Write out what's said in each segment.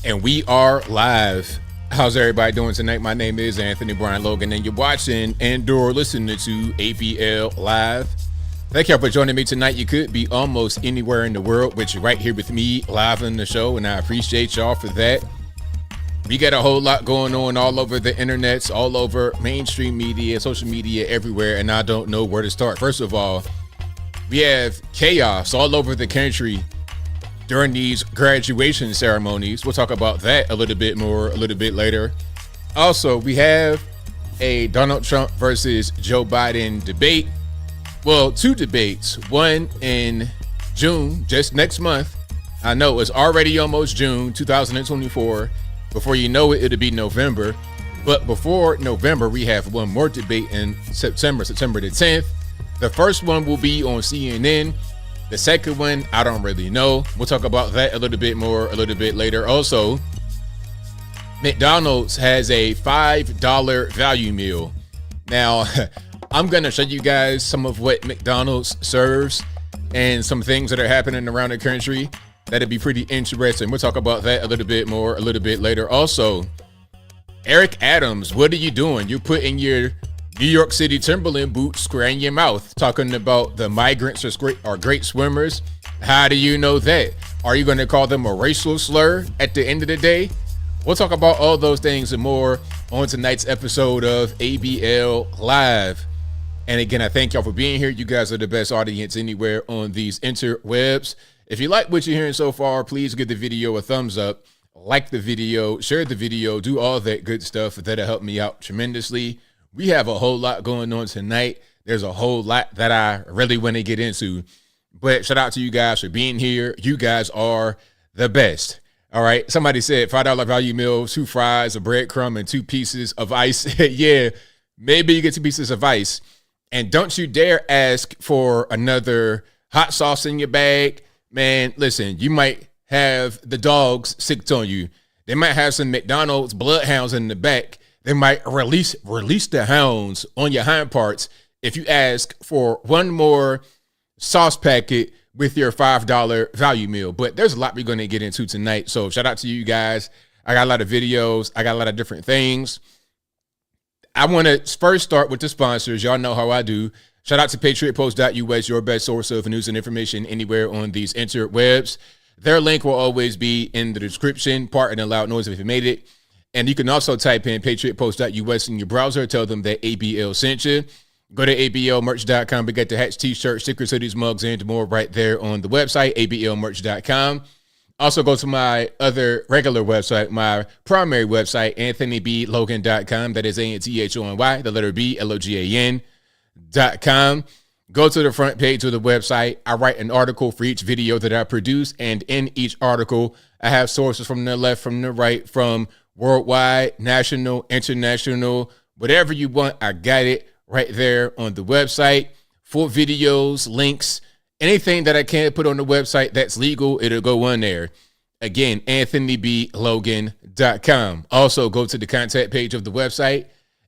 And we are live. How's everybody doing tonight? My name is Anthony Brian Logan, and you're watching and/or listening to ABL Live. Thank y'all for joining me tonight. You could be almost anywhere in the world, but you're right here with me live on the show, and I appreciate y'all for that. We got a whole lot going on all over the internets, all over mainstream media, social media, everywhere, and I don't know where to start. First of all, we have chaos all over the country during these graduation ceremonies. We'll talk about that a little bit more a little bit later. Also, we have a Donald Trump versus Joe Biden debate. Well, two debates. One in June, just next month. I know it's already almost June 2024. Before you know it, it'll be November. But before November, we have one more debate in September the 10th. The first one will be on CNN. The second one, I don't really know. We'll talk about that a little bit more a little bit later. Also, McDonald's has a $5 value meal. Now, I'm going to show you guys some of what McDonald's serves and some things that are happening around the country. That'd be pretty interesting. We'll talk about that a little bit more a little bit later. Also, Eric Adams, what are you doing? You're putting your New York City Timberland boots square in your mouth, talking about the migrants are great swimmers. How do you know that? Are you going to call them a racial slur at the end of the day? We'll talk about all those things and more on tonight's episode of ABL Live. And again, I thank y'all for being here. You guys are the best audience anywhere on these interwebs. If you like what you're hearing so far, please give the video a thumbs up, like the video, share the video, do all that good stuff. That'll help me out tremendously. We have a whole lot going on tonight. There's a whole lot that I really want to get into. But shout out to you guys for being here. You guys are the best. All right. Somebody said $5 value meal, 2 fries, a breadcrumb, and 2 pieces of ice. Yeah, maybe you get 2 pieces of ice. And don't you dare ask for another hot sauce in your bag. Man, listen, you might have the dogs sicked on you. They might have some McDonald's bloodhounds in the back. They might release the hounds on your hind parts if you ask for one more sauce packet with your $5 value meal. But there's a lot we're going to get into tonight. So shout out to you guys. I got a lot of videos. I got a lot of different things. I want to first start with the sponsors. Y'all know how I do. Shout out to patriotpost.us, your best source of news and information anywhere on these interwebs. Their link will always be in the description. Pardon the loud noise if you made it. And you can also type in patriotpost.us in your browser. Tell them that ABL sent you. Go to ablmerch.com. We got the hats, t-shirts, stickers, hoodies, mugs, and more right there on the website, ablmerch.com. Also go to my other regular website, my primary website, anthonyblogan.com. That is ANTHONY, the letter B, LOGAN.com. Go to the front page of the website. I write an article for each video that I produce. And in each article, I have sources from the left, from the right, from worldwide, national, international, whatever you want, I got it right there on the website. Full videos, links, anything that I can't put on the website that's legal, it'll go on there. Again, anthonyblogan.com. Also, go to the contact page of the website,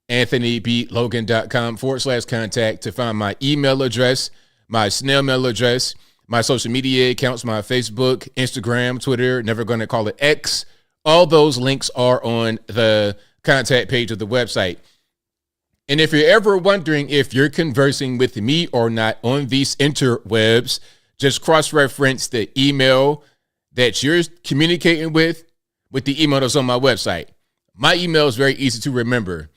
anthonyblogan.com/contact to find my email address, my snail mail address, my social media accounts, my Facebook, Instagram, Twitter, never going to call it X. All those links are on the contact page of the website. And if you're ever wondering if you're conversing with me or not on these interwebs, just cross-reference the email that you're communicating with the email that's on my website. My email is very easy to remember.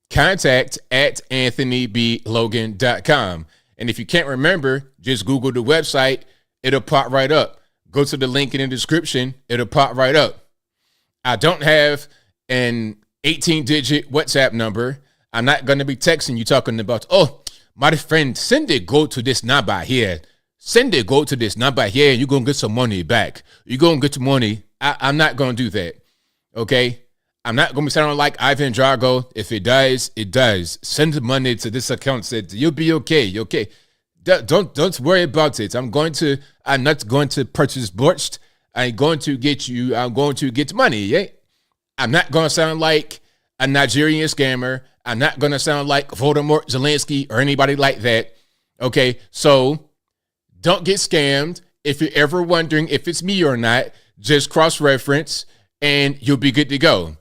contact@anthonyblogan.com. And if you can't remember, just Google the website. It'll pop right up. Go to the link in the description. It'll pop right up. I don't have an 18-digit WhatsApp number. I'm not going to be texting you talking about, oh, my friend, send it, go to this number here. Send it, go to this number here, and you're going to get some money back. You're going to get your money. I'm not going to do that, okay? I'm not going to be sounding like Ivan Drago. If it does, it does. Send the money to this account. Said you'll be okay, okay? Don't worry about it. I'm not going to purchase borscht. I'm going to get money, yeah? I'm not going to sound like a Nigerian scammer. I'm not going to sound like Voldemort, Zelensky, or anybody like that, okay? So don't get scammed. If you're ever wondering if it's me or not, just cross-reference and you'll be good to go.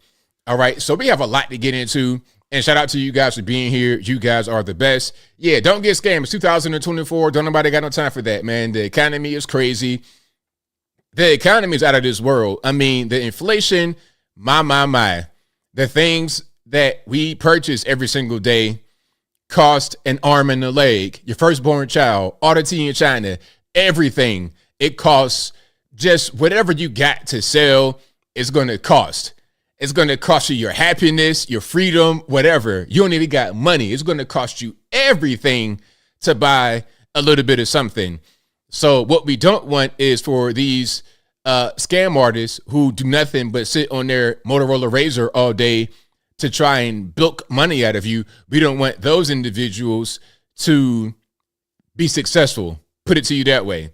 All right. So we have a lot to get into. And shout out to you guys for being here. You guys are the best. Yeah, don't get scammed. It's 2024. Don't nobody got no time for that, man. The economy is crazy. The economy is out of this world. I mean, the inflation, my. The things that we purchase every single day cost an arm and a leg. Your firstborn child, all the tea in China, everything. It costs just whatever you got to sell is going to cost. It's going to cost you your happiness, your freedom, whatever. You don't even got money. It's going to cost you everything to buy a little bit of something. So what we don't want is for these scam artists who do nothing but sit on their Motorola Razr all day to try and bilk money out of you. We don't want those individuals to be successful. Put it to you that way.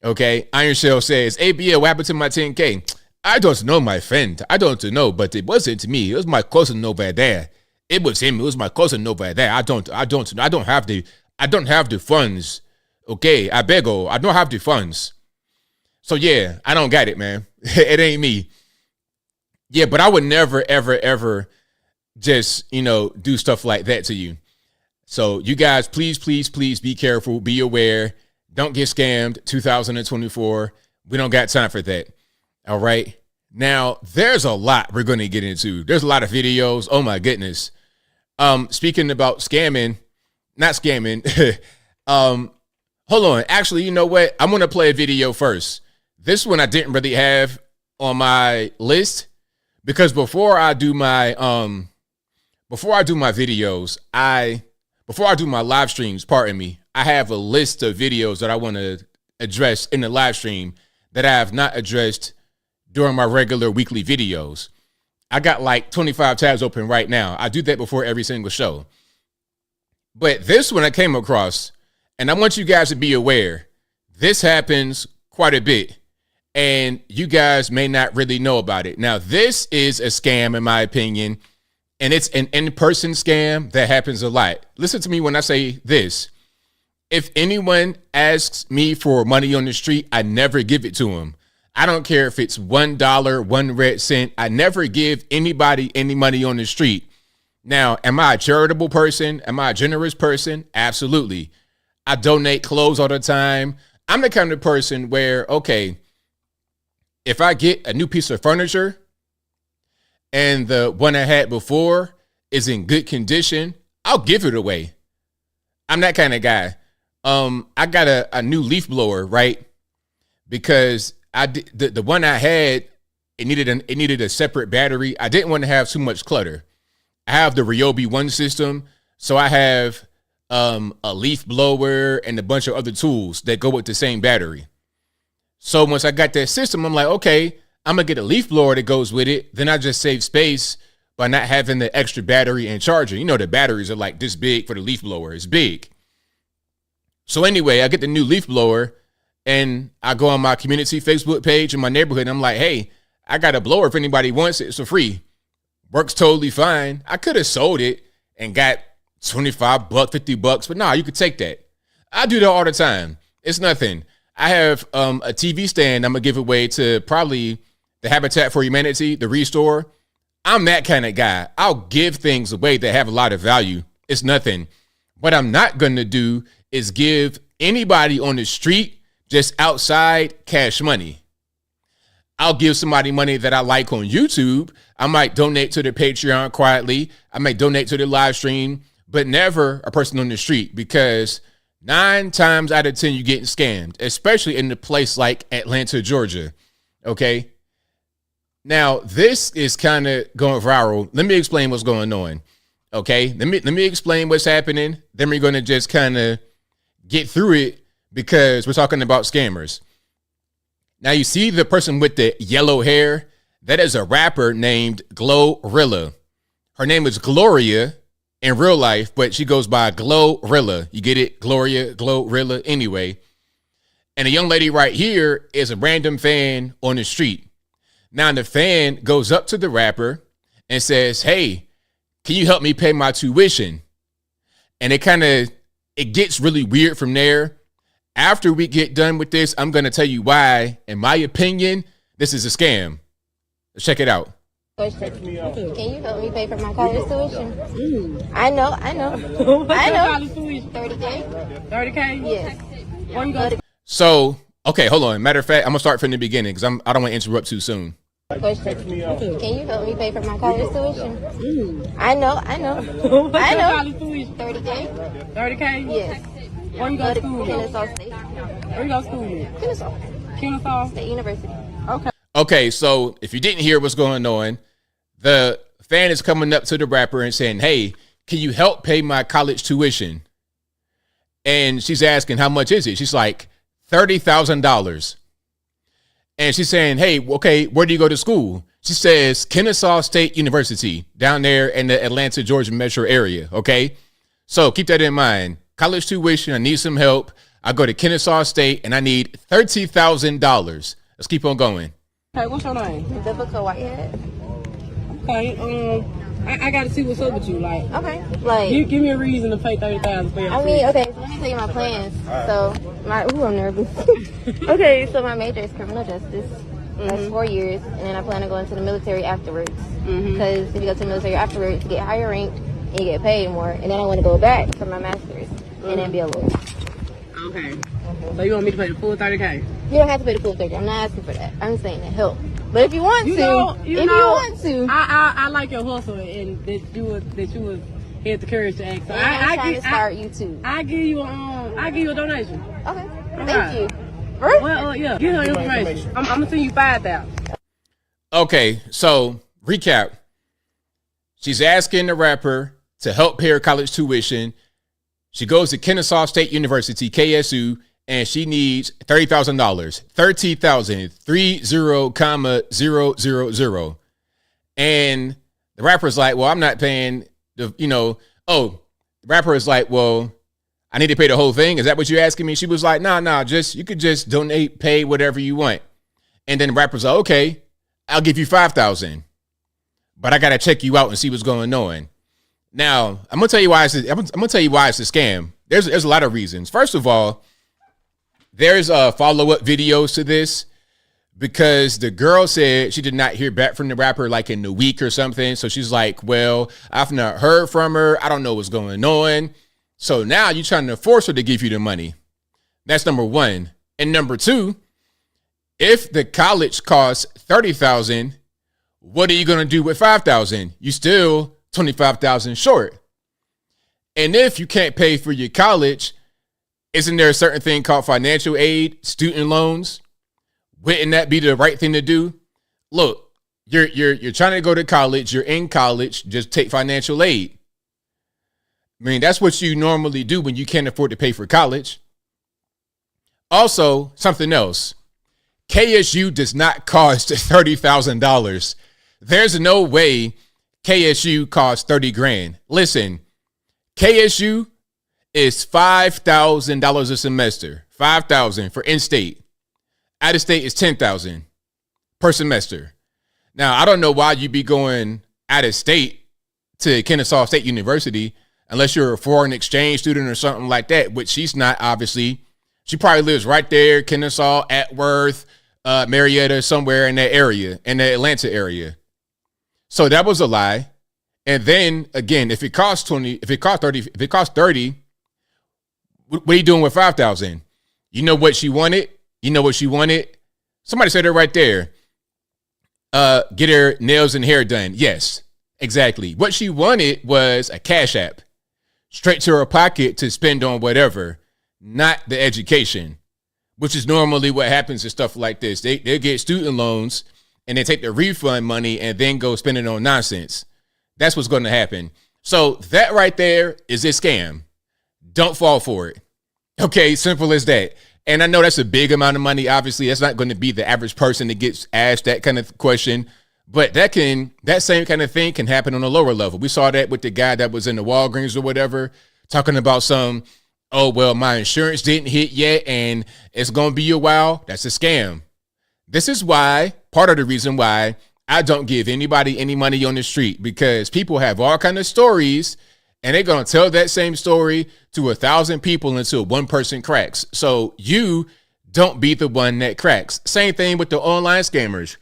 Okay. Iron Shell says, ABL, what happened to my 10K? I don't know, my friend. I don't know, but it wasn't me. It was my cousin over there. It was him. It was my cousin over there. I don't have the funds. Okay, I beg you. I don't have the funds. So yeah, I don't got it, man. It ain't me. Yeah, but I would never, ever just, do stuff like that to you. So you guys, please be careful. Be aware. Don't get scammed. 2024. We don't got time for that. All right. Now, there's a lot we're going to get into. There's a lot of videos. Oh, my goodness. Speaking about not scamming. Hold on. Actually, you know what? I'm going to play a video first. This one I didn't really have on my list because before I do my videos, before I do my live streams, pardon me, I have a list of videos that I want to address in the live stream that I have not addressed during my regular weekly videos. I got like 25 tabs open right now. I do that before every single show. But this one I came across, and I want you guys to be aware, this happens quite a bit, and you guys may not really know about it. Now, this is a scam, in my opinion, and it's an in-person scam that happens a lot. Listen to me when I say this. If anyone asks me for money on the street, I never give it to them. I don't care if it's $1, 1 red cent. I never give anybody any money on the street. Now, am I a charitable person? Am I a generous person? Absolutely. I donate clothes all the time. I'm the kind of person where, okay, if I get a new piece of furniture and the one I had before is in good condition, I'll give it away. I'm that kind of guy. I got a new leaf blower, right? Because the one I had, it needed a separate battery. I didn't want to have too much clutter. I have the Ryobi One system, so I have a leaf blower and a bunch of other tools that go with the same battery. So once I got that system, I'm like, okay, I'm gonna get a leaf blower that goes with it. Then I just save space by not having the extra battery and charger. The batteries are like this big for the leaf blower. It's big. So anyway, I get the new leaf blower and I go on my community Facebook page in my neighborhood. And I'm like, hey, I got a blower if anybody wants it. It's for free. Works totally fine. I could have sold it and got $25, $50, but nah, you could take that. I do that all the time. It's nothing. I have a TV stand I'm going to give away to probably the Habitat for Humanity, the Restore. I'm that kind of guy. I'll give things away that have a lot of value. It's nothing. What I'm not going to do is give anybody on the street just outside cash money. I'll give somebody money that I like on YouTube. I might donate to their Patreon quietly. I might donate to their live stream, but never a person on the street, because 9 times out of 10, you're getting scammed, especially in a place like Atlanta, Georgia. Okay. Now, this is kind of going viral. Let me explain what's going on. Okay. Let me explain what's happening. Then we're going to just kind of get through it, because we're talking about scammers. Now, you see the person with the yellow hair? That is a rapper named Glorilla. Her name is Gloria in real life, but she goes by Glorilla. You get it? Gloria, Glorilla, anyway. And a young lady right here is a random fan on the street. Now, the fan goes up to the rapper and says, hey, can you help me pay my tuition? And it gets really weird from there. After we get done with this, I'm going to tell you why, in my opinion, this is a scam. Let's check it out. Question. Can you help me pay for my college tuition? I know. I know. College tuition? 30K? 30K? Yes. One go. So, okay, hold on. Matter of fact, I'm gonna start from the beginning because I don't want to interrupt too soon. Question. Can you help me pay for my college tuition? I know. I know. College tuition? 30K? 30K? Yes. Where you go to school? Kennesaw State. Where you go to school? Kennesaw State University. Okay. Okay, so if you didn't hear what's going on, the fan is coming up to the rapper and saying, "Hey, can you help pay my college tuition?" And she's asking, "How much is it?" She's like, $30,000. And she's saying, "Hey, okay, where do you go to school?" She says, "Kennesaw State University down there in the Atlanta, Georgia metro area." Okay, so keep that in mind. College tuition, I need some help. I go to Kennesaw State and I need $30,000. Let's keep on going. Okay, what's your name? Vivica Whitehead. Okay, I gotta see what's up with you. Like, Okay. Like, give me a reason to pay 30,000 for your okay, so let me tell you my plans. So, I'm nervous. Okay, so my major is criminal justice. That's 4 years, and then I plan to go into the military afterwards. Because if you go to the military afterwards, you get higher ranked, and you get paid more. And then I want to go back for my master's, and then be a lawyer. Okay. So you want me to pay the full 30K? You don't have to pay the full 30. I'm not asking for that. I'm saying to help. But if you want You to, want to, I like your hustle and that you was had the courage to ask. So I'm trying to start you too. I give you a donation. Okay. Right. Thank you. Well, yeah, give her information. I'm gonna send you 5,000. Okay, so recap. She's asking the rapper to help pay her college tuition. She goes to Kennesaw State University, KSU, and she needs $30,000. 30,000, 30,000. And the rapper's like, well, I'm not paying the rapper is like, well, I need to pay the whole thing. Is that what you're asking me? She was like, nah, you could just donate, pay whatever you want. And then the rapper's like, okay, I'll give you 5,000. But I gotta check you out and see what's going on. Now, I'm gonna tell you why it's a scam. There's a lot of reasons. First of all, there's follow-up videos to this because the girl said she did not hear back from the rapper like in a week or something. So she's like, well, I've not heard from her. I don't know what's going on. So now you're trying to force her to give you the money. That's number one. And number two, if the college costs $30,000, what are you going to do with $5,000? You still $25,000 short. And if you can't pay for your college, isn't there a certain thing called financial aid, student loans? Wouldn't that be the right thing to do? Look, you're trying to go to college, you're in college, just take financial aid. I mean, that's what you normally do when you can't afford to pay for college. Also, something else. KSU does not cost $30,000. There's no way KSU costs 30 grand. Listen, KSU is $5,000 a semester. $5,000 for in-state. Out of state is $10,000 per semester. Now, I don't know why you'd be going out of state to Kennesaw State University unless you're a foreign exchange student or something like that, which she's not, obviously. She probably lives right there, Kennesaw, Atworth, Marietta, somewhere in that area, in the Atlanta area. So that was a lie. And then again, if it costs 30, what are you doing with 5,000? You know what she wanted? Somebody said it right there. Get her nails and hair done. Yes, exactly. What she wanted was a cash app straight to her pocket to spend on whatever, not the education, which is normally what happens to stuff like this. They get student loans and they take the refund money and then go spend it on nonsense. That's what's going to happen. So that right there is a scam. Don't fall for it. Okay, simple as that. And I know that's a big amount of money. Obviously, that's not going to be the average person that gets asked that kind of question. But that same kind of thing can happen on a lower level. We saw that with the guy that was in the Walgreens or whatever, talking about oh, well, my insurance didn't hit yet and it's going to be a while. That's a scam. This is why, part of the reason why I don't give anybody any money on the street, because people have all kind of stories and they're going to tell that same story to 1,000 people until one person cracks. So you don't be the one that cracks. Same thing with the online scammers.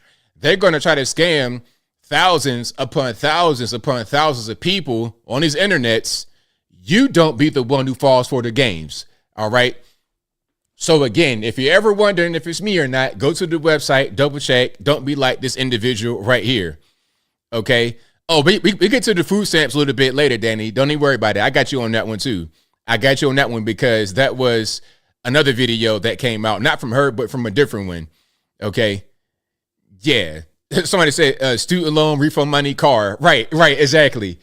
they're going to try to scam thousands upon thousands upon thousands of people on these internets. You don't be the one who falls for the games. All right. So again, if you're ever wondering if it's me or not, go to the website, double check. Don't be like this individual right here. Okay. Oh, we get to the food stamps a little bit later, Danny. Don't even worry about it. I got you on that one too. I got you on that one because that was another video that came out, not from her, but from a different one. Okay. Yeah. Somebody said student loan, refund money, car. Right. Exactly.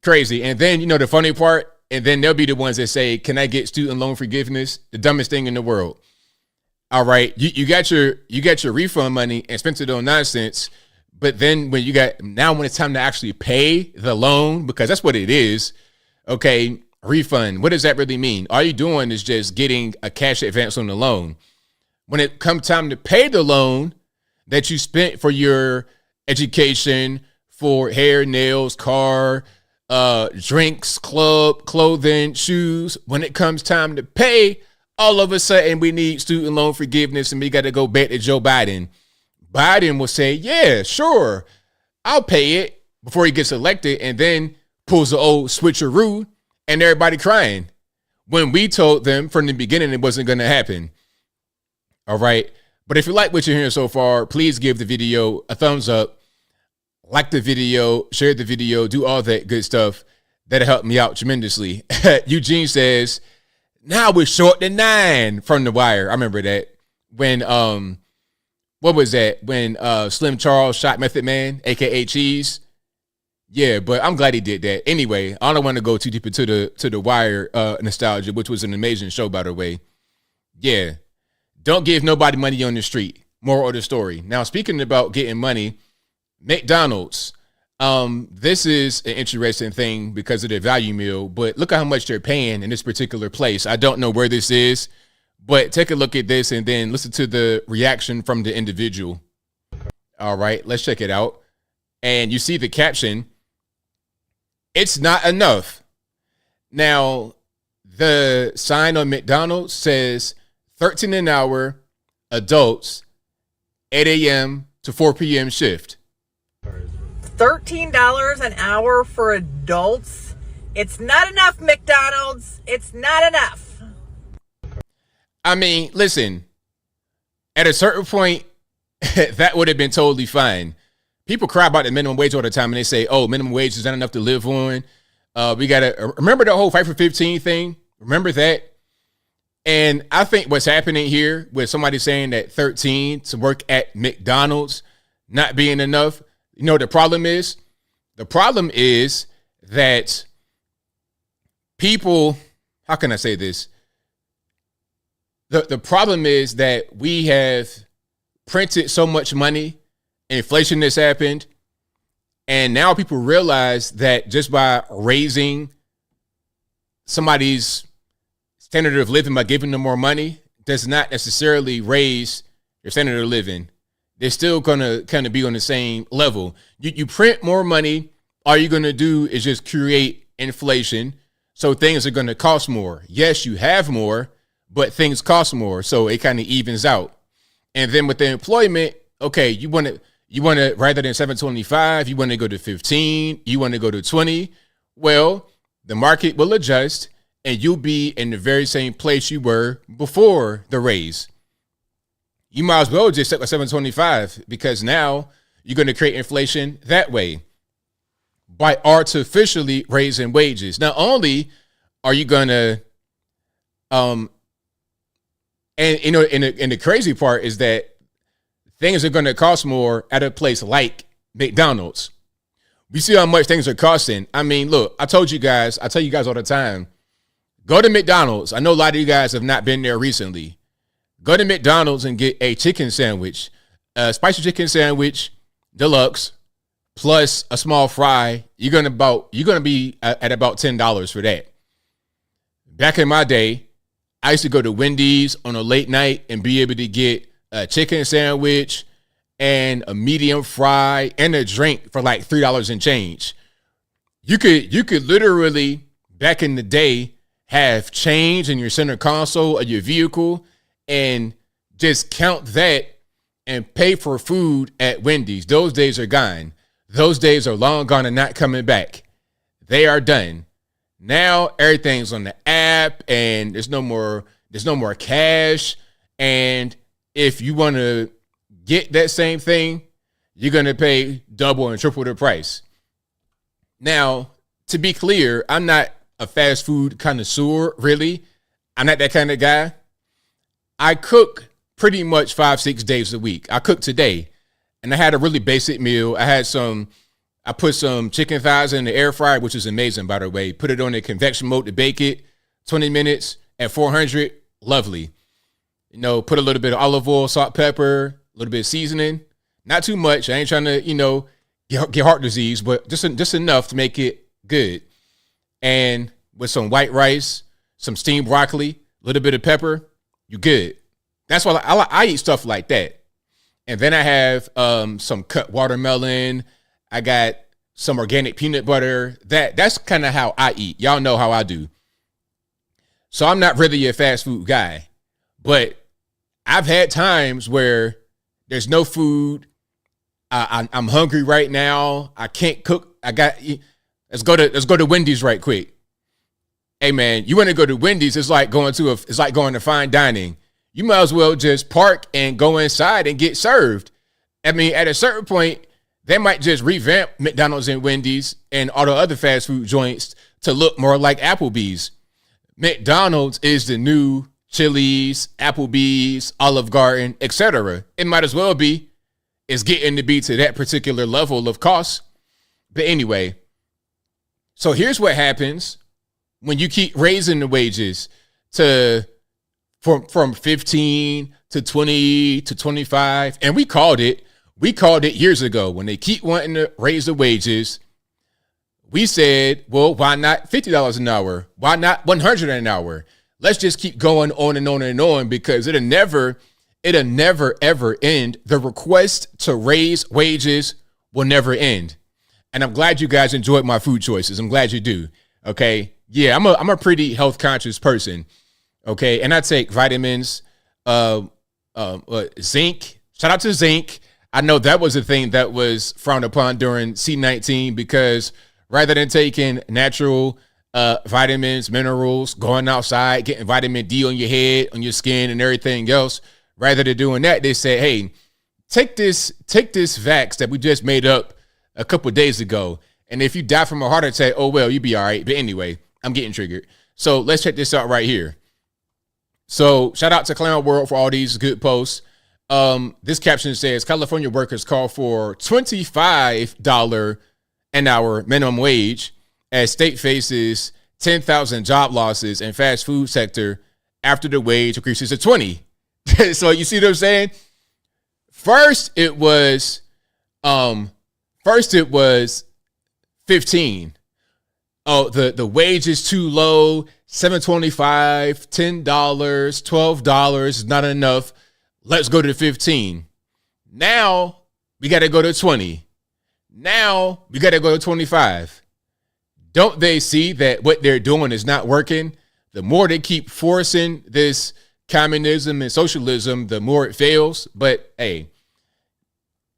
Crazy. And then, the funny part, and then they'll be the ones that say, can I get student loan forgiveness? The dumbest thing in the world. All right. You got your refund money and spent it on nonsense. But then when it's time to actually pay the loan, because that's what it is. Okay. Refund. What does that really mean? All you're doing is just getting a cash advance on the loan. When it comes time to pay the loan that you spent for your education, for hair, nails, car, drinks, club, clothing, shoes, when it comes time to pay, all of a sudden we need student loan forgiveness and we got to go back to Joe Biden. Biden will say, yeah, sure, I'll pay it before he gets elected, and then pulls the old switcheroo and everybody crying when we told them from the beginning it wasn't going to happen. All right. But if you like what you're hearing so far, please give the video a thumbs up. Like the video, share the video, do all that good stuff. That'll help me out tremendously. Eugene says, now we're short to 9 from The Wire. I remember that. When, what was that? When Slim Charles shot Method Man, a.k.a. Cheese. Yeah, but I'm glad he did that. Anyway, I don't want to go too deep into the Wire nostalgia, which was an amazing show, by the way. Yeah. Don't give nobody money on the street. Moral of the story. Now, speaking about getting money, McDonald's, this is an interesting thing because of their value meal, but look at how much they're paying in this particular place. I don't know where this is, but take a look at this and then listen to the reaction from the individual. All right, let's check it out. And you see the caption, it's not enough. Now, the sign on McDonald's says 13 an hour, adults, 8 a.m. to 4 p.m. shift. $13 an hour for adults. It's not enough, McDonald's. It's not enough. I mean, listen, at a certain point, that would have been totally fine. People cry about the minimum wage all the time and they say, oh, minimum wage is not enough to live on. We got to remember the whole fight for 15 thing. Remember that. And I think what's happening here with somebody saying that 13 to work at McDonald's not being enough. The problem is? The problem is that people, how can I say this? The problem is that we have printed so much money, inflation has happened, and now people realize that just by raising somebody's standard of living by giving them more money does not necessarily raise their standard of living. They're still going to kind of be on the same level. You print more money. All you're going to do is just create inflation. So things are going to cost more. Yes, you have more, but things cost more. So it kind of evens out. And then with the employment, okay, you want to rather than 725, you want to go to 15, you want to go to 20. Well, the market will adjust and you'll be in the very same place you were before the raise. You might as well just set with 725 because now you're going to create inflation that way by artificially raising wages. Not only are you going to, and the crazy part is that things are going to cost more at a place like McDonald's. We see how much things are costing. I mean, look, I tell you guys all the time, go to McDonald's. I know a lot of you guys have not been there recently. Go to McDonald's and get a chicken sandwich, a spicy chicken sandwich, deluxe, plus a small fry. You're gonna be at about $10 for that. Back in my day, I used to go to Wendy's on a late night and be able to get a chicken sandwich and a medium fry and a drink for like $3 and change. You could literally back in the day have change in your center console of your vehicle and just count that and pay for food at Wendy's. Those days are gone. Those days are long gone and not coming back. They are done. Now everything's on the app and there's no more cash. And if you want to get that same thing, you're going to pay double and triple the price. Now, to be clear, I'm not a fast food connoisseur, really. I'm not that kind of guy. I cook pretty much 5-6 days a week. I cooked today and I had a really basic meal. I put some chicken thighs in the air fryer, which is amazing, by the way. Put it on the convection mode to bake it, 20 minutes at 400. Lovely. You know, put a little bit of olive oil, salt, pepper, a little bit of seasoning. Not too much. I ain't trying to, get heart disease, but just enough to make it good. And with some white rice, some steamed broccoli, a little bit of pepper, you good. That's why I eat stuff like that. And then I have some cut watermelon. I got some organic peanut butter. That's kind of how I eat. Y'all know how I do. So I'm not really a fast food guy, but I've had times where there's no food. I'm hungry right now. I can't cook. Let's go to Wendy's right quick. Hey man, you want to go to Wendy's? It's like going to fine dining. You might as well just park and go inside and get served. I mean, at a certain point, they might just revamp McDonald's and Wendy's and all the other fast food joints to look more like Applebee's. McDonald's is the new Chili's, Applebee's, Olive Garden, etc. It might as well be. It's getting to be to that particular level of cost. But anyway, so here's what happens when you keep raising the wages from 15 to 20 to 25. And we called it years ago when they keep wanting to raise the wages. We said, well, why not $50 an hour? Why not $100 an hour? Let's just keep going on and on and on because it'll never ever end. The request to raise wages will never end. And I'm glad you guys enjoyed my food choices. I'm glad you do. Okay. Yeah, I'm a pretty health conscious person. Okay. And I take vitamins, zinc. Shout out to zinc. I know that was a thing that was frowned upon during C-19 because rather than taking natural vitamins, minerals, going outside, getting vitamin D on your head, on your skin and everything else, rather than doing that, they say, hey, take this vax that we just made up a couple of days ago. And if you die from a heart attack, oh, well, you'll be all right. But anyway, I'm getting triggered. So let's check this out right here. So shout out to Clown World for all these good posts. This caption says, California workers call for $25 an hour minimum wage as state faces 10,000 job losses in fast food sector after the wage increases to 20. So you see what I'm saying? First it was 15. Oh, the wage is too low. $7.25, $10, $12 is not enough. Let's go to 15. Now we got to go to 20. Now we got to go to 25. Don't they see that what they're doing is not working? The more they keep forcing this communism and socialism, the more it fails. But hey,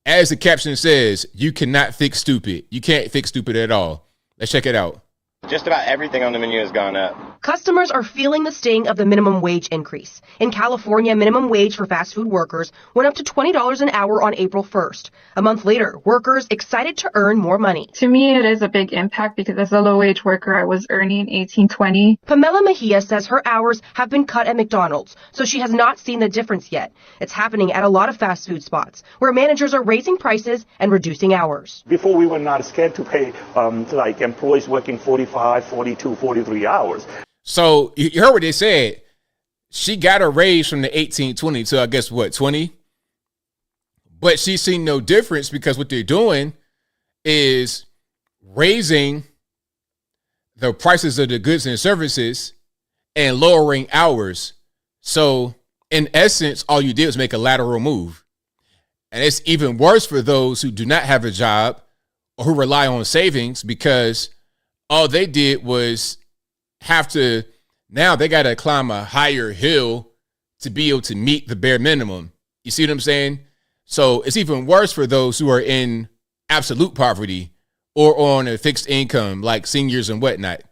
as the caption says, you cannot fix stupid. You can't fix stupid at all. Let's check it out. Just about everything on the menu has gone up. Customers are feeling the sting of the minimum wage increase. In California, minimum wage for fast food workers went up to $20 an hour on April 1st. A month later, workers excited to earn more money. To me, it is a big impact because as a low-wage worker, I was earning $18.20. Pamela Mejia says her hours have been cut at McDonald's, so she has not seen the difference yet. It's happening at a lot of fast food spots, where managers are raising prices and reducing hours. Before, we were not scared to pay like employees working 45, 42, 43 hours. So you heard what they said. She got a raise from the 18.20 to I guess what, 20? But she's seen no difference because what they're doing is raising the prices of the goods and services and lowering hours. So in essence, all you did was make a lateral move. And it's even worse for those who do not have a job or who rely on savings because all they did was now they got to climb a higher hill to be able to meet the bare minimum. You see what I'm saying? So it's even worse for those who are in absolute poverty or on a fixed income, like seniors and whatnot.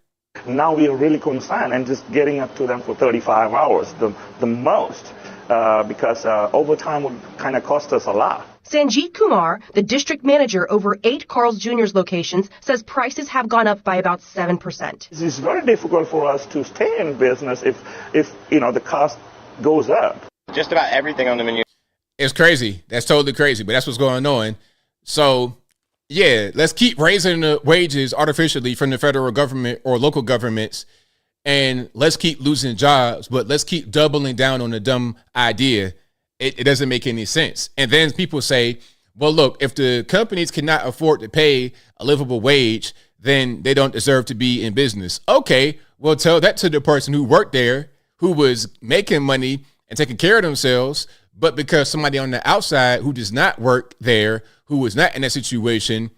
Now we are really concerned and just getting up to them for 35 hours, the most, because overtime would kind of cost us a lot. Sanjeet Kumar, the district manager over 8 Carl's Jr.'s locations, says prices have gone up by about 7%. It's very difficult for us to stay in business if the cost goes up. Just about everything on the menu. It's crazy. That's totally crazy, but that's what's going on. So, yeah, let's keep raising the wages artificially from the federal government or local governments, and let's keep losing jobs, but let's keep doubling down on the dumb idea. It doesn't make any sense. And then people say, well, look, if the companies cannot afford to pay a livable wage, then they don't deserve to be in business. Okay, well, tell that to the person who worked there, who was making money and taking care of themselves. But because somebody on the outside who does not work there, who was not in that situation,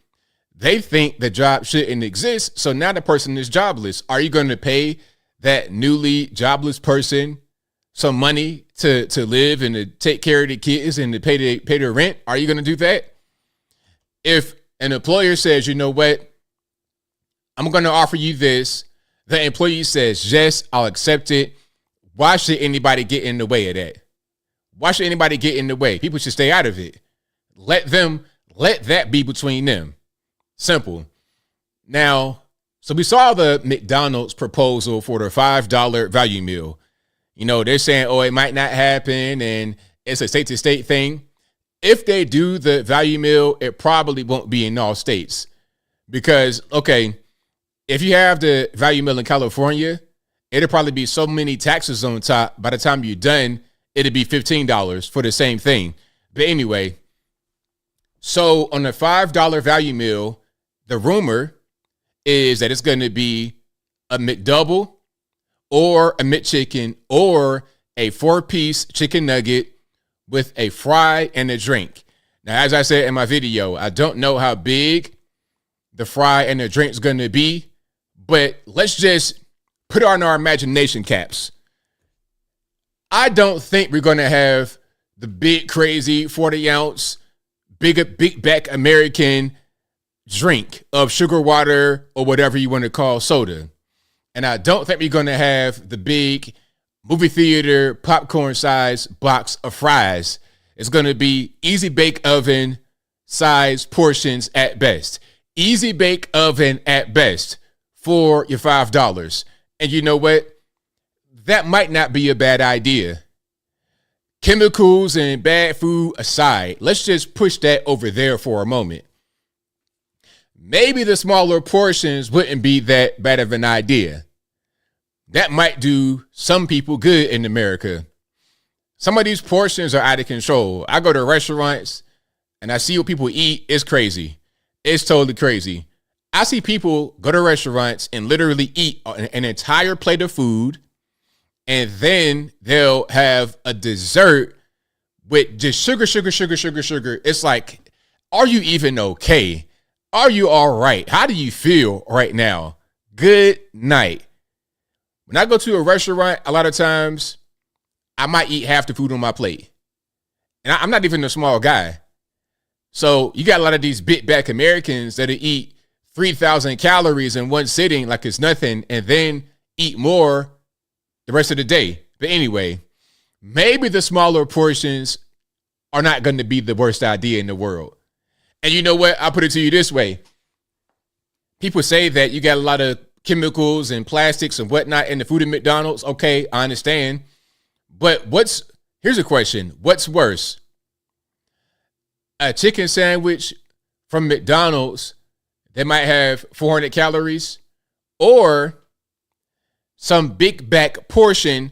they think the job shouldn't exist. So now the person is jobless. Are you going to pay that newly jobless person some money to live and to take care of the kids and to pay their rent? Are you going to do that? If an employer says, you know what, I'm going to offer you this, the employee says, yes, I'll accept it. Why should anybody get in the way of that? Why should anybody get in the way? People should stay out of it. Let that be between them. Simple. Now, so we saw the McDonald's proposal for the $5 value meal. You know, they're saying, oh, it might not happen, and it's a state-to-state thing. If they do the value meal, it probably won't be in all states. Because, okay, if you have the value meal in California, it'll probably be so many taxes on top. By the time you're done, it'd be $15 for the same thing. But anyway, so on the $5 value meal, the rumor is that it's going to be a McDouble or a McChicken or a 4-piece chicken nugget with a fry and a drink. Now, as I said in my video, I don't know how big the fry and the drink is going to be, but let's just put on our imagination caps. I don't think we're going to have the big, crazy 40-ounce, big back American drink of sugar water or whatever you want to call soda. And I don't think we're going to have the big movie theater popcorn size box of fries. It's going to be easy bake oven size portions at best. Easy bake oven at best for your $5. And you know what? That might not be a bad idea. Chemicals and bad food aside, let's just push that over there for a moment. Maybe the smaller portions wouldn't be that bad of an idea. That might do some people good in America. Some of these portions are out of control. I go to restaurants and I see what people eat. It's crazy. It's totally crazy. I see people go to restaurants and literally eat an entire plate of food, and then they'll have a dessert with just sugar. It's like, are you even okay? Are you all right? How do you feel right now? Good night. When I go to a restaurant, a lot of times I might eat half the food on my plate. And I'm not even a small guy. So you got a lot of these big back Americans that eat 3,000 calories in one sitting like it's nothing, and then eat more the rest of the day. But anyway, maybe the smaller portions are not going to be the worst idea in the world. And you know what? I'll put it to you this way. People say that you got a lot of chemicals and plastics and whatnot in the food at McDonald's. Okay, I understand. But here's a question. What's worse? A chicken sandwich from McDonald's that might have 400 calories, or some big back portion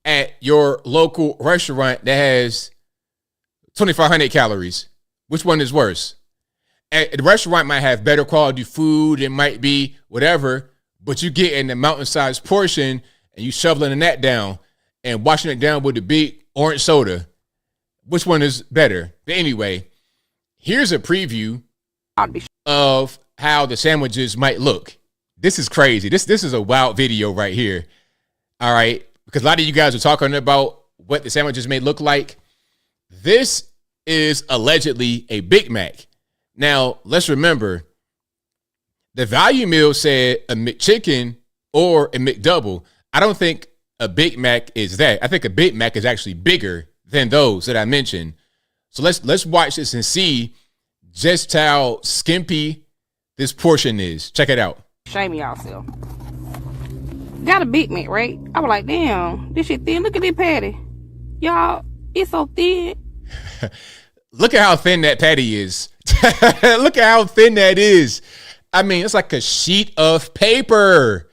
at your local restaurant that has 2,500 calories? Which one is worse? The restaurant might have better quality food, it might be whatever, but you get in the mountain-sized portion and you shoveling that down and washing it down with a big orange soda. Which one is better? But anyway, here's a preview of how the sandwiches might look. This is crazy. This is a wild video right here. All right. Because a lot of you guys are talking about what the sandwiches may look like. This is allegedly a Big Mac. Now, let's remember, the value meal said a McChicken or a McDouble. I don't think a Big Mac is that. I think a Big Mac is actually bigger than those that I mentioned. So let's watch this and see just how skimpy this portion is. Check it out. Shame yourself. Got a Big Mac, right? I was like, damn, this shit thin. Look at this patty. Y'all, it's so thin. Look at how thin that patty is. Look at how thin that is. I mean, it's like a sheet of paper.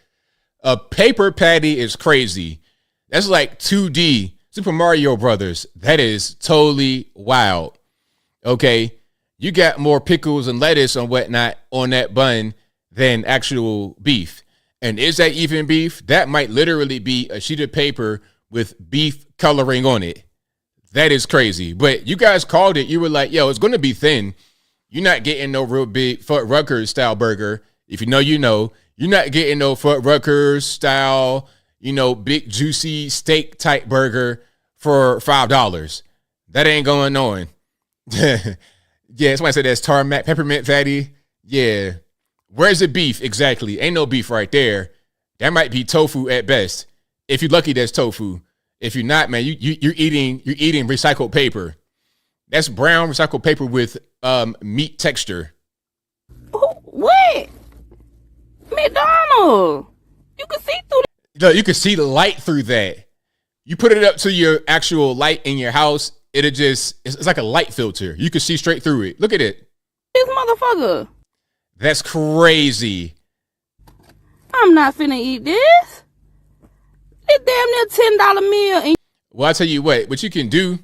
A paper patty is crazy. That's like 2D Super Mario Brothers. That is totally wild. Okay. You got more pickles and lettuce and whatnot on that bun than actual beef. And is that even beef? That might literally be a sheet of paper with beef coloring on it. That is crazy. But you guys called it. You were like, yo, it's going to be thin. You're not getting no real big Fort Rutgers style burger. If you know, you know. You're not getting no Fort Rutgers style, big juicy steak type burger for $5. That ain't going on. Yeah, somebody said that's tarmac, peppermint fatty. Yeah. Where's the beef exactly? Ain't no beef right there. That might be tofu at best. If you're lucky, that's tofu. If you're not, man, you're eating recycled paper. That's brown recycled paper with meat texture. What? McDonald's. You can see through You can see the light through that. You put it up to your actual light in your house, it's like a light filter. You can see straight through it. Look at it. this motherfucker. That's crazy. I'm not finna eat this. It's damn near $10 meal. And Well, I'll tell you what you can do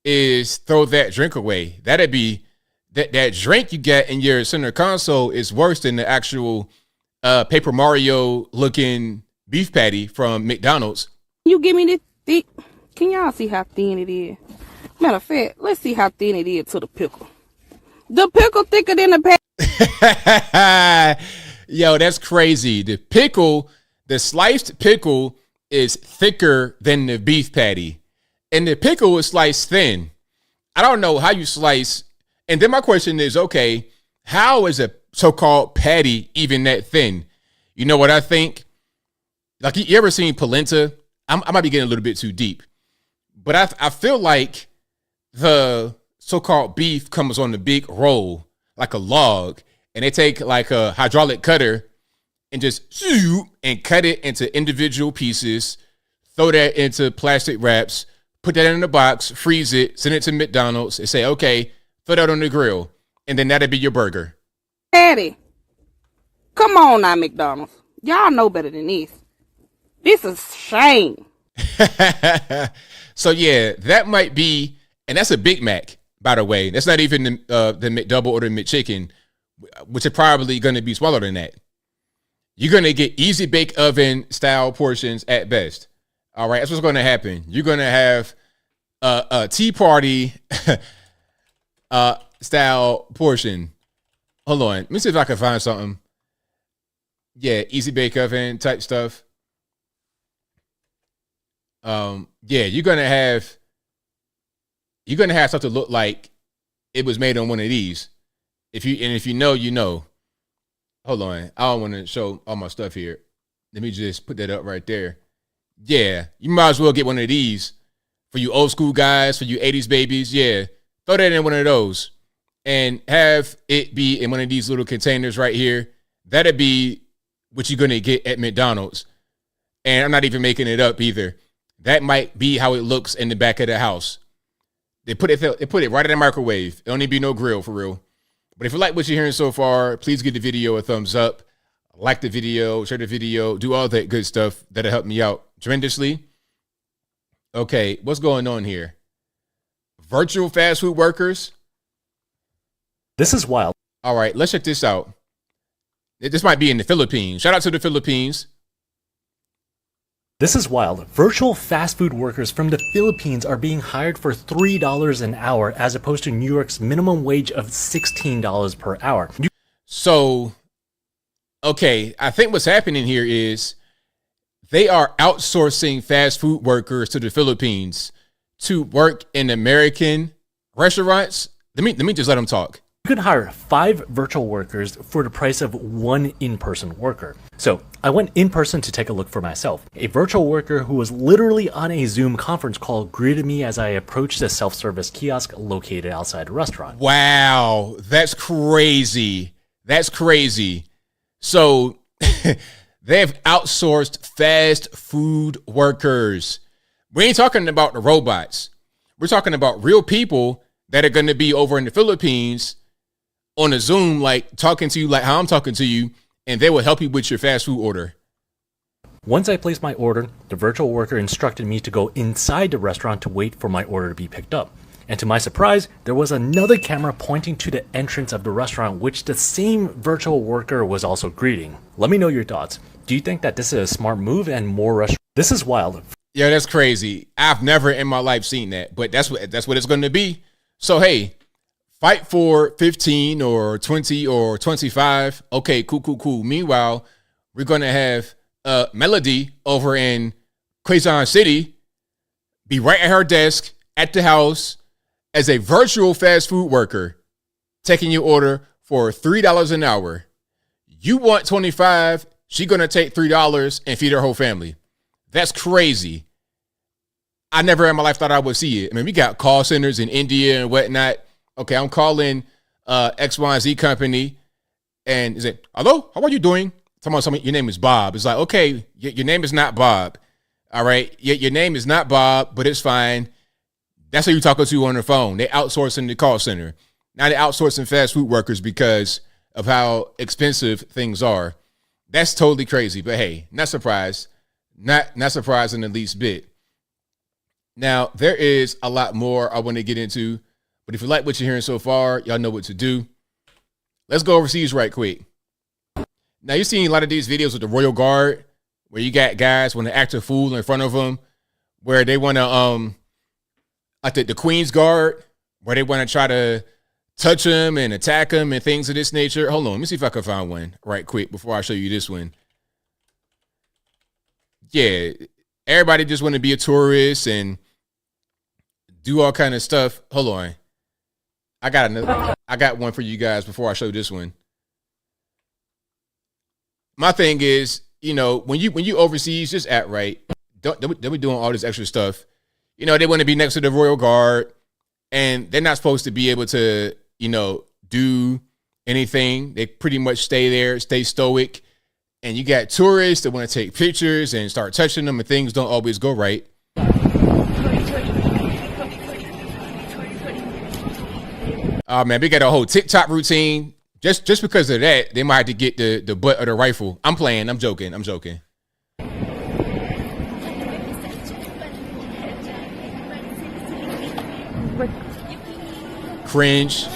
is throw that drink away. That'd be that drink you get in your center console is worse than the actual Paper Mario looking beef patty from McDonald's. you give me this thick. Can y'all see how thin it is? Matter of fact, let's see how thin it is to the pickle. The pickle thicker than the patty. Yo, that's crazy. The sliced pickle is thicker than the beef patty. And the pickle is sliced thin. I don't know how you slice. And then my question is, okay, how is a so-called patty even that thin? You know what I think? Like, you ever seen polenta? I might be getting a little bit too deep. But I feel like the so-called beef comes on the big roll, like a log. And they take like a hydraulic cutter and just and cut it into individual pieces, throw that into plastic wraps, put that in a box, freeze it, send it to McDonald's, and say, okay, throw that on the grill. And then that'll be your burger. Patty. Come on now, McDonald's. Y'all know better than this. This is shame. So, yeah, that might be, and that's a Big Mac, by the way. That's not even the McDouble or the McChicken, which are probably going to be smaller than that. You're going to get easy bake oven style portions at best. All right, that's what's going to happen. You're going to have a Tea Party style portion. Hold on. Let me see if I can find something. Yeah, easy bake oven type stuff. Yeah, you're gonna have something look like it was made on one of these. If you know, you know. Hold on, I don't want to show all my stuff here. Let me just put that up right there. Yeah, you might as well get one of these for you old school guys, for you 80s babies. Yeah, throw that in one of those and have it be in one of these little containers right here. That'd be what you're gonna get at McDonald's. And I'm not even making it up either. That might be how it looks in the back of the house. They put it right in the microwave. It don't need to be no grill for real. But if you like what you're hearing so far, please give the video a thumbs up. Like the video, share the video, do all that good stuff. That'll help me out tremendously. Okay, what's going on here? Virtual fast food workers? This is wild. All right, let's check this out. This might be in the Philippines. Shout out to the Philippines. This is wild. Virtual fast food workers from the Philippines are being hired for $3 an hour as opposed to New York's minimum wage of $16 per hour. So, okay, I think what's happening here is they are outsourcing fast food workers to the Philippines to work in American restaurants, let me just let them talk. You could hire 5 virtual workers for the price of 1 in-person worker. So I went in person to take a look for myself. A virtual worker who was literally on a Zoom conference call greeted me as I approached a self-service kiosk located outside a restaurant. Wow, that's crazy. That's crazy. So they've outsourced fast food workers. We ain't talking about the robots. We're talking about real people that are going to be over in the Philippines on a Zoom, like talking to you like how I'm talking to you, and they will help you with your fast food order. Once I placed my order, the virtual worker instructed me to go inside the restaurant to wait for my order to be picked up. And to my surprise, there was another camera pointing to the entrance of the restaurant, which the same virtual worker was also greeting. Let me know your thoughts. Do you think that this is a smart move and more restaurants? This is wild. Yeah, that's crazy. I've never in my life seen that, but that's what it's going to be. So, hey, fight for 15 or 20 or 25. Okay, cool. Meanwhile, we're going to have Melody over in Quezon City be right at her desk at the house as a virtual fast food worker, taking your order for $3 an hour. You want 25, she's going to take $3 and feed her whole family. That's crazy. I never in my life thought I would see it. I mean, we got call centers in India and whatnot. Okay, I'm calling XYZ company, and is it, hello, how are you doing? Talking about something, your name is Bob. It's like, okay, your name is not Bob. All right, your name is not Bob, but it's fine. That's who you're talking to on the phone. They outsourcing the call center. Now they're outsourcing fast food workers because of how expensive things are. That's totally crazy. But hey, not surprised. Not surprised in the least bit. Now, there is a lot more I want to get into. But if you like what you're hearing so far, y'all know what to do. Let's go overseas right quick. Now, you're seeing a lot of these videos with the Royal Guard where you got guys want to act a fool in front of them, where they want to, like the Queen's Guard, where they want to try to touch them and attack them and things of this nature. Hold on, let me see if I can find one right quick before I show you this one. Yeah, everybody just want to be a tourist and do all kind of stuff. Hold on. I got one for you guys before I show this one. My thing is, you know, when you overseas, just act right. Don't be doing all this extra stuff. You know, they want to be next to the Royal Guard, and they're not supposed to be able to, you know, do anything. They pretty much stay there, stay stoic. And you got tourists that want to take pictures and start touching them, and things don't always go right. Oh man, we got a whole TikTok routine. Just because of that, they might have to get the butt of the rifle. I'm playing. I'm joking. Cringe.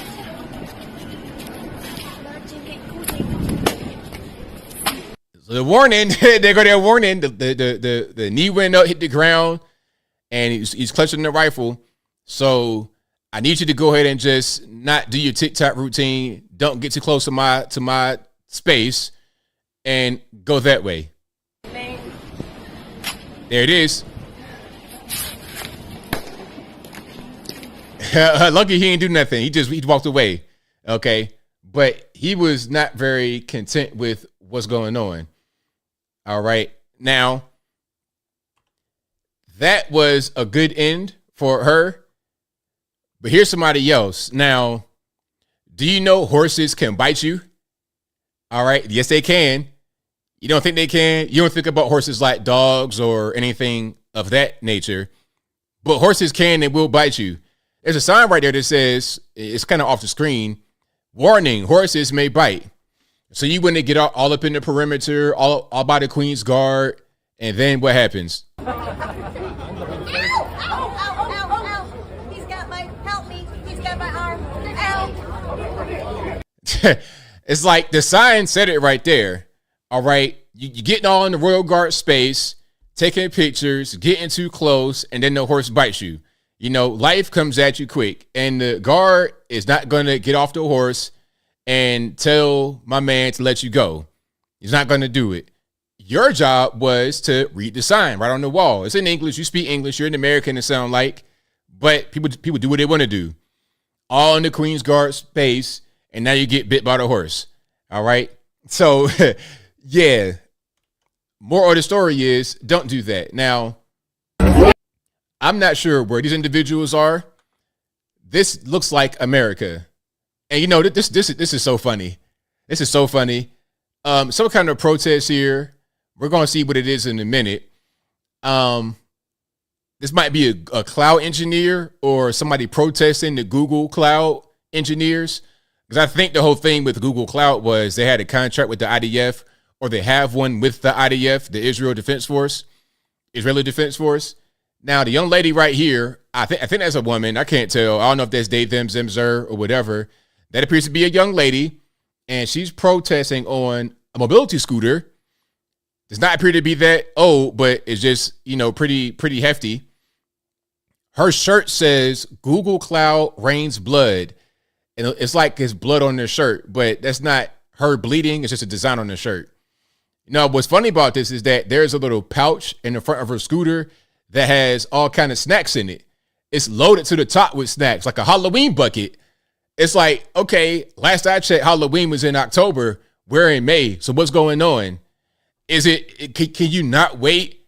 So the warning, they go there warning. The knee went up, hit the ground, and he's clutching the rifle. So I need you to go ahead and just not do your TikTok routine. Don't get too close to my space, and go that way. There it is. Lucky he didn't do nothing. He walked away. Okay, but he was not very content with what's going on. All right, now that was a good end for her. But here's somebody else. Now, do you know horses can bite you? All right. Yes, they can. You don't think they can? You don't think about horses like dogs or anything of that nature. But horses can and will bite you. There's a sign right there that says, it's kind of off the screen, warning, horses may bite. So you want to get all up in the perimeter, all by the Queen's Guard, and then what happens? It's like the sign said it right there. All right. You getting all in the Royal Guard space, taking pictures, getting too close, and then the horse bites you. You know, life comes at you quick, and the guard is not going to get off the horse and tell my man to let you go. He's not going to do it. Your job was to read the sign right on the wall. It's in English. You speak English. You're an American, it sounds like, but people do what they want to do. all in the Queen's Guard space, and now you get bit by the horse. All right. So, yeah. Moral of the story is don't do that. Now, I'm not sure where these individuals are. This looks like America. And you know, this is so funny. This is so funny. Some kind of protest here. We're going to see what it is in a minute. This might be a cloud engineer or somebody protesting the Google cloud engineers. Because I think the whole thing with Google Cloud was they had a contract with the IDF, or they have one with the IDF, the Israeli Defense Force. Now, the young lady right here, I think that's a woman. I can't tell. I don't know if that's they, them, zer, or whatever. That appears to be a young lady, and she's protesting on a mobility scooter. Does not appear to be that old, but it's just, you know, pretty hefty. Her shirt says Google Cloud rains blood. And it's like it's blood on their shirt, but that's not her bleeding. It's just a design on the shirt. You know, what's funny about this is that there's a little pouch in the front of her scooter that has all kind of snacks in it. It's loaded to the top with snacks, like a Halloween bucket. It's like, okay, last I checked, Halloween was in October. We're in May. So what's going on? Can you not wait?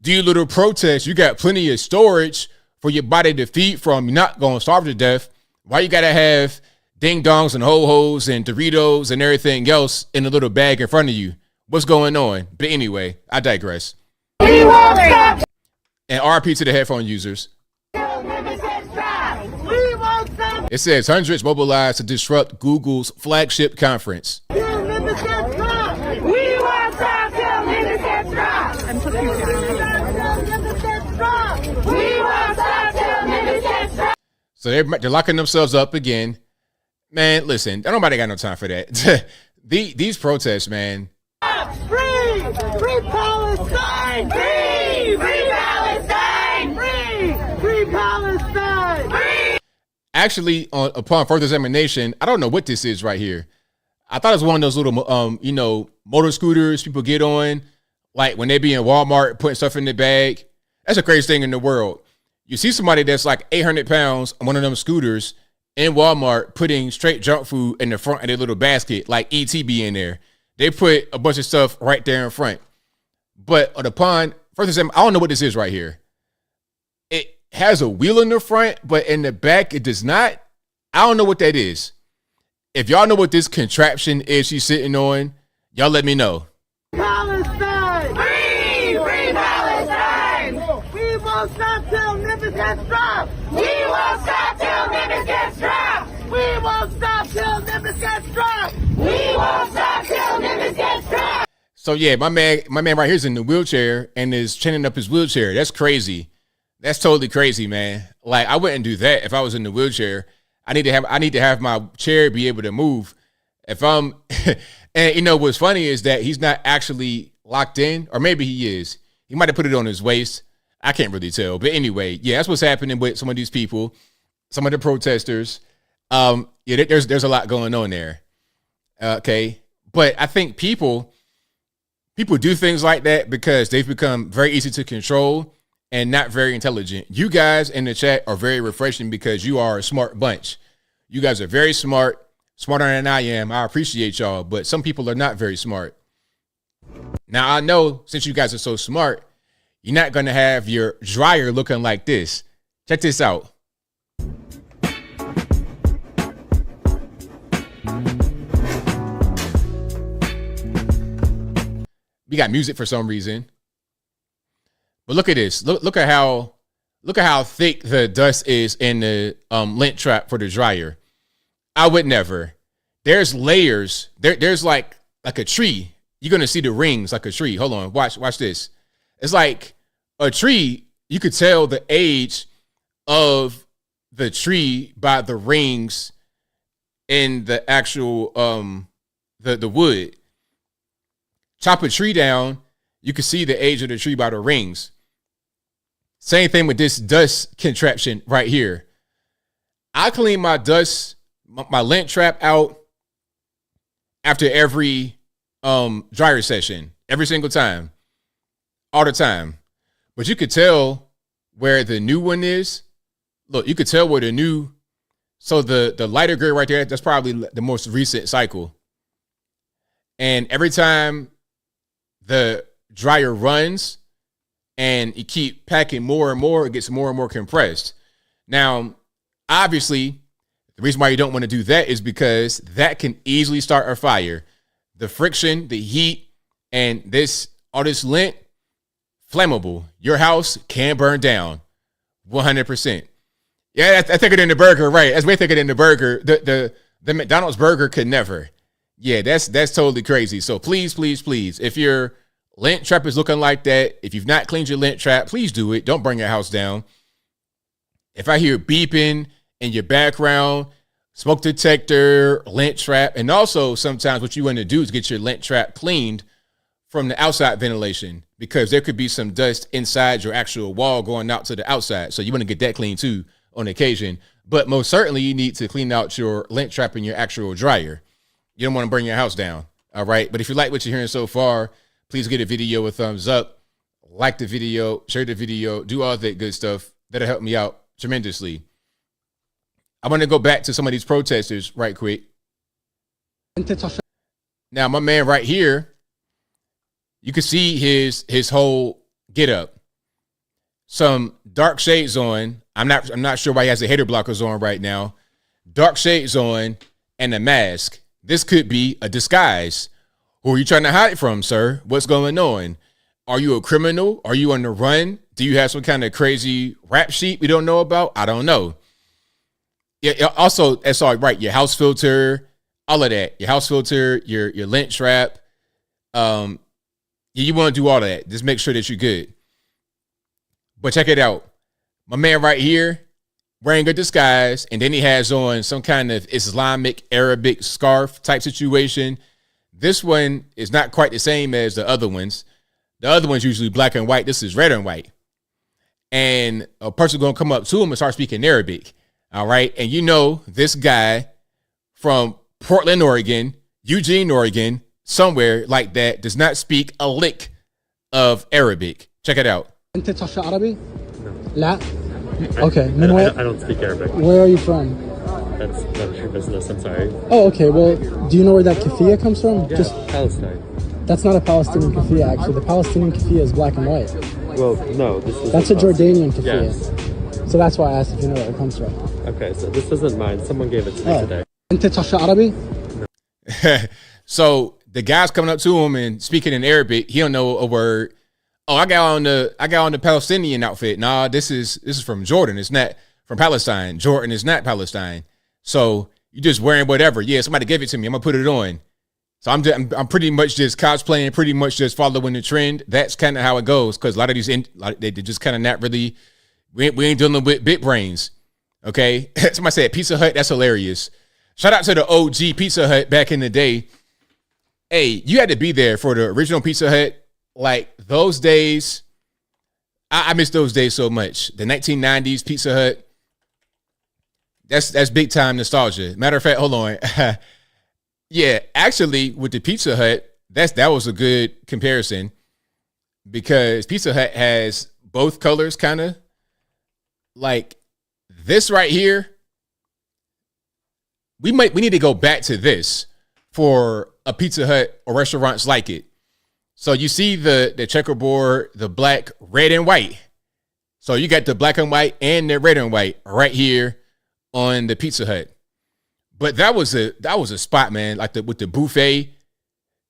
Do your little protest. You got plenty of storage for your body to feed from. You're not going to starve to death. Why you got to have ding dongs and ho-hos and Doritos and everything else in a little bag in front of you? What's going on? But anyway, I digress. And RP to the headphone users. It says hundreds mobilized to disrupt Google's flagship conference. So they're locking themselves up again. Man, listen, nobody got no time for that. These protests, man. Free! Free Palestine! Free! Free Palestine! Free! Free Palestine! Free! Actually, upon further examination, I don't know what this is right here. I thought it was one of those little, motor scooters people get on, like when they be in Walmart putting stuff in their bag. That's the craziest thing in the world. You see somebody that's like 800 pounds on one of them scooters in Walmart putting straight junk food in the front of their little basket, like ET be in there. They put a bunch of stuff right there in front. But upon further examination, I don't know what this is right here. It has a wheel in the front, but in the back it does not. I don't know what that is. If y'all know what this contraption is she's sitting on, y'all let me know. Palestine! Free! Free Palestine! We won't stop till Nimbus gets dropped! We won't stop till Nimbus gets dropped! We won't stop till Nimbus gets dropped! We won't stop till Nimbus gets dropped! So yeah, my man right here is in the wheelchair and is chaining up his wheelchair. That's crazy. That's totally crazy, man. Like, I wouldn't do that if I was in the wheelchair. I need to have my chair be able to move. If I'm, and you know what's funny is that he's not actually locked in, or maybe he is. He might have put it on his waist. I can't really tell. But anyway, yeah, that's what's happening with some of these people, some of the protesters. Yeah, there's a lot going on there. Okay, but I think people do things like that because they've become very easy to control and not very intelligent. You guys in the chat are very refreshing because you are a smart bunch. You guys are very smart, smarter than I am. I appreciate y'all, but some people are not very smart. Now, I know since you guys are so smart, you're not going to have your dryer looking like this. Check this out. We got music for some reason. But look at this. Look at how thick the dust is in the lint trap for the dryer. I would never. There's layers. There's like a tree. You're gonna see the rings like a tree. Hold on. Watch this. It's like a tree. You could tell the age of the tree by the rings in the actual the wood. Chop a tree down, you can see the age of the tree by the rings. Same thing with this dust contraption right here. I clean my dust, my lint trap out after every dryer session, every single time, all the time. But you could tell where the new one is. Look, you could tell where the new So the lighter gray right there, that's probably the most recent cycle. And every time the dryer runs and you keep packing more and more, it gets more and more compressed. Now, obviously, the reason why you don't want to do that is because that can easily start a fire. The friction, the heat, and all this lint, flammable. Your house can burn down 100%. Yeah, I think it in the burger, right? As we think it in the burger, the McDonald's burger could never. Yeah, that's totally crazy. So please, please, please, if your lint trap is looking like that, if you've not cleaned your lint trap, please do it. Don't burn your house down. If I hear beeping in your background, smoke detector, lint trap, and also sometimes what you want to do is get your lint trap cleaned from the outside ventilation, because there could be some dust inside your actual wall going out to the outside. So you want to get that clean too on occasion. But most certainly you need to clean out your lint trap in your actual dryer. You don't want to burn your house down. All right. But if you like what you're hearing so far, please give the video a thumbs up, like the video, share the video, do all that good stuff. That'll help me out tremendously. I want to go back to some of these protesters right quick. Now, my man right here, you can see his whole get up. Some dark shades on. I'm not sure why he has the hater blockers on right now. Dark shades on and a mask. This could be a disguise. Who are you trying to hide from, sir? What's going on? Are you a criminal? Are you on the run? Do you have some kind of crazy rap sheet we don't know about? I don't know. Yeah. Also, that's all right. Your house filter, all of that. Your house filter, your lint trap. You want to do all of that. Just make sure that you're good. But check it out. My man right here wearing a disguise, and then he has on some kind of Islamic Arabic scarf type situation. This one is not quite the same as the other ones. The other one's usually black and white. This is red and white. And a person going to come up to him and start speaking Arabic. All right. And you know, this guy from Portland, Oregon, Eugene, Oregon, somewhere like that, does not speak a lick of Arabic. Check it out. أنت تعرف عربي؟ لا. Okay. I don't speak Arabic. Where are you from? That's none of your business. I'm sorry. Oh, okay. Well, do you know where that keffiyeh comes from? Yeah, Palestine. That's not a Palestinian keffiyeh, actually. The Palestinian keffiyeh is black and white. Well, no, this is. That's a Jordanian keffiyeh. Yes. So that's why I asked if you know where it comes from. Okay, so this isn't mine. Someone gave it to me today. أنت تعرف عربي؟ So the guy's coming up to him and speaking in Arabic. He don't know a word. Oh, I got on the Palestinian outfit. Nah, this is from Jordan. It's not from Palestine. Jordan is not Palestine. So you just wearing whatever. Yeah, somebody gave it to me. I'm gonna put it on. So I'm pretty much just cosplaying, pretty much just following the trend. That's kind of how it goes, because a lot of these they just kind of not really. We ain't dealing with big brains. Okay, somebody said Pizza Hut. That's hilarious. Shout out to the OG Pizza Hut back in the day. Hey, you had to be there for the original Pizza Hut. Like those days, I miss those days so much. The 1990s Pizza Hut. That's big time nostalgia. Matter of fact, hold on. Yeah, actually, with the Pizza Hut, that was a good comparison, because Pizza Hut has both colors, kind of like this right here. We need to go back to this for a Pizza Hut or restaurants like it. So you see the checkerboard, the black, red, and white. So you got the black and white and the red and white right here on the Pizza Hut. But that was a spot, man. Like with the buffet,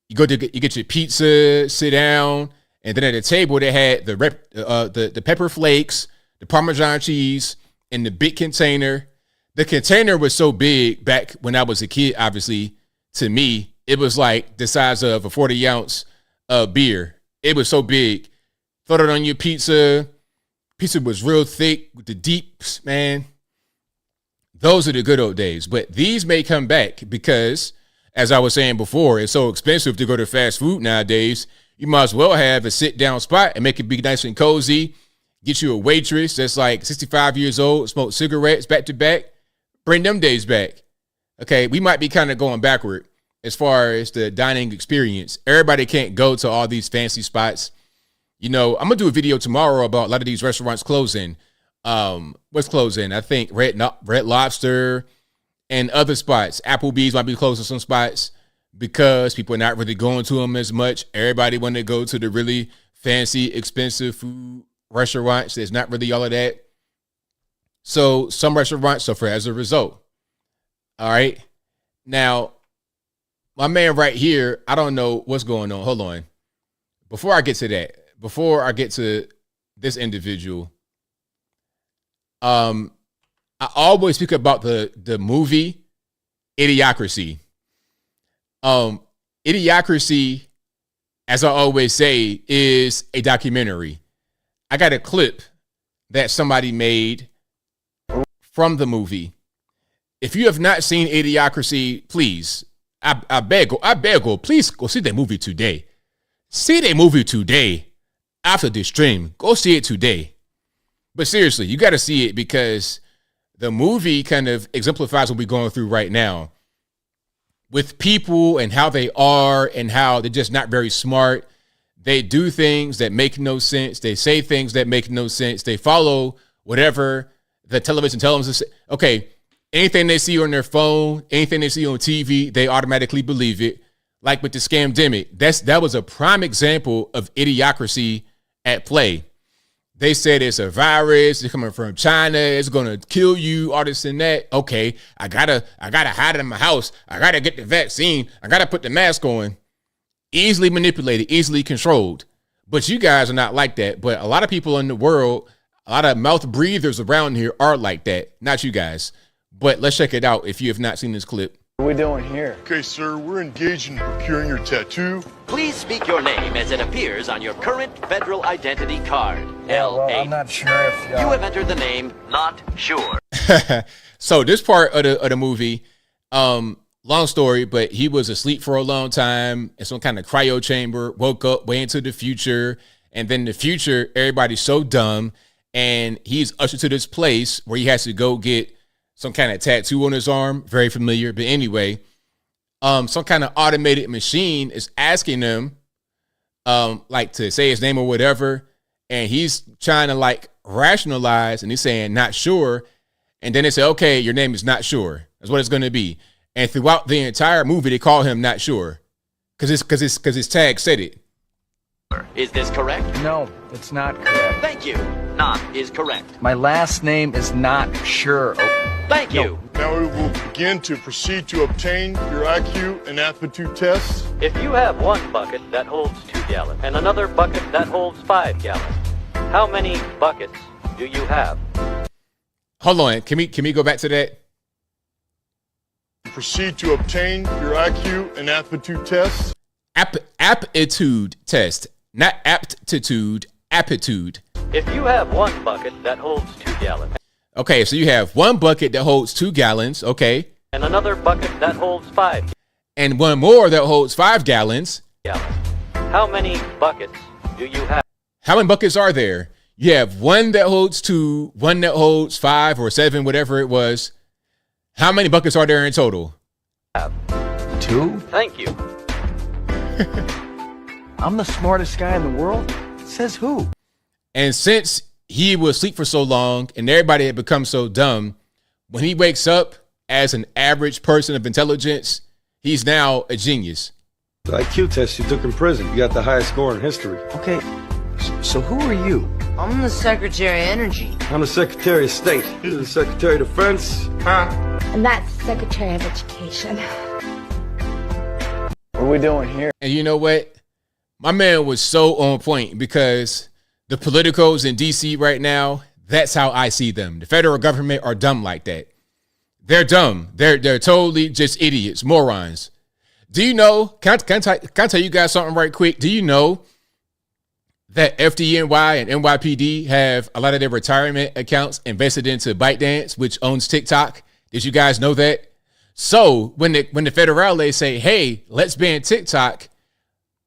you get your pizza, sit down, and then at the table they had the pepper flakes, the Parmesan cheese, and the big container. The container was so big back when I was a kid. Obviously, to me, it was like the size of a 40-ounce beer. It was so big. Throw it on your pizza. Pizza was real thick with the deeps, man. Those are the good old days. But these may come back because, as I was saying before, it's so expensive to go to fast food nowadays. You might as well have a sit-down spot and make it be nice and cozy. Get you a waitress that's like 65 years old, smoke cigarettes back to back. Bring them days back. Okay, we might be kind of going backward as far as the dining experience. Everybody can't go to all these fancy spots. You know, I'm going to do a video tomorrow about a lot of these restaurants closing. What's closing? I think Red Lobster, and other spots. Applebee's might be closing some spots because people are not really going to them as much. Everybody want to go to the really fancy, expensive food restaurants. There's not really all of that. So some restaurants suffer as a result. All right. Now, my man right here, I don't know what's going on. Hold on. Before I get to that, before I get to this individual, I always speak about the movie Idiocracy. Idiocracy, as I always say, is a documentary. I got a clip that somebody made from the movie. If you have not seen Idiocracy, please, I beg, please go see that movie today. See that movie today after this stream. Go see it today. But seriously, you got to see it because the movie kind of exemplifies what we're going through right now with people and how they are and how they're just not very smart. They do things that make no sense. They say things that make no sense. They follow whatever the television tells them to say. Okay, anything they see on their phone, anything they see on TV, they automatically believe it. Like with the scamdemic, that was a prime example of idiocracy at play. They said it's a virus, it's coming from China, it's gonna kill you, all this and that. Okay, I gotta hide it in my house. I gotta get the vaccine. I gotta put the mask on. Easily manipulated, easily controlled. But you guys are not like that. But a lot of people in the world, a lot of mouth breathers around here are like that. Not you guys. But let's check it out if you have not seen this clip. What are we doing here? Okay, sir, we're engaged in procuring your tattoo. Please speak your name as it appears on your current federal identity card. Well, L8. I'm not sure if You have entered the name not sure. So this part of the movie, long story, but he was asleep for a long time in some kind of cryo chamber, woke up way into the future, and then the future, everybody's so dumb, and he's ushered to this place where he has to go get some kind of tattoo on his arm, very familiar. But anyway, some kind of automated machine is asking him, like to say his name or whatever. And he's trying to like rationalize and he's saying, not sure. And then they say, okay, your name is not sure. That's what it's going to be. And throughout the entire movie, they call him not sure because his tag said it. Is this correct? No, it's not correct. Thank you. Not is correct. My last name is not sure. Thank you. Now we will begin to proceed to obtain your IQ and aptitude tests. If you have one bucket that holds 2 gallons and another bucket that holds 5 gallons, how many buckets do you have? Hold on. Can we go back to that? Proceed to obtain your IQ and aptitude tests. Aptitude test, not aptitude, aptitude. If you have one bucket that holds 2 gallons. Okay, so you have one bucket that holds 2 gallons, okay. And another bucket that holds 5. And one more that holds 5 gallons. How many buckets do you have? How many buckets are there? You have one that holds 2, one that holds 5 or 7, whatever it was. How many buckets are there in total? 2? Thank you. I'm the smartest guy in the world? Says who? And since he was asleep for so long and everybody had become so dumb, when he wakes up as an average person of intelligence, he's now a genius. The IQ test you took in prison, you got the highest score in history. Okay, so who are you? I'm the Secretary of Energy. I'm the Secretary of State. You're the Secretary of Defense. And that's Secretary of Education. What are we doing here? And you know what? My man was so on point because the politicos in DC right now, that's how I see them. The federal government are dumb like that. They're dumb. They're totally just idiots, morons. Do you know, can I tell you guys something right quick? Do you know that FDNY and NYPD have a lot of their retirement accounts invested into ByteDance, which owns TikTok? Did you guys know that? So when the federales say, hey, let's ban TikTok,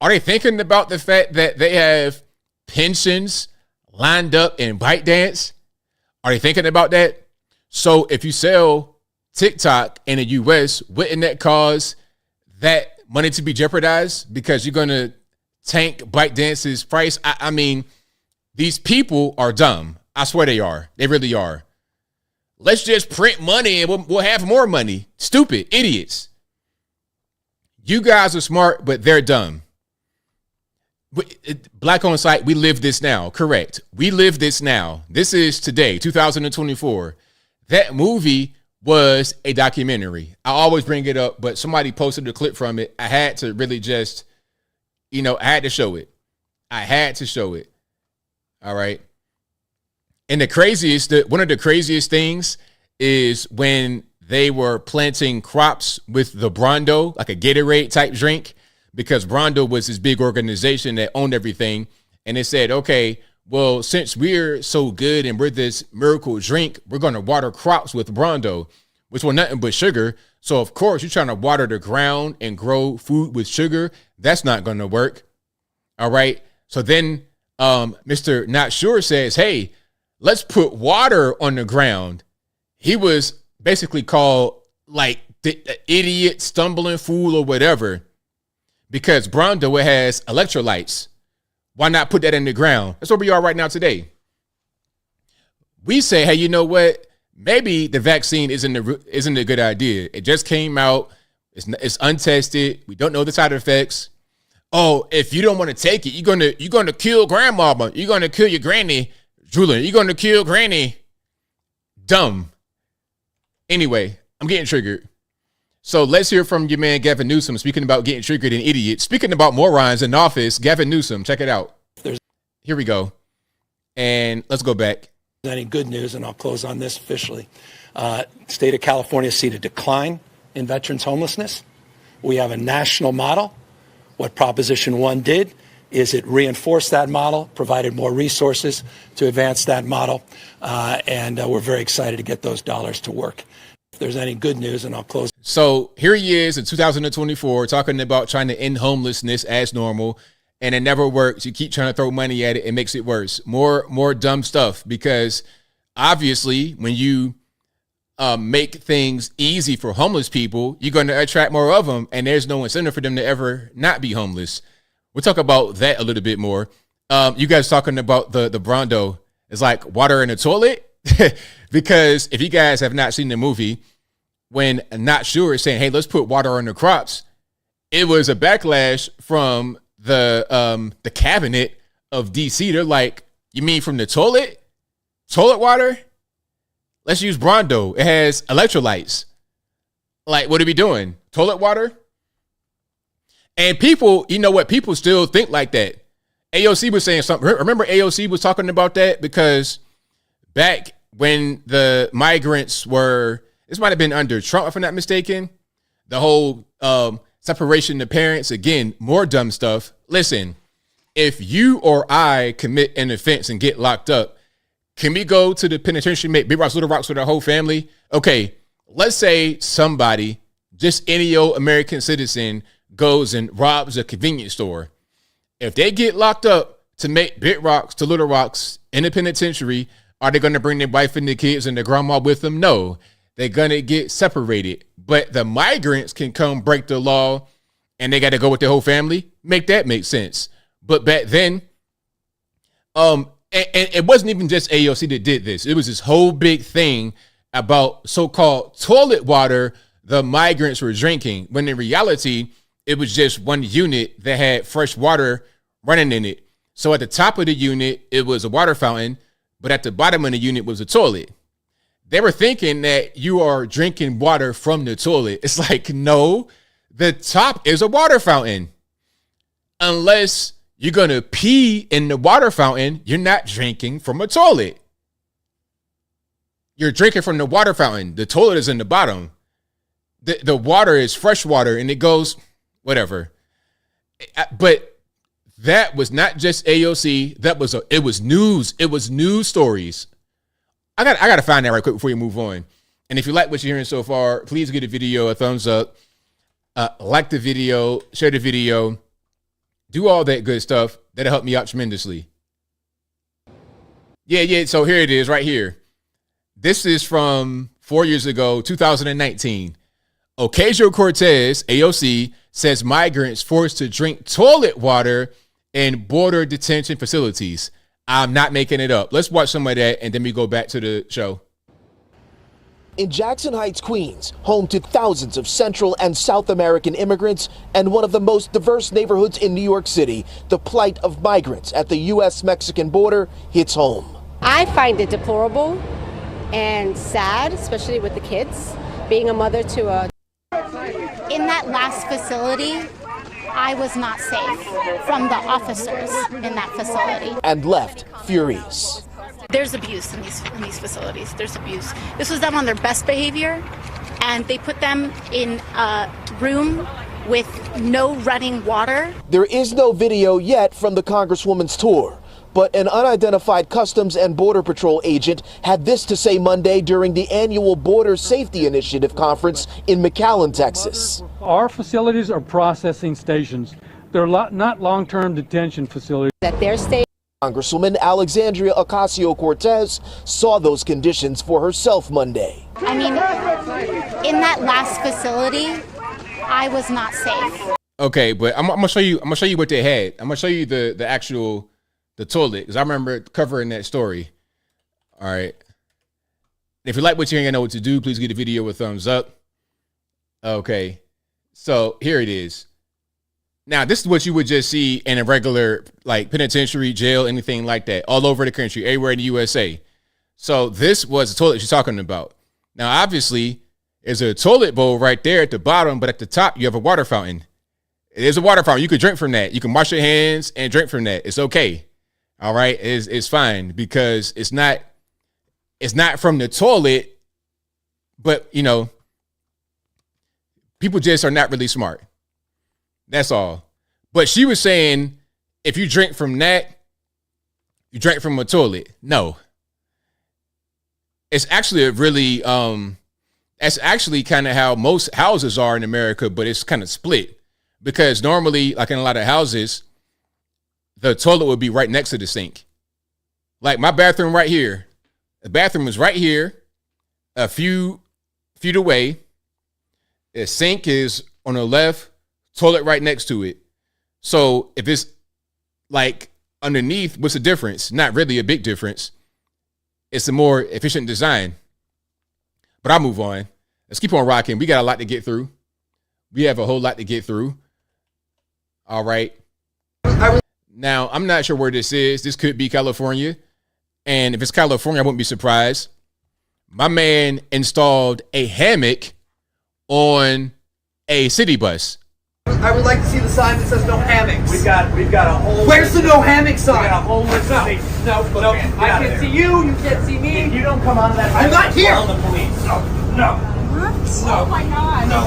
are they thinking about the fact that they have pensions lined up in ByteDance? Are they thinking about that? So if you sell TikTok in the US, wouldn't that cause that money to be jeopardized because you're going to tank ByteDance's price? I mean, these people are dumb. I swear they are. They really are. Let's just print money and we'll have more money. Stupid idiots. You guys are smart, but they're dumb. Black on site, we live this now. Correct. We live this now. This is today, 2024. That movie was a documentary. I always bring it up, but somebody posted a clip from it. I had to really just, I had to show it. I had to show it. All right. And one of the craziest things is when they were planting crops with the Brondo, like a Gatorade type drink, because Brondo was this big organization that owned everything. And it said, okay, well, since we're so good and we're this miracle drink, we're going to water crops with Brondo, which were nothing but sugar. So, of course, you're trying to water the ground and grow food with sugar. That's not going to work. All right. So then Mr. Not Sure says, hey, let's put water on the ground. He was basically called like the idiot, stumbling fool or whatever, because Brondo has electrolytes. Why not put that in the ground? That's where we are right now today. We say, hey, you know what? Maybe the vaccine isn't a good idea. It just came out. It's untested. We don't know the side effects. Oh, if you don't want to take it, you're gonna kill grandmama. You're gonna kill your granny. Julian, you're gonna kill granny. Dumb. Anyway, I'm getting triggered. So let's hear from your man, Gavin Newsom, speaking about getting triggered and idiots. Speaking about morons in office, Gavin Newsom, check it out. Here we go. And let's go back. Any good news, and I'll close on this officially. State of California has seen a decline in veterans homelessness. We have a national model. What Proposition 1 did is it reinforced that model, provided more resources to advance that model, and we're very excited to get those dollars to work. If there's any good news, and I'll close. So here he is in 2024 talking about trying to end homelessness as normal, and it never works. You keep trying to throw money at it. It makes it worse. More dumb stuff, because obviously when you make things easy for homeless people, you're going to attract more of them, and there's no incentive for them to ever not be homeless. We'll talk about that a little bit more. You guys talking about the Brondo. It's like water in a toilet. Because if you guys have not seen the movie, when Not Sure is saying, hey, let's put water on the crops, it was a backlash from the cabinet of DC. They're like, you mean from the toilet? Toilet water? Let's use Brondo. It has electrolytes. Like, what are we doing? Toilet water? And people, you know what? People still think like that. AOC was saying something. Remember AOC was talking about that, because back when the migrants were, this might have been under Trump, if I'm not mistaken, the whole separation of parents, again, more dumb stuff. Listen, if you or I commit an offense and get locked up, can we go to the penitentiary, make big rocks, little rocks with our whole family? Okay, let's say somebody, just any old American citizen, goes and robs a convenience store. If they get locked up to make big rocks to little rocks in the penitentiary, are they going to bring their wife and the kids and their grandma with them? No, they're going to get separated. But the migrants can come break the law and they got to go with their whole family. Make that make sense. But back then, and it wasn't even just AOC that did this. It was this whole big thing about so-called toilet water the migrants were drinking, when in reality, it was just one unit that had fresh water running in it. So at the top of the unit, it was a water fountain, but at the bottom of the unit was a toilet. They were thinking that you are drinking water from the toilet. It's like, no, the top is a water fountain. Unless you're going to pee in the water fountain, you're not drinking from a toilet. You're drinking from the water fountain. The toilet is in the bottom. The water is fresh water, and it goes, whatever. But that was not just AOC. It was news. It was news stories. I got to find that right quick before you move on. And if you like what you're hearing so far, please give the video a thumbs up. Like the video, share the video, do all that good stuff. That'll help me out tremendously. Yeah. So here it is right here. This is from 4 years ago, 2019. Ocasio-Cortez, AOC, says migrants forced to drink toilet water in border detention facilities. I'm not making it up. Let's watch some of that, and then we go back to the show. In Jackson Heights, Queens, home to thousands of Central and South American immigrants and one of the most diverse neighborhoods in New York City, the plight of migrants at the U.S.-Mexican border hits home. I find it deplorable and sad, especially with the kids, being a mother to a... In that last facility, I was not safe from the officers in that facility. And left furious. There's abuse in these facilities. There's abuse. This was done on their best behavior, and they put them in a room with no running water. There is no video yet from the Congresswoman's tour, but an unidentified Customs and Border Patrol agent had this to say Monday during the annual Border Safety Initiative conference in McAllen, Texas. Our facilities are processing stations. They're not long-term detention facilities. That their state. Congresswoman Alexandria Ocasio-Cortez saw those conditions for herself Monday. I mean, in that last facility, I was not safe. Okay, but I'm gonna show you. I'm gonna show you what they had. I'm gonna show you the actual toilet, because I remember covering that story. All right. If you like what you're hearing, you know what to do. Please give the video a thumbs up. Okay, so here it is. Now, this is what you would just see in a regular, like, penitentiary, jail, anything like that, all over the country, everywhere in the USA. So this was the toilet she's talking about. Now, obviously, there's a toilet bowl right there at the bottom, but at the top, you have a water fountain. It is a water fountain. You can drink from that. You can wash your hands and drink from that. It's okay. All right? It's fine, because it's not from the toilet, but, you know, people just are not really smart. That's all. But she was saying, if you drink from that, you drink from a toilet. No. It's actually a really, that's actually kind of how most houses are in America, but it's kind of split. Because normally, like in a lot of houses, the toilet would be right next to the sink. Like my bathroom right here. The bathroom is right here, a few feet away. The sink is on the left. Toilet right next to it. So if it's like underneath, what's the difference? Not really a big difference. It's a more efficient design. But I'll move on. Let's keep on rocking. We got a lot to get through. We have a whole lot to get through. All right. Now, I'm not sure where this is. This could be California. And if it's California, I wouldn't be surprised. My man installed a hammock on a city bus. I would like to see the sign that says no hammocks. We've got a whole. Where's the no hammock sign? We got a whole list of things. No, I can see you. You can't see me. If you don't come out of that, I'm not here. Call the police. No. What? No. Oh my God. No.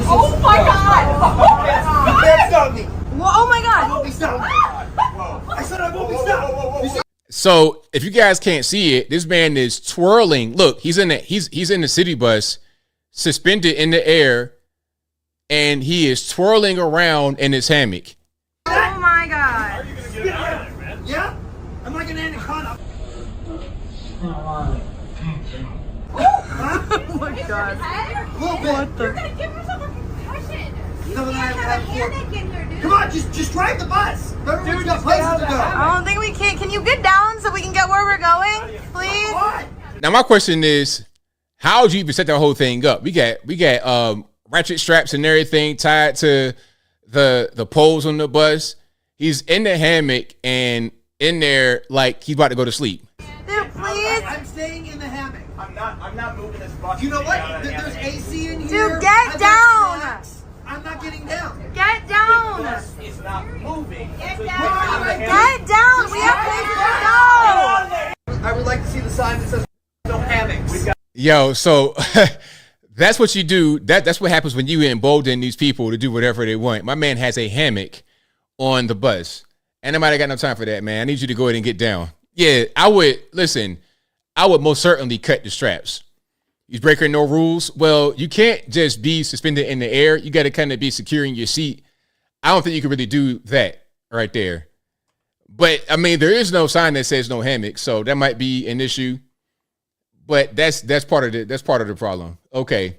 Oh my God. You can't stop me. Oh my God. I won't be stopped. I said I won't be stopped. So if you guys can't see it, this man is twirling. Look, he's in the city bus, suspended in the air, and he is twirling around in his hammock. Oh my God. Are you gonna get out of there, man? Yeah? I'm like an anaconda. Oh my God. What the? You're gonna give yourself a concussion. No, You can't have a hammock in there, dude. Come on, just drive the bus. Everyone's got places to go. I don't think we can. Can you get down so we can get where we're going, please? Now my question is, how would you even set that whole thing up? We got ratchet straps and everything tied to the poles on the bus. He's in the hammock and in there like he's about to go to sleep. Dude, please. I'm staying in the hammock. I'm not moving this bus. You know what? There's AC in here. Dude, get down. I'm not getting down. Get down. The bus is not moving. Get down. Get down. We have places to go. I would like to see the sign that says no hammocks. Yo, so that's what you do. That's what happens when you embolden these people to do whatever they want. My man has a hammock on the bus. And nobody got no time for that, man. I need you to go ahead and get down. Yeah, I would most certainly cut the straps. He's breaking no rules. Well, you can't just be suspended in the air. You got to kind of be securing your seat. I don't think you can really do that right there. But I mean, there is no sign that says no hammock, so that might be an issue. But that's part of the problem. Okay,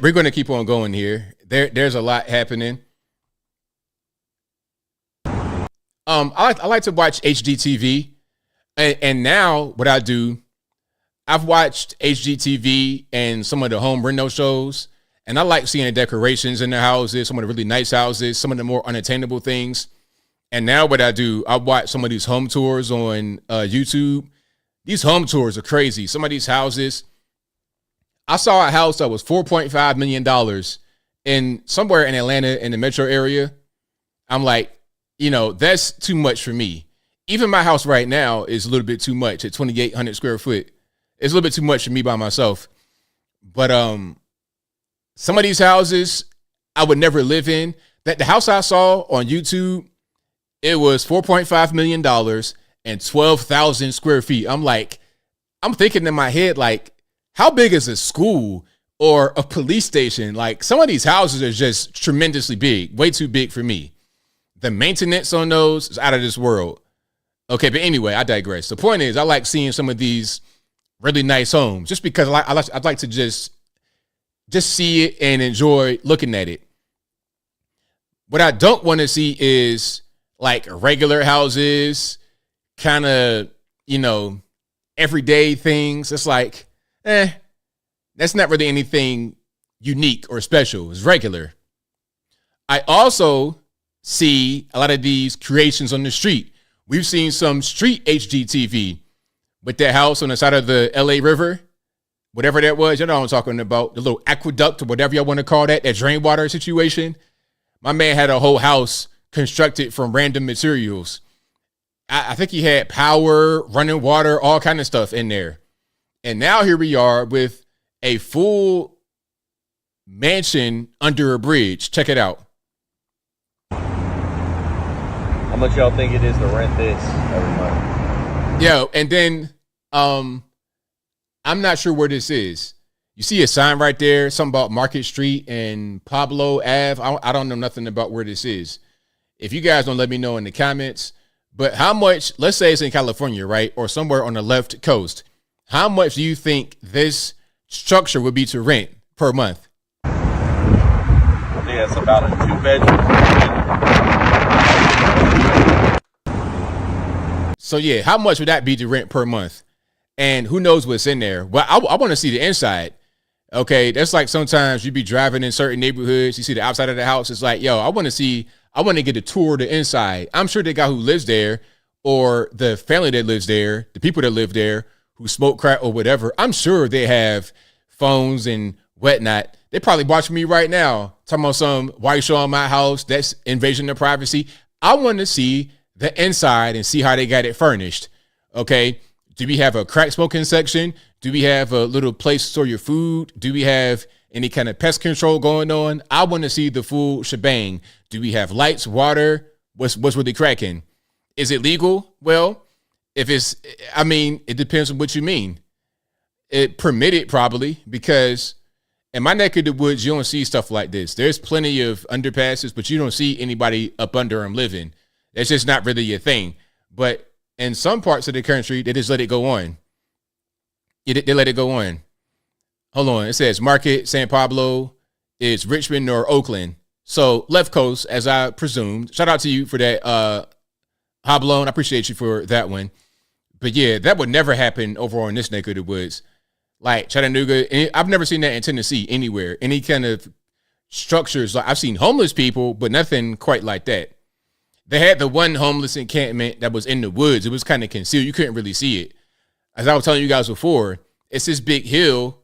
we're going to keep on going here. There's a lot happening. I like to watch HGTV, and now what I do, I've watched HGTV and some of the home reno shows, and I like seeing the decorations in the houses, some of the really nice houses, some of the more unattainable things. And now what I do, I watch some of these home tours on YouTube. These home tours are crazy. Some of these houses, I saw a house that was $4.5 million in somewhere in Atlanta in the metro area. I'm like, that's too much for me. Even my house right now is a little bit too much at 2,800 square foot. It's a little bit too much for me by myself. But some of these houses I would never live in. That the house I saw on YouTube, it was $4.5 million and 12,000 square feet. I'm thinking in my head, like, how big is a school or a police station? Like, some of these houses are just tremendously big, way too big for me. The maintenance on those is out of this world. Okay, but anyway, I digress. The point is, I like seeing some of these really nice homes just because I'd like to just see it and enjoy looking at it. What I don't want to see is like regular houses, kind of, everyday things. It's like, that's not really anything unique or special. It's regular. I also see a lot of these creations on the street. We've seen some street HGTV with that house on the side of the LA River, whatever that was. You know what I'm talking about, the little aqueduct or whatever y'all want to call that drain water situation. My man had a whole house constructed from random materials. I think he had power, running water, all kind of stuff in there. And now here we are with a full mansion under a bridge. Check it out. How much y'all think it is to rent this every month? Yo, and then I'm not sure where this is. You see a sign right there, something about Market Street and Pablo Ave. I don't know nothing about where this is. If you guys don't, let me know in the comments. But how much, let's say it's in California, right? Or somewhere on the left coast. How much do you think this structure would be to rent per month? I think that's about a 2-bedroom. So yeah, how much would that be to rent per month? And who knows what's in there? Well, I want to see the inside. Okay, that's like sometimes you be driving in certain neighborhoods, you see the outside of the house. It's like, yo, I want to get a tour of the inside. I'm sure the guy who lives there or the family that lives there, the people that live there who smoke crack or whatever, I'm sure they have phones and whatnot. They probably watching me right now talking about some white show on my house. That's invasion of privacy. I want to see the inside and see how they got it furnished. Okay. Do we have a crack smoking section? Do we have a little place to store your food? Do we have any kind of pest control going on? I want to see the full shebang. Do we have lights, water? What's really cracking? Is it legal? Well, it depends on what you mean. It permitted probably, because in my neck of the woods, you don't see stuff like this. There's plenty of underpasses, but you don't see anybody up under them living. That's just not really your thing. But in some parts of the country, they just let it go on. They let it go on. Hold on. It says Market, San Pablo, is Richmond or Oakland. So left coast, as I presumed. Shout out to you for that, Hoblone. I appreciate you for that one. But yeah, that would never happen over on this neck of the woods. Like Chattanooga, I've never seen that in Tennessee anywhere. Any kind of structures. Like I've seen homeless people, but nothing quite like that. They had the one homeless encampment that was in the woods. It was kind of concealed. You couldn't really see it. As I was telling you guys before, it's this big hill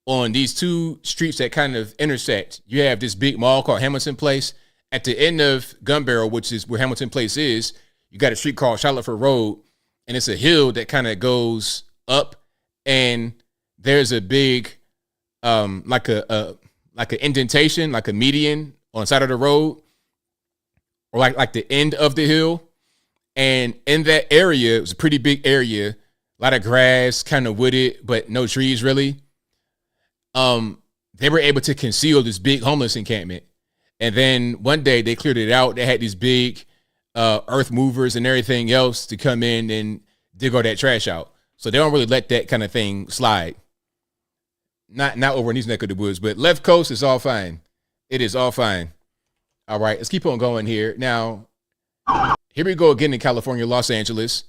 on these two streets that kind of intersect. You have this big mall called Hamilton Place. At the end of Gun Barrel, which is where Hamilton Place is, you got a street called Charlotteford Road, and it's a hill that kind of goes up, and there's a big, like an indentation, like a median on the side of the road, or like the end of the hill. And in that area, it was a pretty big area, a lot of grass, kind of wooded, but no trees really. They were able to conceal this big homeless encampment. And then one day they cleared it out. They had these big earth movers and everything else to come in and dig all that trash out. So they don't really let that kind of thing slide. Not over in these neck of the woods, but left coast is all fine. It is all fine. All right, let's keep on going here. Now, here we go again in California, Los Angeles.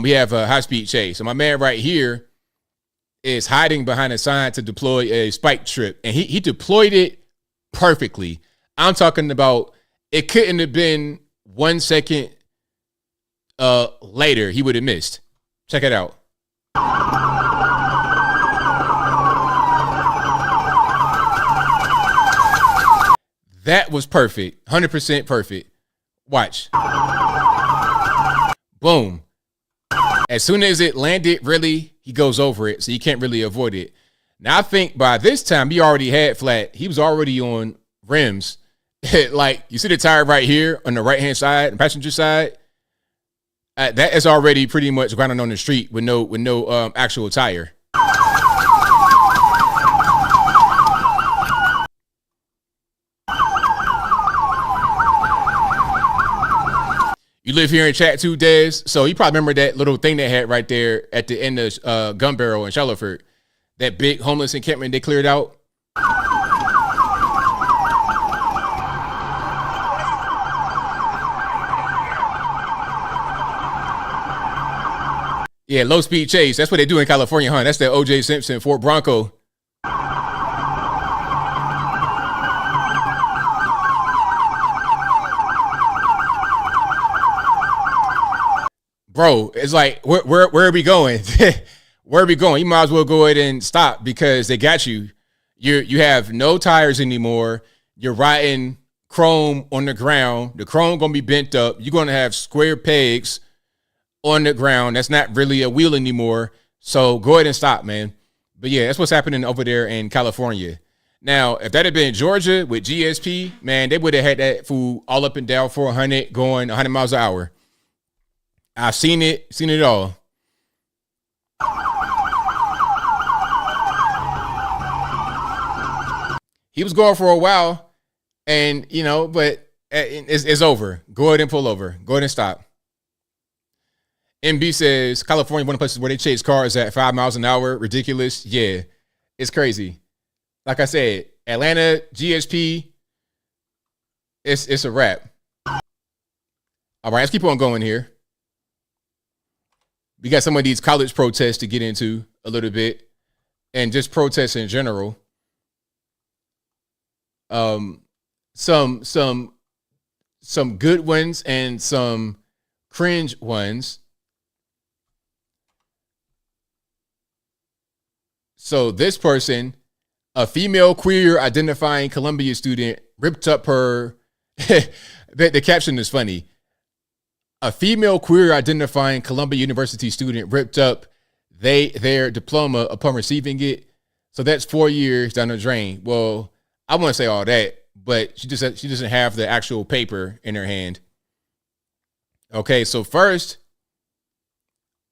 We have a high-speed chase. So my man right here, is hiding behind a sign to deploy a spike strip, and he deployed it perfectly. I'm talking about it couldn't have been 1 second later he would have missed. Check it out. That was perfect. 100% perfect. Watch. Boom. As soon as it landed, really, he goes over it, so you can't really avoid it. Now, I think by this time, he already had flat. He was already on rims. Like, you see the tire right here on the right-hand side, the passenger side? That is already pretty much grounded on the street with no actual tire. You live here in chat too, Des. So you probably remember that little thing they had right there at the end of Gun Barrel in Charlottesville. That big homeless encampment they cleared out. Yeah, low speed chase. That's what they do in California, huh? That's the O.J. Simpson Fort Bronco. Bro, it's like, where are we going? Where are we going? You might as well go ahead and stop because they got you. You have no tires anymore. You're riding chrome on the ground. The chrome gonna be bent up. You're gonna have square pegs on the ground. That's not really a wheel anymore. So go ahead and stop, man. But yeah, that's what's happening over there in California. Now, if that had been Georgia with GSP, man, they would have had that food all up and down 400 going 100 miles an hour. I've seen it all. He was going for a while, and but it's over. Go ahead and pull over. Go ahead and stop. MB says California, one of the places where they chase cars at 5 miles an hour. Ridiculous. Yeah, it's crazy. Like I said, Atlanta, GSP, it's a wrap. All right, let's keep on going here. We got some of these college protests to get into a little bit, and just protests in general. Some good ones and some cringe ones. So this person, a female queer identifying Columbia student, ripped up her. The caption is funny. A female queer identifying Columbia University student ripped up their diploma upon receiving it. So that's 4 years down the drain. Well, I wouldn't say all that, but she doesn't have the actual paper in her hand. Okay, so first,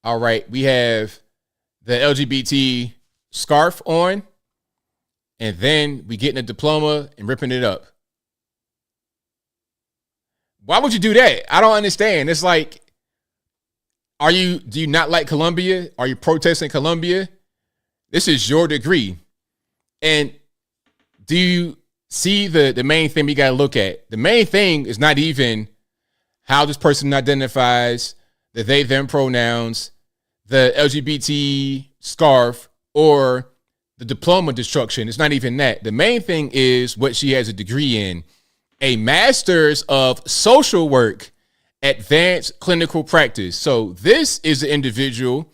all right, we have the LGBT scarf on, and then we getting a diploma and ripping it up. Why would you do that? I don't understand. It's like, do you not like Columbia? Are you protesting Columbia? This is your degree. And do you see the main thing we got to look at? The main thing is not even how this person identifies, the they, them pronouns, the LGBT scarf, or the diploma destruction. It's not even that. The main thing is what she has a degree in. A master's of social work, advanced clinical practice. So this is the individual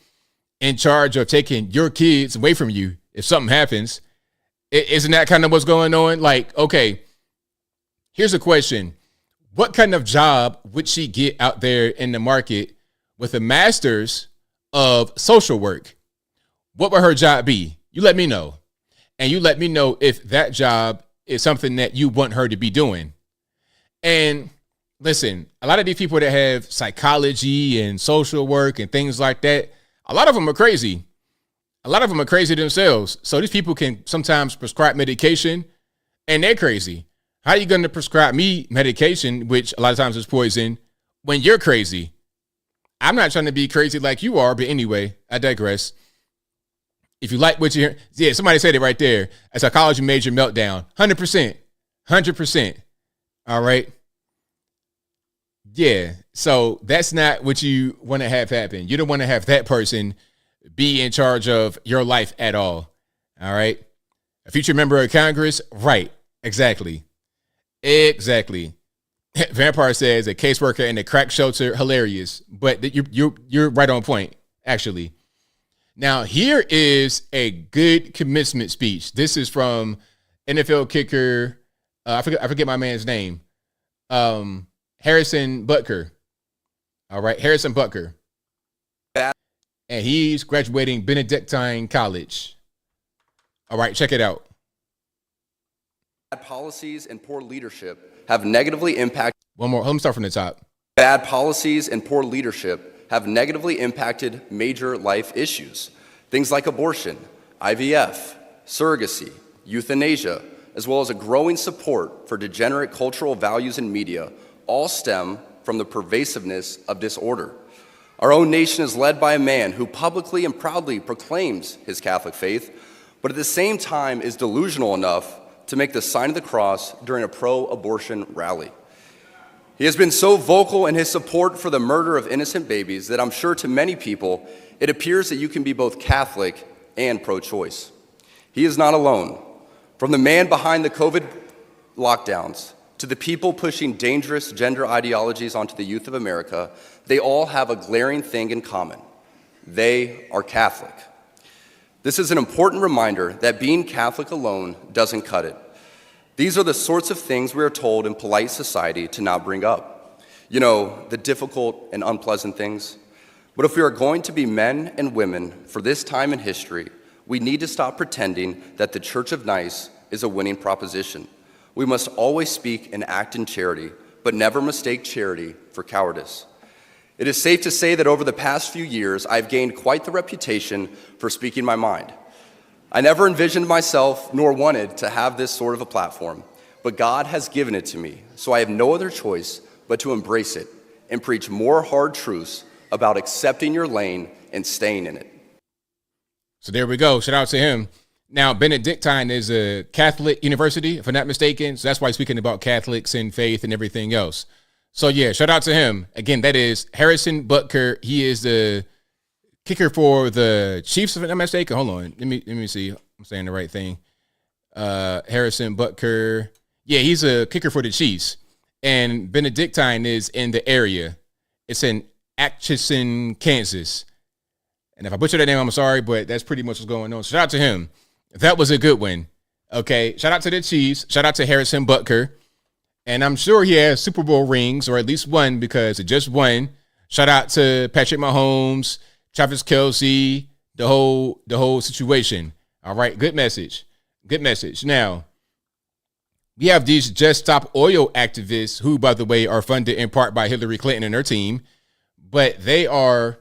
in charge of taking your kids away from you if something happens. Isn't that kind of what's going on? Like, okay, here's a question. What kind of job would she get out there in the market with a master's of social work? What would her job be? You let me know. And you let me know if that job is something that you want her to be doing. And listen, a lot of these people that have psychology and social work and things like that, a lot of them are crazy. A lot of them are crazy themselves. So these people can sometimes prescribe medication and they're crazy. How are you going to prescribe me medication, which a lot of times is poison, when you're crazy? I'm not trying to be crazy like you are, but anyway, I digress. If you like what you hear, yeah, somebody said it right there. A psychology major meltdown. 100%. 100%. All right. Yeah. So that's not what you want to have happen. You don't want to have that person be in charge of your life at all. All right. A future member of Congress. Right. Exactly. Exactly. Vampire says a caseworker in a crack shelter. Hilarious. But you're right on point, actually. Now, here is a good commencement speech. This is from NFL kicker. I forget my man's name. Harrison Butker. All right. Harrison Butker. And he's graduating Benedictine College. All right, check it out. Bad policies and poor leadership have negatively impacted. One more. Let me start from the top. Bad policies and poor leadership have negatively impacted major life issues. Things like abortion, IVF, surrogacy, euthanasia, as well as a growing support for degenerate cultural values in media, all stem from the pervasiveness of disorder. Our own nation is led by a man who publicly and proudly proclaims his Catholic faith, but at the same time is delusional enough to make the sign of the cross during a pro-abortion rally. He has been so vocal in his support for the murder of innocent babies that I'm sure to many people it appears that you can be both Catholic and pro-choice. He is not alone. From the man behind the COVID lockdowns to the people pushing dangerous gender ideologies onto the youth of America, they all have a glaring thing in common. They are Catholic. This is an important reminder that being Catholic alone doesn't cut it. These are the sorts of things we are told in polite society to not bring up. You know, the difficult and unpleasant things. But if we are going to be men and women for this time in history, we need to stop pretending that the Church of Nice is a winning proposition. We must always speak and act in charity, but never mistake charity for cowardice. It is safe to say that over the past few years, I've gained quite the reputation for speaking my mind. I never envisioned myself nor wanted to have this sort of a platform, but God has given it to me, so I have no other choice but to embrace it and preach more hard truths about accepting your lane and staying in it. So there we go. Shout out to him. Now, Benedictine is a Catholic university, if I'm not mistaken. So that's why he's speaking about Catholics and faith and everything else. So, yeah, shout out to him. Again, that is Harrison Butker. He is the kicker for the Chiefs, if I'm not mistaken. Hold on. Let me see. I'm saying the right thing. Harrison Butker. Yeah, he's a kicker for the Chiefs. And Benedictine is in the area. It's in Atchison, Kansas. And if I butcher that name, I'm sorry, but that's pretty much what's going on. Shout out to him. That was a good one. Okay. Shout out to the Chiefs. Shout out to Harrison Butker. And I'm sure he has Super Bowl rings, or at least one, because it just won. Shout out to Patrick Mahomes, Travis Kelce, the whole situation. All right. Good message. Good message. Now, we have these Just Stop Oil activists who, by the way, are funded in part by Hillary Clinton and her team. But they are,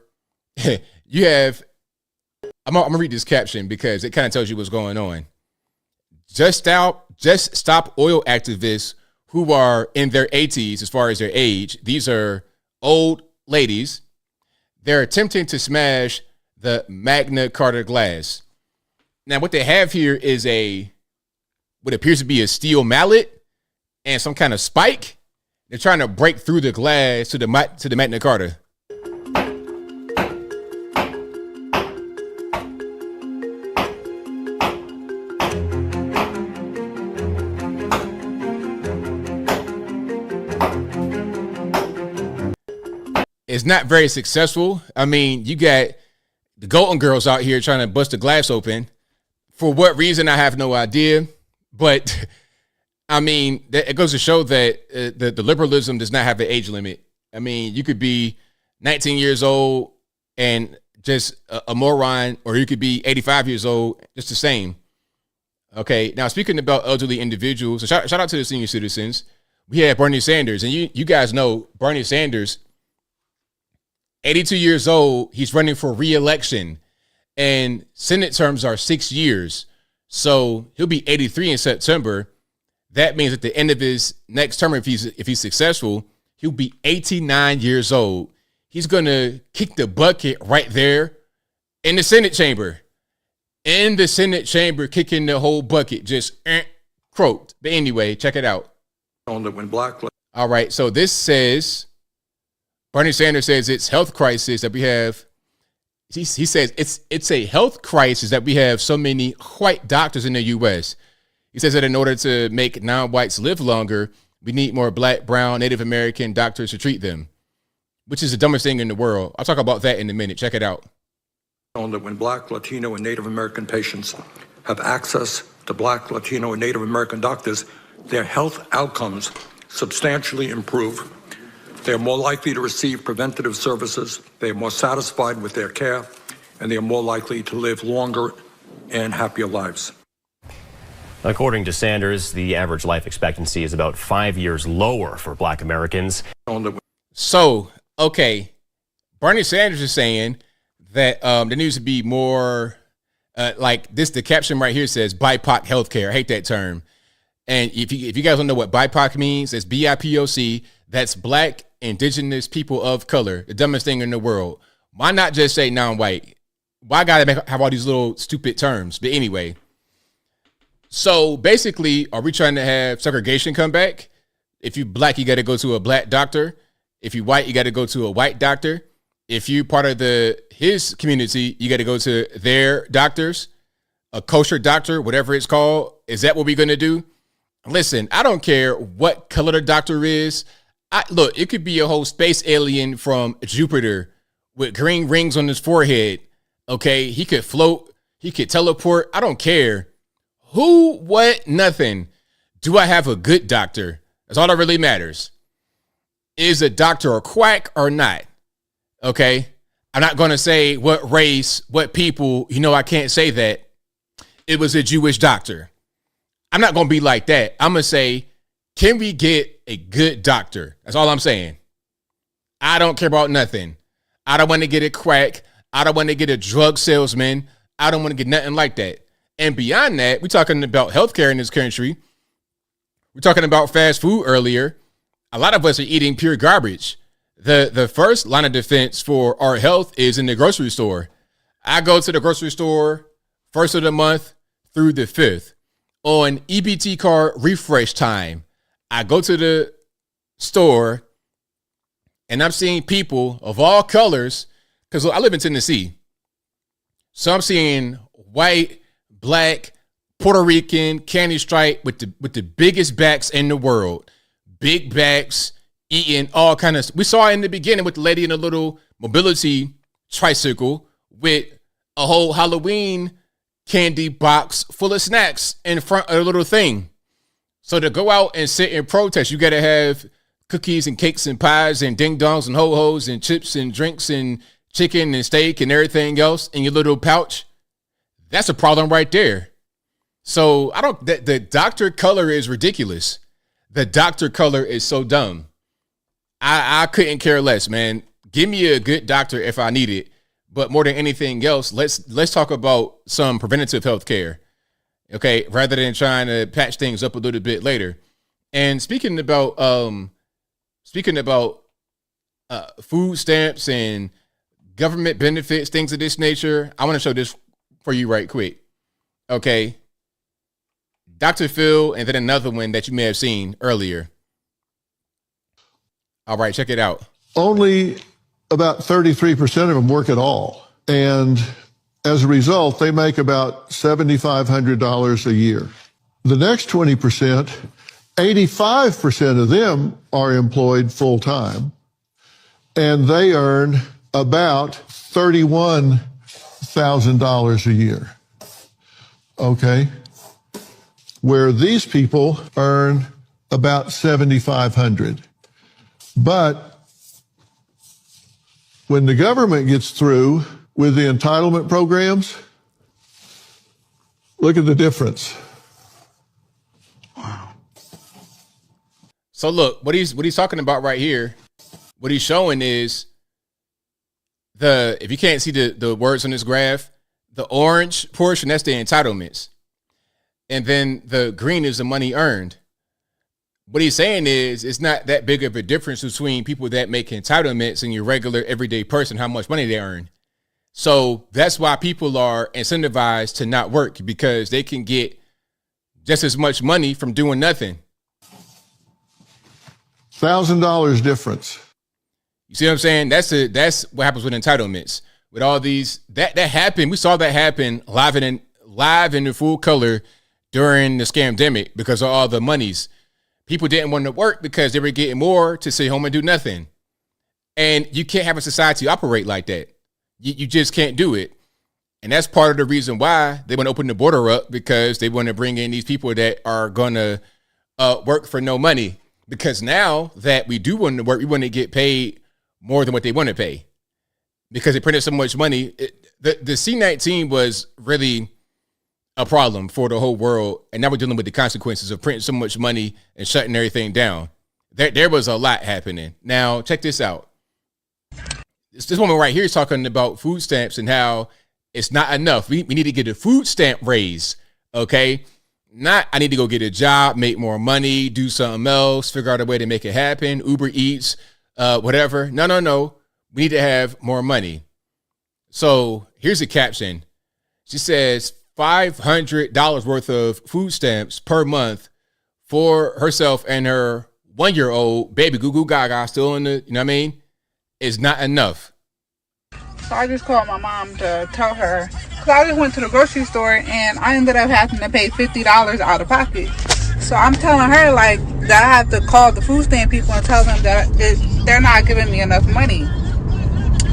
you have, I'm going to read this caption because it kind of tells you what's going on. Just Stop Oil activists who are in their 80s as far as their age. These are old ladies. They're attempting to smash the Magna Carta glass. Now, what they have here is what appears to be a steel mallet and some kind of spike. They're trying to break through the glass to the Magna Carta. It's not very successful. I mean, you got the Golden Girls out here trying to bust the glass open. For what reason, I have no idea. But, I mean, it goes to show that the liberalism does not have an age limit. I mean, you could be 19 years old and just a moron, or you could be 85 years old, just the same. Okay, now speaking about elderly individuals, so shout out to the senior citizens. We have Bernie Sanders, and you guys know Bernie Sanders, 82 years old, he's running for re-election, and Senate terms are 6 years. So he'll be 83 in September. That means at the end of his next term, if he's successful, he'll be 89 years old. He's going to kick the bucket right there in the Senate chamber. In the Senate chamber, kicking the whole bucket, just croaked. But anyway, check it out. All right, so this says, Bernie Sanders says it's health crisis that we have he says it's a health crisis that we have so many white doctors in the U.S. He says that in order to make non-whites live longer, we need more black, brown, Native American doctors to treat them, which is the dumbest thing in the world. I'll talk about that in a minute. Check it out. That when black, Latino, and Native American patients have access to black, Latino, and Native American doctors, their health outcomes substantially improve. They are more likely to receive preventative services, they are more satisfied with their care, and they are more likely to live longer and happier lives. According to Sanders, the average life expectancy is about 5 years lower for black Americans. So, okay, Bernie Sanders is saying that there needs to be more, like this, the caption right here says BIPOC healthcare. I hate that term. And if you guys don't know what BIPOC means, it's BIPOC. That's black, indigenous people of color, the dumbest thing in the world. Why not just say non-white? Why gotta have all these little stupid terms? But anyway, so basically, are we trying to have segregation come back? If you black, you got to go to a black doctor. If you white, you got to go to a white doctor. If you part of his community, you got to go to their doctors, a kosher doctor, whatever it's called. Is that what we're going to do? Listen, I don't care what color the doctor is. Look, it could be a whole space alien from Jupiter with green rings on his forehead. Okay, he could float. He could teleport. I don't care. Who, what, nothing. Do I have a good doctor? That's all that really matters. Is a doctor a quack or not? Okay, I'm not going to say what race, what people. I can't say that. It was a Jewish doctor. I'm not going to be like that. I'm going to say, can we get a good doctor? That's all I'm saying. I don't care about nothing. I don't want to get a quack. I don't want to get a drug salesman. I don't want to get nothing like that. And beyond that, we're talking about healthcare in this country. We're talking about fast food earlier. A lot of us are eating pure garbage. The first line of defense for our health is in the grocery store. I go to the grocery store first of the month through the 5th on EBT card refresh time. I go to the store and I'm seeing people of all colors because I live in Tennessee. So I'm seeing white, black, Puerto Rican, candy stripe with the biggest backs in the world. Big backs, eating all kind of. We saw in the beginning with the lady in a little mobility tricycle with a whole Halloween candy box full of snacks in front of the little thing. So to go out and sit and protest, you got to have cookies and cakes and pies and ding dongs and ho-hos and chips and drinks and chicken and steak and everything else in your little pouch. That's a problem right there. So the doctor color is ridiculous. The doctor color is so dumb. I couldn't care less, man. Give me a good doctor if I need it. But more than anything else, let's talk about some preventative health care. Okay, rather than trying to patch things up a little bit later. And speaking about food stamps and government benefits, things of this nature, I want to show this for you right quick. Okay. Dr. Phil, and then another one that you may have seen earlier. All right, check it out. Only about 33% of them work at all. And as a result, they make about $7,500 a year. The next 20%, 85% of them are employed full time, and they earn about $31,000 a year. Okay? Where these people earn about $7,500. But when the government gets through with the entitlement programs, look at the difference. Wow. So look, what he's talking about right here, what he's showing is if you can't see the words on this graph, the orange portion, that's the entitlements. And then the green is the money earned. What he's saying is it's not that big of a difference between people that make entitlements and your regular everyday person, how much money they earn. So that's why people are incentivized to not work, because they can get just as much money from doing nothing. $1,000 difference. You see what I'm saying? That's what happens with entitlements. with all these that happened. We saw that happen live in the full color during the scamdemic because of all the monies. People didn't want to work because they were getting more to sit home and do nothing. And you can't have a society operate like that. You just can't do it. And that's part of the reason why they want to open the border up, because they want to bring in these people that are going to work for no money. Because now that we do want to work, we want to get paid more than what they want to pay, because they printed so much money. The C-19 was really a problem for the whole world. And now we're dealing with the consequences of printing so much money and shutting everything down. There was a lot happening. Now, check this out. This woman right here is talking about food stamps and how it's not enough. We need to get a food stamp raise, okay? Not I need to go get a job, make more money, do something else, figure out a way to make it happen, Uber Eats, whatever. No. We need to have more money. So here's a caption. She says $500 worth of food stamps per month for herself and her 1-year-old baby Goo Goo Gaga, still in the, you know what I mean, is not enough. So I just called my mom to tell her, because I just went to the grocery store and I ended up having to pay $50 out of pocket. So I'm telling her like that I have to call the food stamp people and tell them that they're not giving me enough money.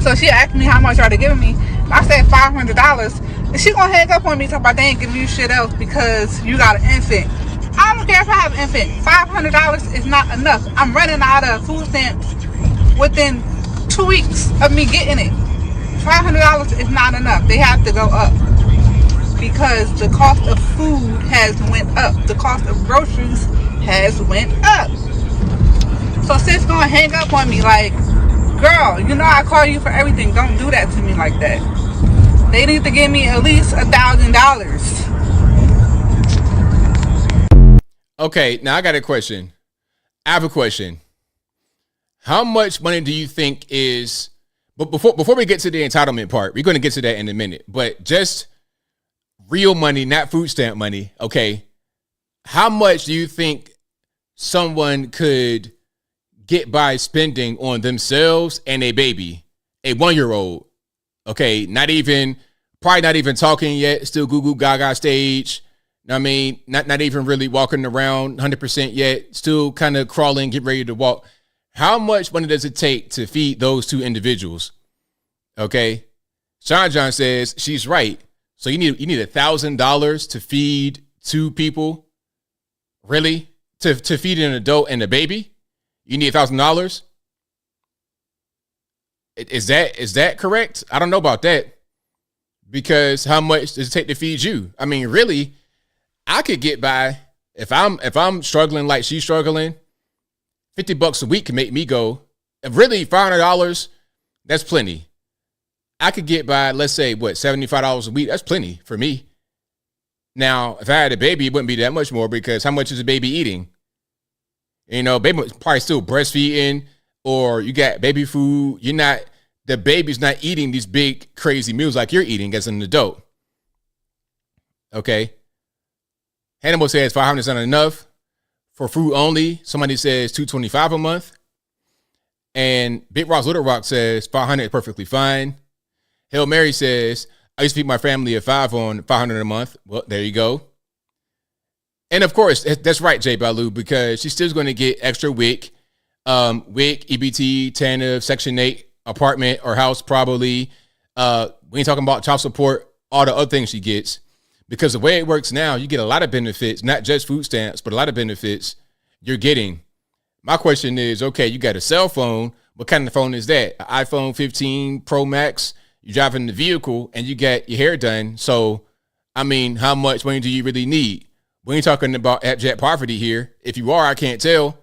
So she asked me how much are they giving me. I said $500. And she gonna hang up on me talking about they ain't giving you shit else because you got an infant. I don't care if I have an infant. $500 is not enough. I'm running out of food stamps within 2 weeks of me getting it. $500 is not enough. They have to go up because the cost of food has went up. The cost of groceries has went up. So sis gonna hang up on me like, girl, you know I call you for everything. Don't do that to me like that. They need to give me at least $1,000. Okay, now I got a question. I have a question. How much money do you think is, but before we get to the entitlement part, we're going to get to that in a minute, but just real money, not food stamp money, okay? How much do you think someone could get by spending on themselves and a baby, a 1-year-old, okay? Probably not even talking yet, still Goo Goo Gaga stage. I mean, not even really walking around 100% yet, still kind of crawling, get ready to walk. How much money does it take to feed those two individuals? Okay. Sean John says she's right. So you need $1,000 to feed two people? Really? To feed an adult and a baby? You need $1,000? Is that correct? I don't know about that. Because how much does it take to feed you? I mean, really, I could get by if I'm struggling like she's struggling. $50 a week can make me go. If really $500, that's plenty. I could get by, let's say, $75 a week. That's plenty for me. Now, if I had a baby, it wouldn't be that much more, because how much is a baby eating? You know, baby probably still breastfeeding, or you got baby food. The baby's not eating these big, crazy meals like you're eating as an adult. Okay. Hannibal says 500 is not enough for food only. Somebody says $225 a month. And Big Rock's Little Rock says 500 is perfectly fine. Hail Mary says, I used to feed my family of 5 on 500 a month. Well, there you go. And of course, that's right, Jay Baloo, because she's still going to get extra WIC, EBT, TANF, Section 8, apartment or house probably. We ain't talking about child support, all the other things she gets. Because the way it works now, you get a lot of benefits, not just food stamps, but a lot of benefits you're getting. My question is, okay, you got a cell phone. What kind of phone is that? An iPhone 15 Pro Max? You're driving the vehicle and you got your hair done. So, I mean, how much money do you really need? We ain't talking about abject poverty here. If you are, I can't tell.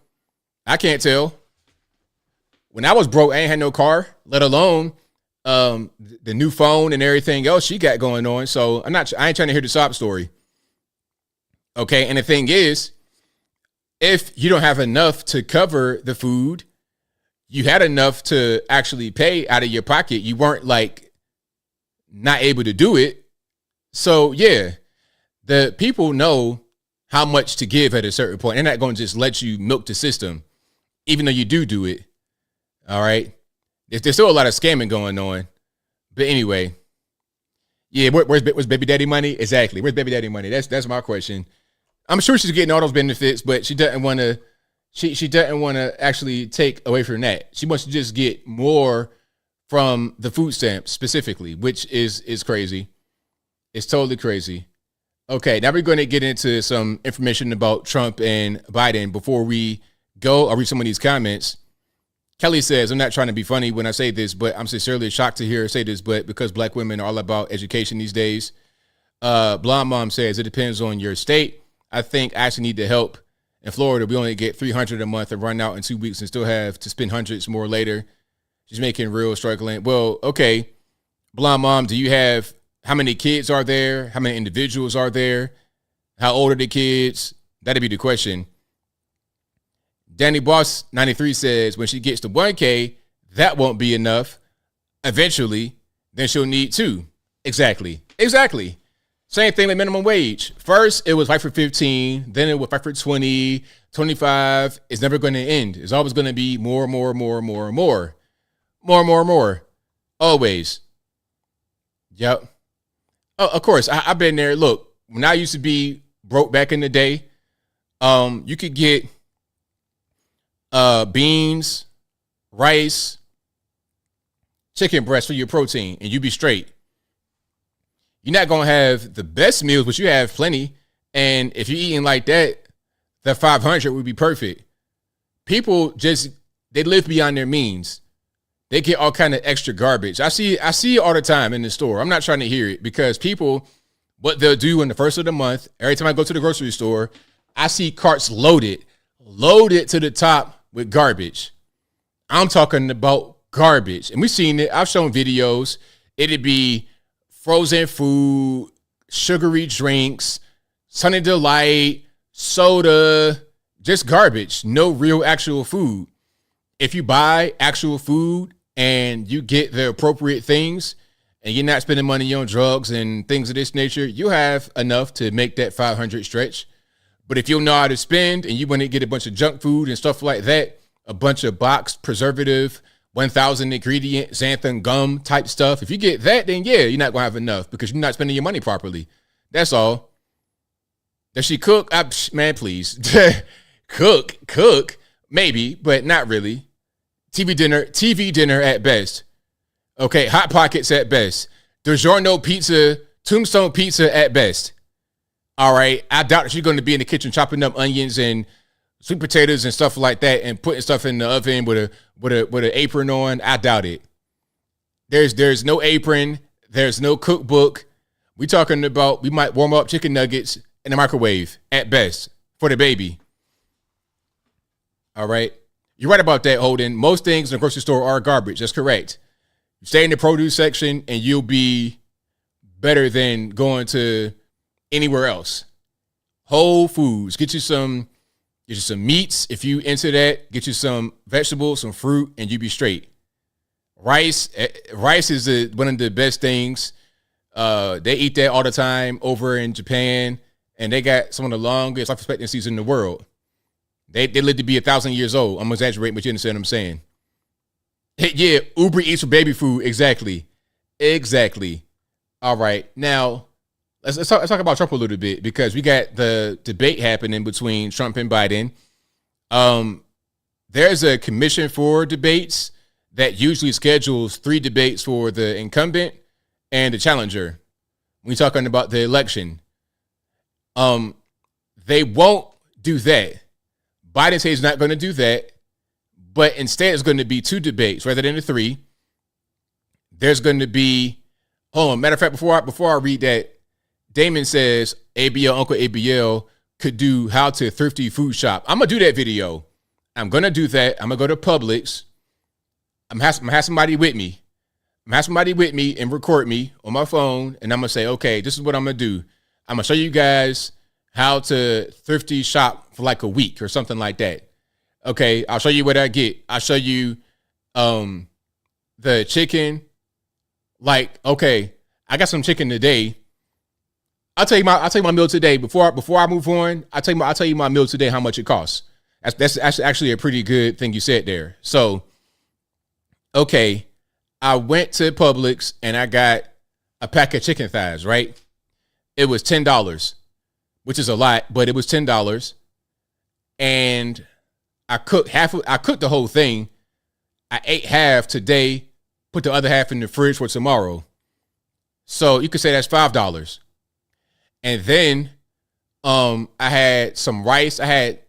When I was broke, I ain't had no car, let alone the new phone and everything else she got going on. So I ain't trying to hear the sob story. Okay. And the thing is, if you don't have enough to cover the food, you had enough to actually pay out of your pocket. You weren't like not able to do it. So yeah, the people know how much to give at a certain point. They're not going to just let you milk the system, even though you do it. All right. There's still a lot of scamming going on, But anyway, yeah, where's baby daddy money? Exactly. Where's baby daddy money? That's my question. I'm sure she's getting all those benefits, but she doesn't want to. She doesn't want to actually take away from that. She wants to just get more from the food stamps specifically, which is crazy. It's totally crazy. Okay, now we're going to get into some information about Trump and Biden. Before we go, I'll read some of these comments. Kelly says, I'm not trying to be funny when I say this, but I'm sincerely shocked to hear her say this, but because black women are all about education these days. Blonde Mom says, it depends on your state. I think I actually need the help. In Florida, we only get $300 a month and run out in 2 weeks and still have to spend hundreds more later. She's making real struggling. Well, okay. Blonde Mom, do you have, how many kids are there? How many individuals are there? How old are the kids? That'd be the question. Danny Boss 93 says, when she gets to 1K, that won't be enough. Eventually, then she'll need 2. Exactly. Same thing like minimum wage. First, it was fight for 15. Then it was fight for 20, 25. It's never going to end. It's always going to be more. Always. Yep. Oh, of course. I've been there. Look, when I used to be broke back in the day, you could get beans, rice, chicken breast for your protein, and you'd be straight. You're not going to have the best meals, but you have plenty. And if you're eating like that, the 500 would be perfect. People just, they live beyond their means. They get all kind of extra garbage. I see it all the time in the store. I'm not trying to hear it because people, what they'll do in the first of the month, every time I go to the grocery store, I see carts loaded to the top with garbage. I'm talking about garbage. And we've seen it. I've shown videos. It'd be frozen food, sugary drinks, Sunny Delight, soda, just garbage. No real actual food. If you buy actual food and you get the appropriate things and you're not spending money on drugs and things of this nature, you have enough to make that 500 stretch. But if you know how to spend and you want to get a bunch of junk food and stuff like that, a bunch of boxed preservative, 1,000 ingredient xanthan gum type stuff. If you get that, then yeah, you're not going to have enough because you're not spending your money properly. That's all. Does she cook? Man, please. Cook, maybe, but not really. TV dinner at best. Okay, Hot Pockets at best. DiGiorno pizza, Tombstone pizza at best. All right, I doubt she's going to be in the kitchen chopping up onions and sweet potatoes and stuff like that and putting stuff in the oven with an apron on. I doubt it. There's no apron. There's no cookbook. We talking about we might warm up chicken nuggets in the microwave at best for the baby. All right. You're right about that, Holden. Most things in the grocery store are garbage. That's correct. You stay in the produce section and you'll be better than going to anywhere else. Whole Foods. Get you some meats if you into that. Get you some vegetables, some fruit, and you be straight. Rice is one of the best things. They eat that all the time over in Japan, and they got some of the longest life expectancies in the world. They live to be 1,000 years old. I'm exaggerating, but you understand what I'm saying. Yeah, Uber Eats for baby food. Exactly. All right, now let's talk about Trump a little bit because we got the debate happening between Trump and Biden. There's a commission for debates that usually schedules 3 debates for the incumbent and the challenger. We're talking about the election. They won't do that. Biden says he's not going to do that, but instead it's going to be 2 debates rather than the 3. There's going to be, matter of fact, before I read that, Damon says ABL, Uncle ABL could do how to thrifty food shop. I'm going to do that video. I'm going to do that. I'm going to go to Publix. I'm going to have somebody with me. I'm going to have somebody with me and record me on my phone. And I'm going to say, okay, this is what I'm going to do. I'm going to show you guys how to thrifty shop for like a week or something like that. Okay, I'll show you what I get. I'll show you the chicken. Like, okay, I got some chicken today. I'll tell you my meal today. Before I move on, I'll tell you my meal today, how much it costs. That's actually a pretty good thing you said there. So, okay, I went to Publix and I got a pack of chicken thighs, right? It was $10, which is a lot, but it was $10. And I cooked the whole thing. I ate half today, put the other half in the fridge for tomorrow. So you could say that's $5. And then I had some rice. I had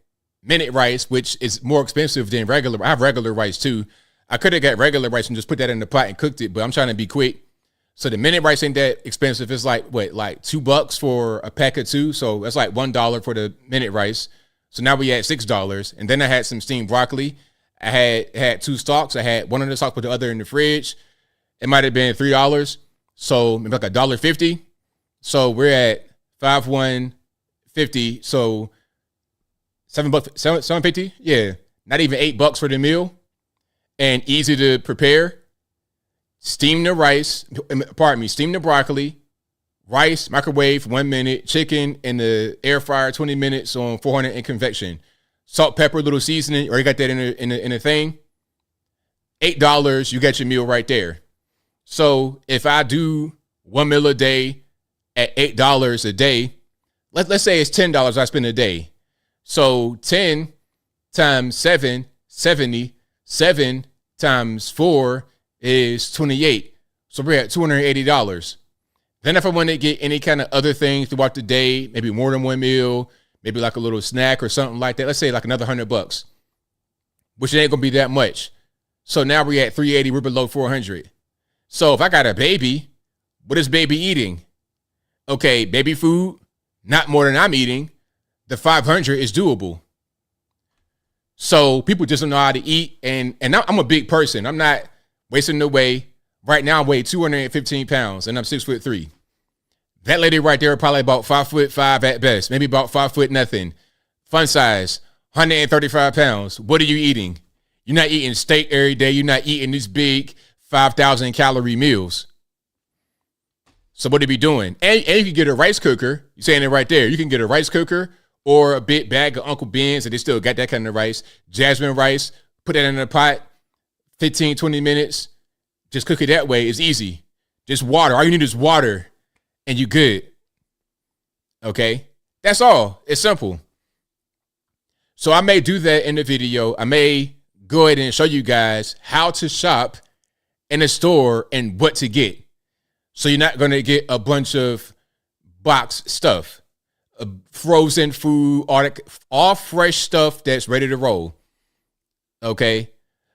minute rice, which is more expensive than regular. I have regular rice too. I could have got regular rice and just put that in the pot and cooked it, but I'm trying to be quick. So the minute rice ain't that expensive. It's like like $2 for a pack of 2. So that's like $1 for the minute rice. So now we had $6. And then I had some steamed broccoli. I had 2 stalks. I had one in the stalk, put the other in the fridge. It might have been $3. So maybe like $1.50. So we're at $5.150. So $7.50. Yeah, not even $8 for the meal, and easy to prepare. Steam the rice. Steam the broccoli. Rice, microwave 1 minute. Chicken in the air fryer 20 minutes on 400 in convection. Salt, pepper, little seasoning, or you got that in a thing. $8, you got your meal right there. So if I do 1 meal a day at $8 a day, let's say it's $10 I spend a day. So 10 times 7, 70. 7 times 4 is 28. So we're at $280. Then if I want to get any kind of other things throughout the day, maybe more than one meal, maybe like a little snack or something like that, let's say like another $100, which ain't gonna be that much. So now we're at $380. We're below $400. So if I got a baby, what is baby eating? Okay, baby food, not more than I'm eating. The $500 is doable. So people just don't know how to eat. And I'm a big person. I'm not wasting away. Right now I weigh 215 pounds and I'm 6'3". That lady right there probably about 5'5" at best, maybe about 5 foot nothing. Fun size, 135 pounds. What are you eating? You're not eating steak every day. You're not eating these big 5,000 calorie meals. So what are we doing? And you can get a rice cooker. You're saying it right there. You can get a rice cooker or a big bag of Uncle Ben's, and they still got that kind of rice. Jasmine rice, put that in a pot, 15, 20 minutes. Just cook it that way. It's easy. Just water. All you need is water, and you good. Okay? That's all. It's simple. So I may do that in the video. I may go ahead and show you guys how to shop in a store and what to get. So you're not going to get a bunch of box stuff, frozen food, all fresh stuff that's ready to roll. Okay?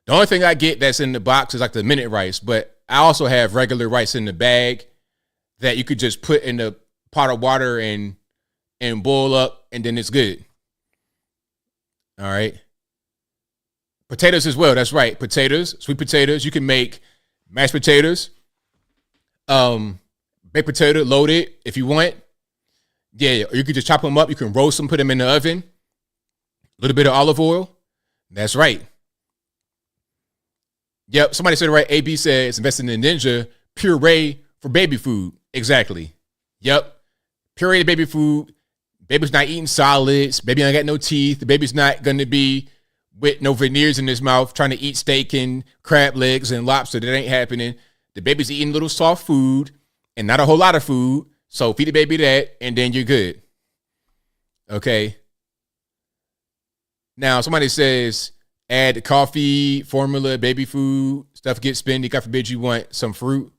The only thing I get that's in the box is like the minute rice, but I also have regular rice in the bag that you could just put in a pot of water and boil up, and then it's good. All right. Potatoes as well. That's right. Potatoes, sweet potatoes. You can make mashed potatoes, baked potato loaded if you want. Yeah, or you could just chop them up. You can roast them, put them in the oven. A little bit of olive oil. That's right. Yep, somebody said it right. AB says investing in Ninja puree for baby food. Exactly. Yep. Puree baby food. Baby's not eating solids. Baby ain't got no teeth. The baby's not going to be with no veneers in his mouth trying to eat steak and crab legs and lobster. That ain't happening. The baby's eating little soft food and not a whole lot of food. So feed the baby that, and then you're good. Okay. Now, somebody says, add coffee, formula, baby food, stuff gets spendy. God forbid you want some fruit.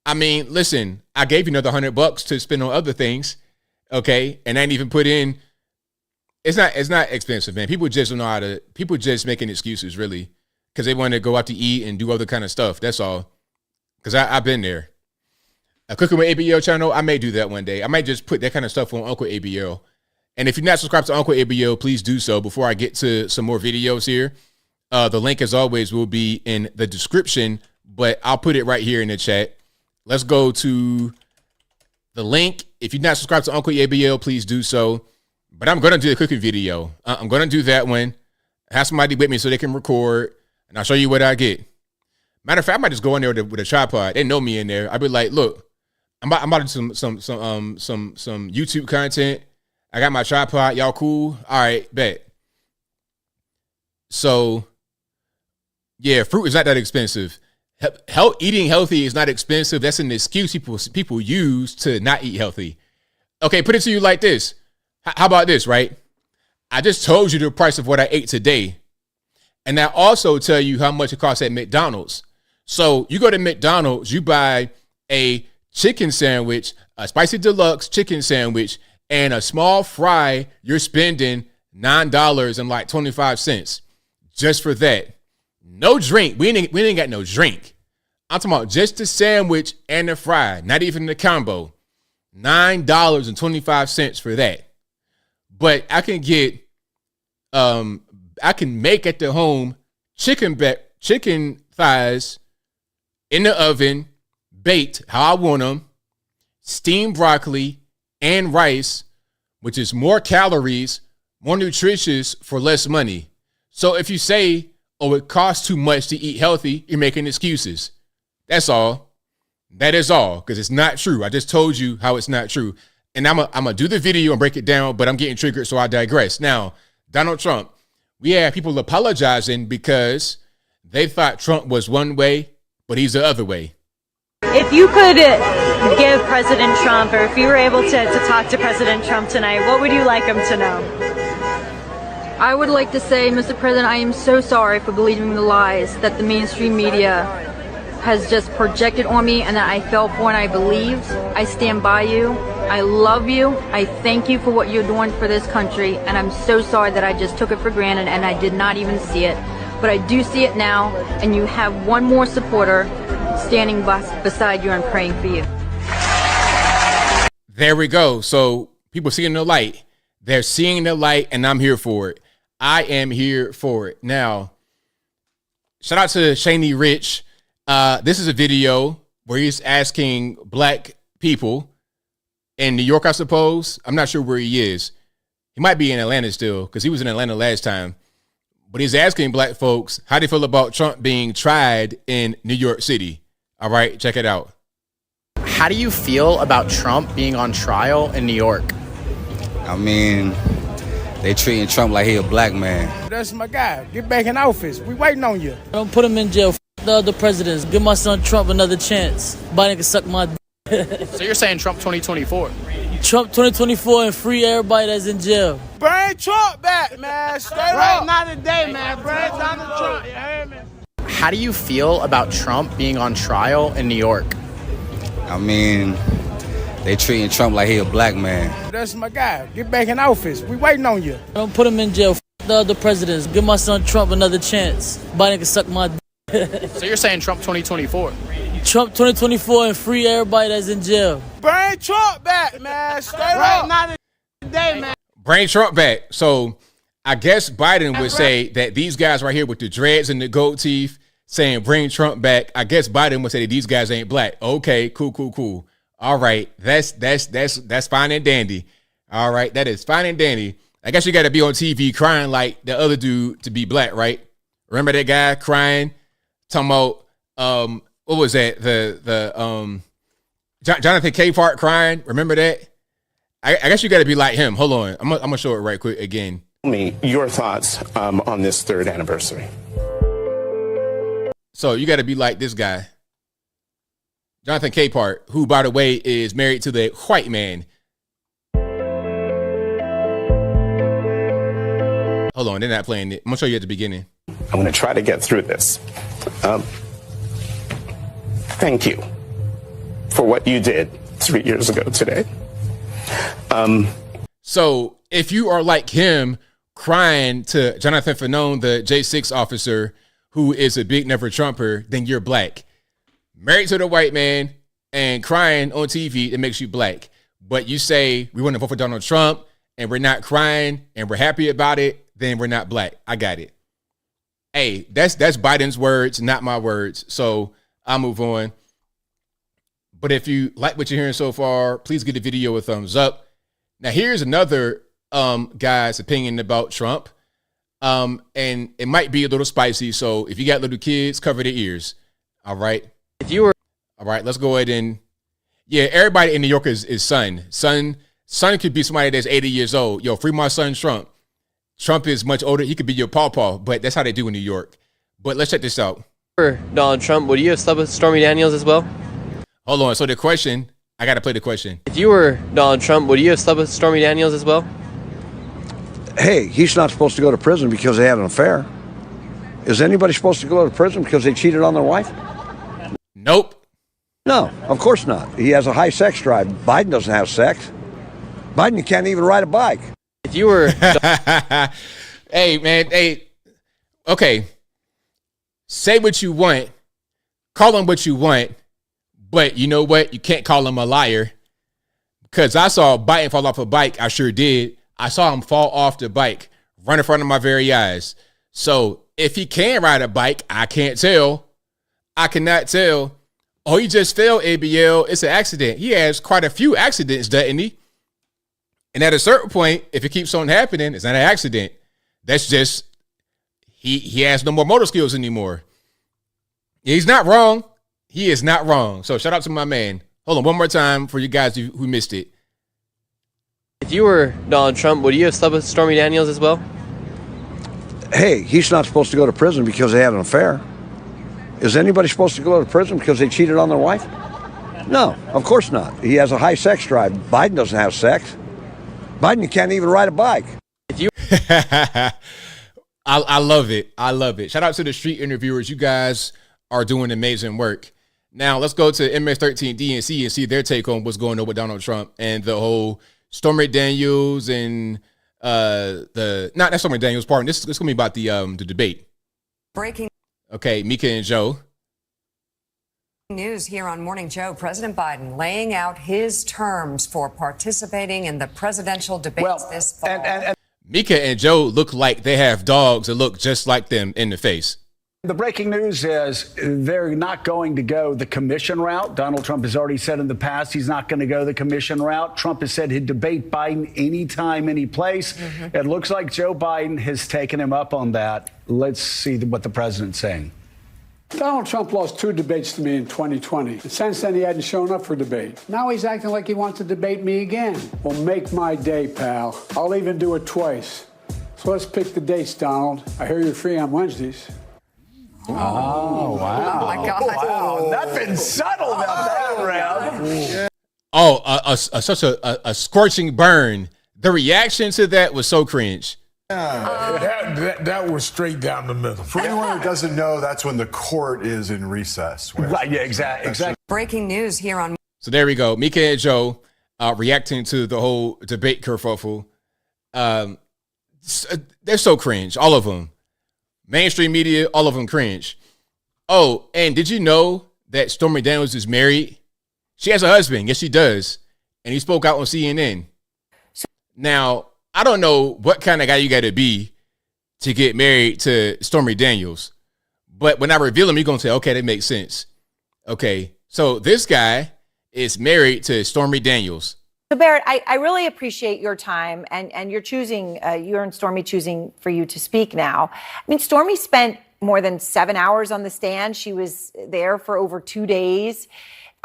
I mean, listen, I gave you another $100 to spend on other things. Okay. And I ain't even put in, it's not expensive, man. People just don't know how to, people just making excuses really, because they want to go out to eat and do other kind of stuff. That's all. Because I've been there. A Cooking with ABL channel, I may do that one day. I might just put that kind of stuff on Uncle ABL. And if you're not subscribed to Uncle ABL, please do so before I get to some more videos here. The link, as always, will be in the description, but I'll put it right here in the chat. Let's go to the link. If you're not subscribed to Uncle ABL, please do so. But I'm going to do a cooking video. I'm going to do that one. Have somebody with me so they can record, and I'll show you what I get. Matter of fact, I might just go in there with a tripod. They know me in there. I'll be like, look, I'm about to do some YouTube content. I got my tripod. Y'all cool? All right, bet. So, yeah, fruit is not that expensive. eating healthy is not expensive. That's an excuse people use to not eat healthy. Okay, put it to you like this. How about this, right? I just told you the price of what I ate today. And I also tell you how much it costs at McDonald's. So you go to McDonald's, you buy a chicken sandwich, a spicy deluxe chicken sandwich, and a small fry, you're spending $9.25 just for that. No drink. We ain't got no drink. I'm talking about just the sandwich and the fry, not even the combo. $9.25 for that. But I can get, I can make at the home chicken thighs in the oven, baked how I want them, steamed broccoli and rice, which is more calories, more nutritious for less money. So if you say, oh, it costs too much to eat healthy, you're making excuses. That's all. That is all, because it's not true. I just told you how it's not true. And I'm gonna do the video and break it down, but I'm getting triggered, so I digress. Now, Donald Trump, we have people apologizing because they thought Trump was one way, but he's the other way. If you could give President Trump, or if you were able to talk to President Trump tonight, what would you like him to know? I would like to say, Mr. President, I am so sorry for believing the lies that the mainstream media has just projected on me and that I fell for and I believed. I stand by you. I love you. I thank you for what you're doing for this country, and I'm so sorry that I just took it for granted and I did not even see it. But I do see it now, and you have one more supporter standing beside you and praying for you. There we go. So people seeing the light. They're seeing the light, and I'm here for it. I am here for it. Now, shout out to Shaney Rich. This is a video where he's asking black people in New York, I suppose. I'm not sure where he is. He might be in Atlanta still, because he was in Atlanta last time. But he's asking black folks how they feel about Trump being tried in New York City. All right, check it out. How do you feel about Trump being on trial in New York? I mean, they treating Trump like he a black man. That's my guy. Get back in office. We waiting on you. Don't put him in jail. F the other presidents. Give my son Trump another chance. Biden can suck my So you're saying Trump 2024? Trump 2024 and free everybody that's in jail. Bring Trump back, man. Straight up. Not today, man. Bring Donald Trump. You hear me? How do you feel about Trump being on trial in New York? I mean, they treating Trump like he a black man. That's my guy. Get back in office. We waiting on you. Don't put him in jail. F the other presidents. Give my son Trump another chance. Biden can suck my So you're saying Trump 2024? Trump 2024 and free everybody that's in jail. Bring Trump back, man. Straight up. Not today, man. Bring Trump back. So I guess Biden would say that these guys right here with the dreads and the gold teeth saying bring Trump back. I guess Biden would say that these guys ain't black. Okay, cool. All right, that's fine and dandy. All right, that is fine and dandy. I guess you got to be on TV crying like the other dude to be black, right? Remember that guy crying, talking about what was that? The Jonathan Capehart crying. Remember that? I guess you got to be like him. Hold on, I'm gonna show it right quick again. Tell me your thoughts on this third anniversary. So you got to be like this guy, Jonathan Capehart, who, by the way, is married to the white man. Hold on, they're not playing it. I'm gonna show you at the beginning. I'm going to try to get through this. Thank you for what you did 3 years ago today. So if you are like him, crying to Jonathan Fanone, the J6 officer, who is a big never Trumper, then you're black. Married to the white man and crying on TV, it makes you black. But you say we want to vote for Donald Trump and we're not crying and we're happy about it, then we're not black. I got it. Hey, that's Biden's words, not my words. So I'll move on. But if you like what you're hearing so far, please give the video a thumbs up. Now here's another guy's opinion about Trump. And it might be a little spicy. So if you got little kids, cover their ears. All right. All right, let's go ahead and everybody in New York is son. Son could be somebody that's 80 years old. Yo, free my son Trump. Trump is much older. He could be your pawpaw, but that's how they do in New York. But let's check this out. Donald Trump, would you have slept with Stormy Daniels as well? Hold on. So the question, I got to play the question. If you were Donald Trump, would you have slept with Stormy Daniels as well? Hey, he's not supposed to go to prison because they had an affair. Is anybody supposed to go to prison because they cheated on their wife? Nope. No, of course not. He has a high sex drive. Biden doesn't have sex. Biden can't even ride a bike. If you were... Hey, man, hey, okay. Say what you want. Call him what you want. But you know what? You can't call him a liar. Because I saw Biden fall off a bike. I sure did. I saw him fall off the bike right in front of my very eyes. So if he can ride a bike, I can't tell. I cannot tell. Oh, he just fell, ABL. It's an accident. He has quite a few accidents, doesn't he? And at a certain point, if it keeps on happening, it's not an accident. That's just, he has no more motor skills anymore. He's not wrong. He is not wrong. So shout out to my man. Hold on one more time for you guys who missed it. If you were Donald Trump, would you have slept with Stormy Daniels as well? Hey, he's not supposed to go to prison because they had an affair. Is anybody supposed to go to prison because they cheated on their wife? No, of course not. He has a high sex drive. Biden doesn't have sex. Biden can't even ride a bike. If you I love it. I love it. Shout out to the street interviewers. You guys are doing amazing work. Now let's go to MS13 DNC and see their take on what's going on with Donald Trump and the whole Stormy Daniels and not Stormy Daniels, pardon. This is gonna be about the debate. Breaking. Okay, Mika and Joe. News here on Morning Joe. President Biden laying out his terms for participating in the presidential debates this fall. Mika and Joe look like they have dogs that look just like them in the face. The breaking news is they're not going to go the commission route. Donald Trump has already said in the past he's not going to go the commission route. Trump has said he'd debate Biden anytime, any place. It looks like Joe Biden has taken him up on that. Let's see what the president's saying. Donald Trump lost 2 debates to me in 2020. And since then, he hadn't shown up for debate. Now he's acting like he wants to debate me again. Well, make my day, pal. I'll even do it twice. So let's pick the dates, Donald. I hear you're free on Wednesdays. Oh, wow. Oh, my God. Wow. That's been subtle about that round. Oh, such a scorching burn. The reaction to that was so cringe. That was straight down the middle. For anyone who doesn't know, that's when the court is in recess. Right, yeah, exactly. Breaking news here on. So there we go. Mika and Joe reacting to the whole debate kerfuffle. They're so cringe, all of them. Mainstream media, all of them cringe. Oh, and did you know that Stormy Daniels is married? She has a husband. Yes, she does. And he spoke out on CNN. Now, I don't know what kind of guy you got to be to get married to Stormy Daniels. But when I reveal him, you're going to say, okay, that makes sense. Okay, so this guy is married to Stormy Daniels. So Barrett, I really appreciate your time and you're choosing, you and Stormy choosing for you to speak now. I mean, Stormy spent more than 7 hours on the stand. She was there for over 2 days.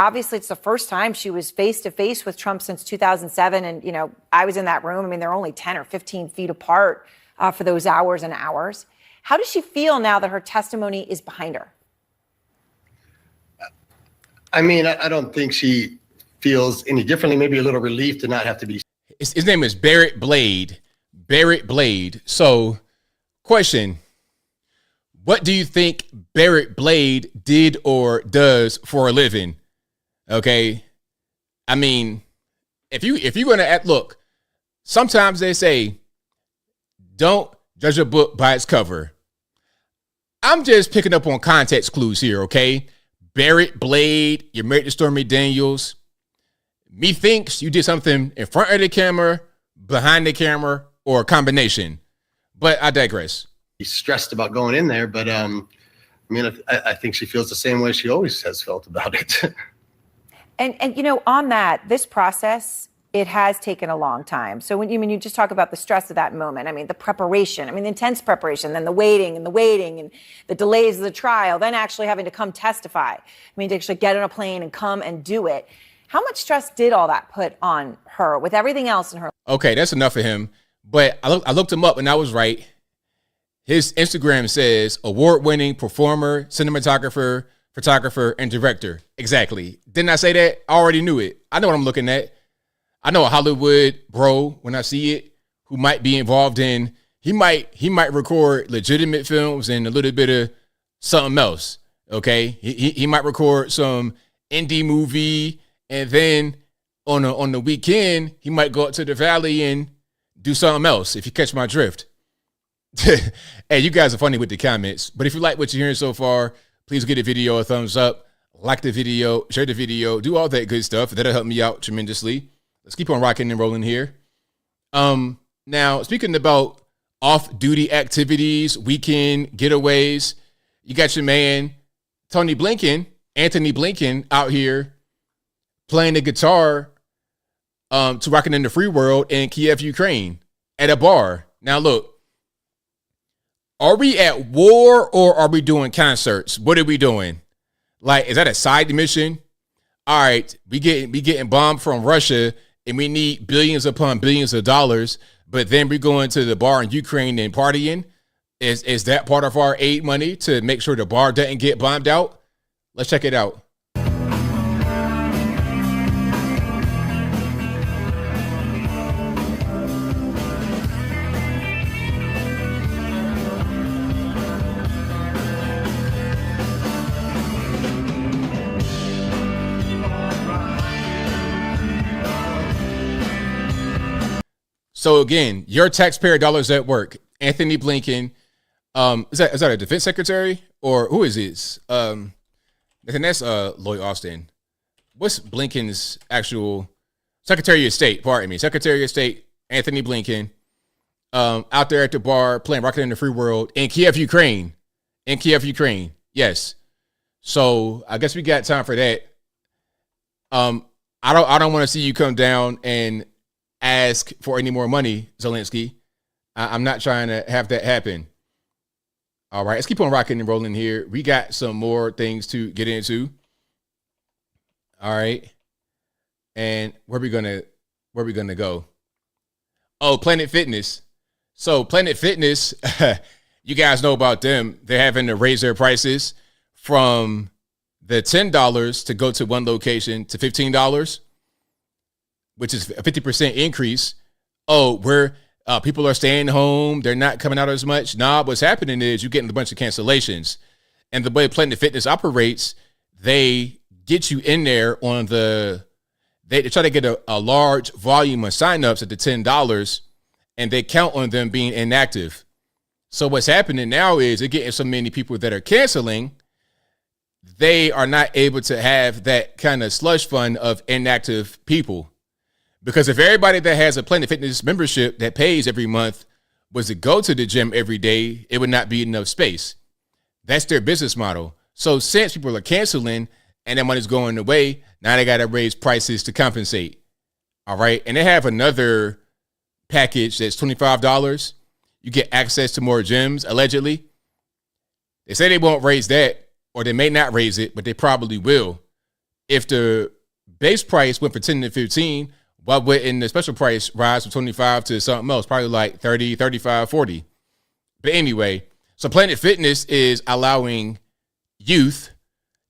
Obviously, it's the first time she was face to face with Trump since 2007. And, you know, I was in that room. I mean, they're only 10 or 15 feet apart for those hours and hours. How does she feel now that her testimony is behind her? I mean, I don't think she feels any differently, maybe a little relief to not have to be. His name is Barrett Blade. Barrett Blade. So, question. What do you think Barrett Blade did or does for a living? Okay. I mean, if you're going to act, look, sometimes they say, don't judge a book by its cover. I'm just picking up on context clues here, okay? Barrett Blade, you're married to Stormy Daniels. Methinks you did something in front of the camera, behind the camera, or a combination. But I digress. He's stressed about going in there, but I mean, I think she feels the same way she always has felt about it. And you know, on that, this process, it has taken a long time. So when you just talk about the stress of that moment, I mean, the preparation, I mean, the intense preparation, then the waiting and the delays of the trial, then actually having to come testify. I mean, to actually get on a plane and come and do it. How much stress did all that put on her with everything else in her life? Okay, that's enough of him. But I looked him up and I was right. His Instagram says award-winning performer, cinematographer, photographer, and director. Exactly. Didn't I say that? I already knew it. I know what I'm looking at. I know a Hollywood bro when I see it who might be involved in, he might record legitimate films and a little bit of something else. Okay. He might record some indie movie, and then on the weekend, he might go up to the valley and do something else, if you catch my drift. Hey, you guys are funny with the comments, but if you like what you're hearing so far, please give the video a thumbs up, like the video, share the video, do all that good stuff. That'll help me out tremendously. Let's keep on rocking and rolling here. Now, speaking about off-duty activities, weekend getaways, you got your man, Anthony Blinken, out here playing the guitar to Rockin' in the Free World in Kiev, Ukraine, at a bar. Now, look, are we at war or are we doing concerts? What are we doing? Like, is that a side mission? All right, we getting bombed from Russia, and we need billions upon billions of dollars, but then we're going to the bar in Ukraine and partying. Is that part of our aid money to make sure the bar doesn't get bombed out? Let's check it out. So again, your taxpayer dollars at work. Anthony Blinken, is that a defense secretary or who is this? And that's Lloyd Austin. What's Blinken's actual Secretary of State? Pardon me, Secretary of State Anthony Blinken, out there at the bar playing "Rockin' in the Free World" in Kiev, Ukraine. In Kiev, Ukraine. Yes. So I guess we got time for that. I don't want to see you come down and ask for any more money, Zelensky. I'm not trying to have that happen. All right, let's keep on rocking and rolling here. We got some more things to get into. All right. And where we gonna go? Oh, Planet Fitness. So Planet Fitness, you guys know about them. They're having to raise their prices from the $10 to go to one location to $15. Which is a 50% increase. Oh, where people are staying home, they're not coming out as much. Nah, what's happening is you're getting a bunch of cancellations. And the way Planet Fitness operates, they get you in there on they try to get a large volume of signups at the $10, and they count on them being inactive. So what's happening now is they're getting so many people that are canceling, they are not able to have that kind of slush fund of inactive people. Because if everybody that has a Planet Fitness membership that pays every month was to go to the gym every day, it would not be enough space. That's their business model. So since people are canceling and that money's going away, now they got to raise prices to compensate. All right. And they have another package that's $25. You get access to more gyms, allegedly. They say they won't raise that, or they may not raise it, but they probably will. If the base price went for 10 to 15, why wouldn't the special price rise from 25 to something else? Probably like 30, 35, 40. But anyway, so Planet Fitness is allowing youth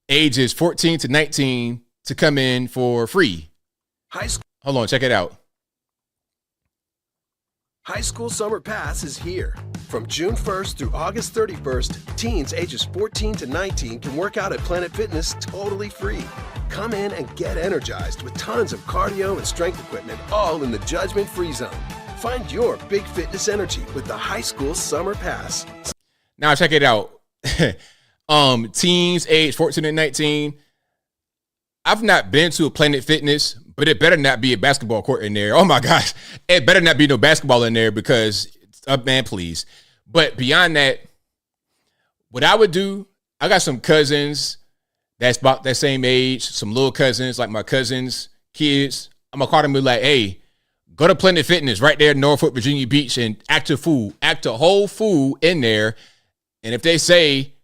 ages 14 to 19 to come in for free. Hold on, check it out. High School Summer Pass is here. From June 1st through August 31st, teens ages 14 to 19 can work out at Planet Fitness totally free. Come in and get energized with tons of cardio and strength equipment, all in the judgment-free zone. Find your big fitness energy with the High School Summer Pass. Now check it out. Teens age 14 and 19. I've not been to a Planet Fitness, but it better not be a basketball court in there. Oh my gosh. It better not be no basketball in there because, man, please. But beyond that, what I would do, I got some cousins that's about that same age, some little cousins, like my cousins' kids. I'm going to call them and be like, hey, go to Planet Fitness right there in Norfolk, Virginia Beach, and act a whole fool in there. And if they say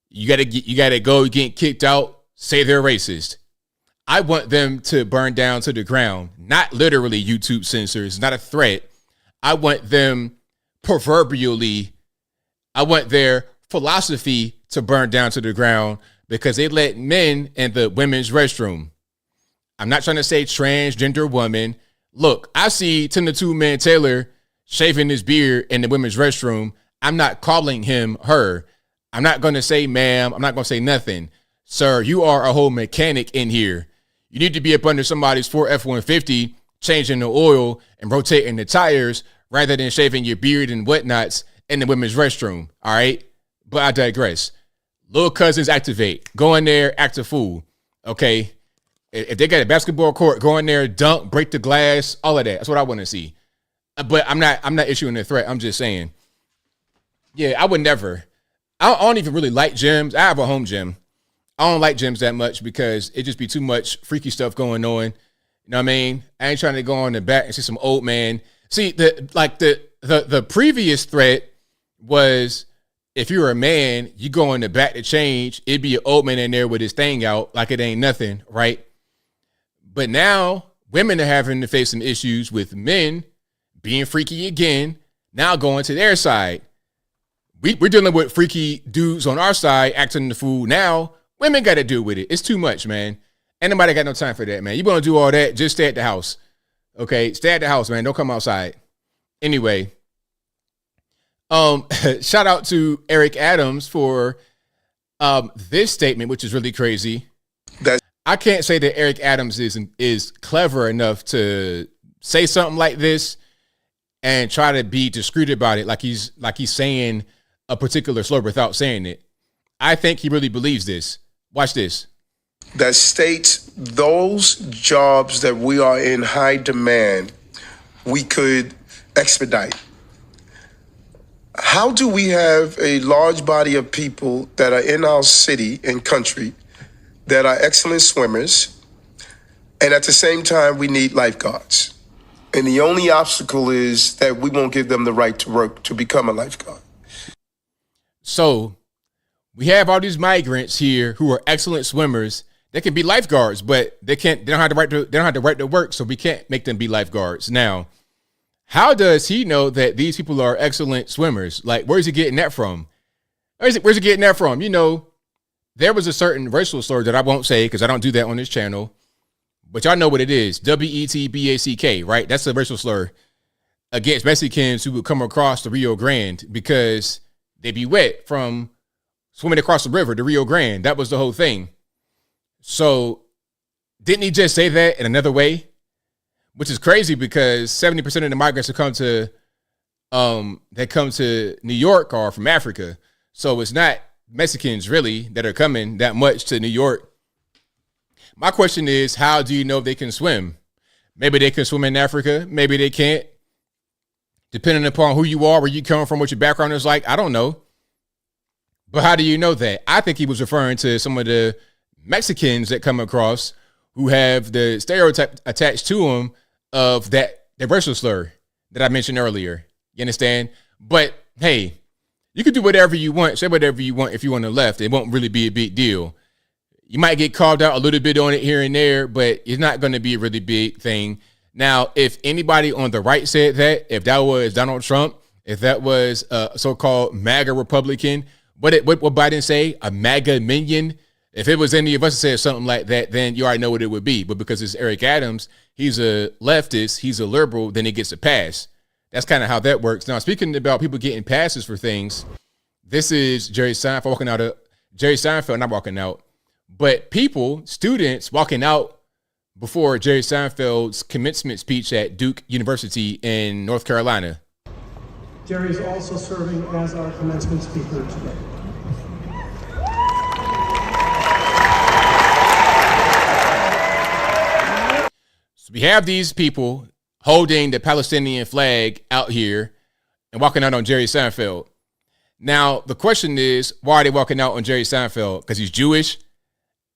you gotta go, you're getting kicked out, say they're racist. I want them to burn down to the ground, not literally YouTube censors, not a threat. I want them proverbially I want their philosophy to burn down to the ground because they let men in the women's restroom. I'm not trying to say transgender woman. Look, I see 10-2 Man Taylor shaving his beard in the women's restroom. I'm not calling him her. I'm not going to say ma'am. I'm not going to say nothing. Sir, you are a whole mechanic in here. You need to be up under somebody's Ford F-150, changing the oil and rotating the tires rather than shaving your beard and whatnots in the women's restroom. All right. But I digress. Little cousins activate. Go in there, act a fool. Okay. If they got a basketball court, go in there, dunk, break the glass, all of that. That's what I want to see. But I'm not issuing a threat. I'm just saying. Yeah, I would never. I don't even really like gyms. I have a home gym. I don't like gyms that much because it just be too much freaky stuff going on. You know what I mean? I ain't trying to go on the back and see some old man. See, the previous threat was if you're a man, you go in the back to change, it'd be an old man in there with his thing out like it ain't nothing, right? But now women are having to face some issues with men being freaky again, now going to their side. We're dealing with freaky dudes on our side acting the fool. Now women got to deal with it. It's too much, man. Ain't nobody got no time for that, man. You want to do all that, just stay at the house. Okay, stay at the house, man. Don't come outside. Anyway, shout out to Eric Adams for this statement, which is really crazy. I can't say that Eric Adams is clever enough to say something like this and try to be discreet about it, like he's saying a particular slur without saying it. I think he really believes this. Watch this. That states those jobs that we are in high demand, we could expedite. How do we have a large body of people that are in our city and country that are excellent swimmers, and at the same time we need lifeguards? And the only obstacle is that we won't give them the right to work to become a lifeguard. So we have all these migrants here who are excellent swimmers. They can be lifeguards, but they don't have the right to work, so we can't make them be lifeguards. Now, how does he know that these people are excellent swimmers? Like, where's he getting that from? Where's he getting that from? You know, there was a certain racial slur that I won't say because I don't do that on this channel, but y'all know what it is. WETBACK, right? That's a racial slur against Mexicans who would come across the Rio Grande because they be wet from swimming across the river, the Rio Grande. That was the whole thing. So didn't he just say that in another way? Which is crazy because 70% of the migrants that come to New York are from Africa. So it's not Mexicans really that are coming that much to New York. My question is, how do you know if they can swim? Maybe they can swim in Africa. Maybe they can't. Depending upon who you are, where you come from, what your background is like, I don't know. But how do you know that? I think he was referring to some of the Mexicans that come across who have the stereotype attached to them of the racial slur that I mentioned earlier. You understand? But hey, you can do whatever you want, say whatever you want if you on the left. It won't really be a big deal. You might get called out a little bit on it here and there, but it's not going to be a really big thing. Now, if anybody on the right said that, if that was Donald Trump, if that was a so-called MAGA Republican, what Biden say? A MAGA minion? If it was any of us that said something like that, then you already know what it would be. But because it's Eric Adams, he's a leftist, he's a liberal, then he gets a pass. That's kind of how that works. Now, speaking about people getting passes for things, this is Jerry Seinfeld Jerry Seinfeld not walking out, but people, students walking out before Jerry Seinfeld's commencement speech at Duke University in North Carolina. Jerry is also serving as our commencement speaker today. So we have these people holding the Palestinian flag out here and walking out on Jerry Seinfeld. Now, the question is, why are they walking out on Jerry Seinfeld? Because he's Jewish?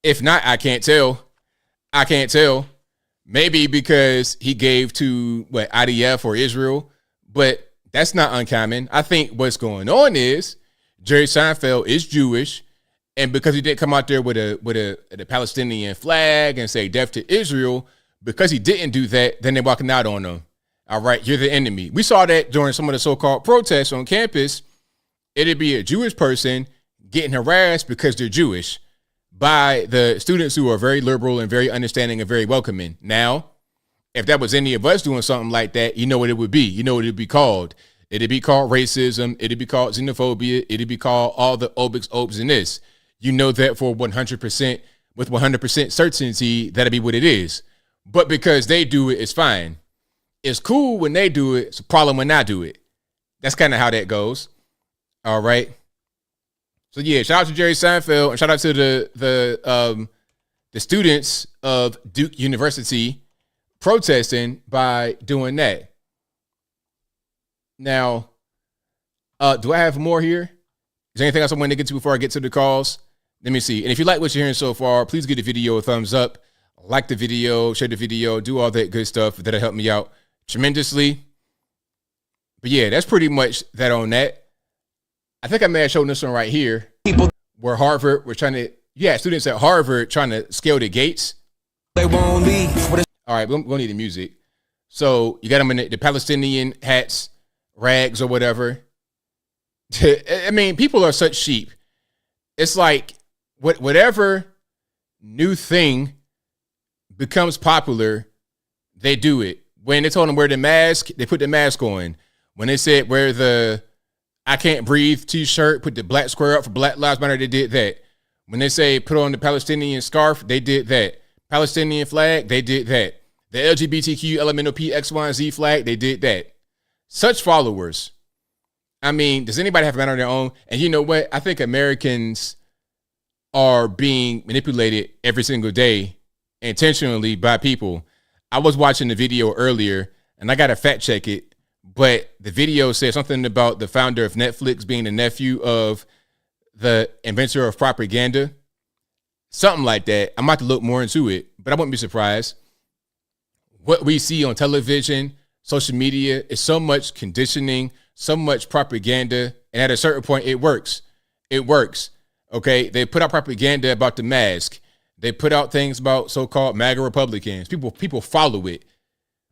If not, I can't tell. Maybe because he gave to IDF or Israel, but that's not uncommon. I think what's going on is Jerry Seinfeld is Jewish, and because he didn't come out there with a Palestinian flag and say death to Israel, because he didn't do that, then they're walking out on him. All right, you're the enemy. We saw that during some of the so-called protests on campus It'd be a Jewish person getting harassed because they're Jewish by the students who are very liberal and very understanding and very welcoming. Now, if that was any of us doing something like that, you know what it would be. You know what it would be called. It'd be called racism. It'd be called xenophobia. It'd be called all the obics, obs, and this. You know that for 100%, with 100% certainty, that'd be what it is. But because they do it, it's fine. It's cool when they do it. It's a problem when I do it. That's kind of how that goes. All right. So yeah, shout out to Jerry Seinfeld and shout out to the students of Duke University protesting by doing that. Now, do I have more here? Is there anything else I want to get to before I get to the calls? Let me see. And if you like what you're hearing so far, please give the video a thumbs up, like the video, share the video, do all that good stuff. That'll help me out tremendously. But yeah, that's pretty much that on that. I think I may have shown this one right here. People where Harvard were trying to, students at Harvard trying to scale the gates. They won't leave. All right, we'll need the music. So you got them in the Palestinian hats, rags or whatever. I mean, people are such sheep. It's like whatever new thing becomes popular, they do it. When they told them wear the mask, they put the mask on. When they said wear the I Can't Breathe t-shirt, put the black square up for Black Lives Matter, they did that. When they say put on the Palestinian scarf, they did that. Palestinian flag, they did that. The LGBTQ elemental P, X, Y, and Z flag, they did that. Such followers. I mean, does anybody have a man on their own? And you know what? I think Americans are being manipulated every single day intentionally by people. I was watching the video earlier, and I got to fact check it. But the video said something about the founder of Netflix being the nephew of the inventor of propaganda. Something like that. I'm about to look more into it, but I wouldn't be surprised. What we see on television, social media, is so much conditioning, so much propaganda, and at a certain point, it works. It works. Okay? They put out propaganda about the mask. They put out things about so-called MAGA Republicans. People follow it.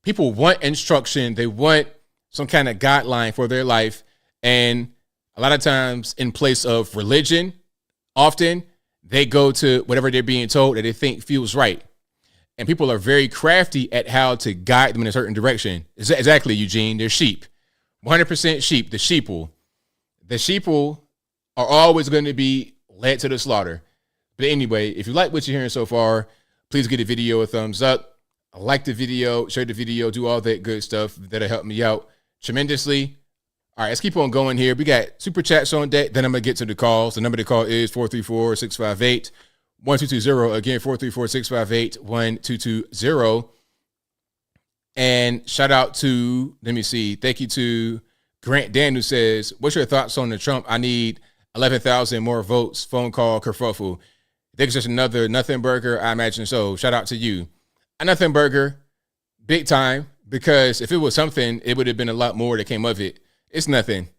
People want instruction. They want some kind of guideline for their life. And a lot of times in place of religion, often they go to whatever they're being told that they think feels right. And people are very crafty at how to guide them in a certain direction. Exactly, Eugene. They're sheep. 100% sheep. The sheeple. The sheeple are always going to be led to the slaughter. But anyway, if you like what you're hearing so far, please give the video a thumbs up. Like the video, share the video, do all that good stuff. That'll help me out tremendously. All right, let's keep on going here. We got super chats on deck. Then I'm going to get to the calls. The number to call is 434-658-1220. Again, 434-658-1220. And shout out to, let me see, thank you to Grant Dan, who says, what's your thoughts on the Trump? I need 11,000 more votes. Phone call, kerfuffle. Think it's just another nothing burger? I imagine so. Shout out to you. A nothing burger, big time. Because if it was something, it would have been a lot more that came of it. It's nothing.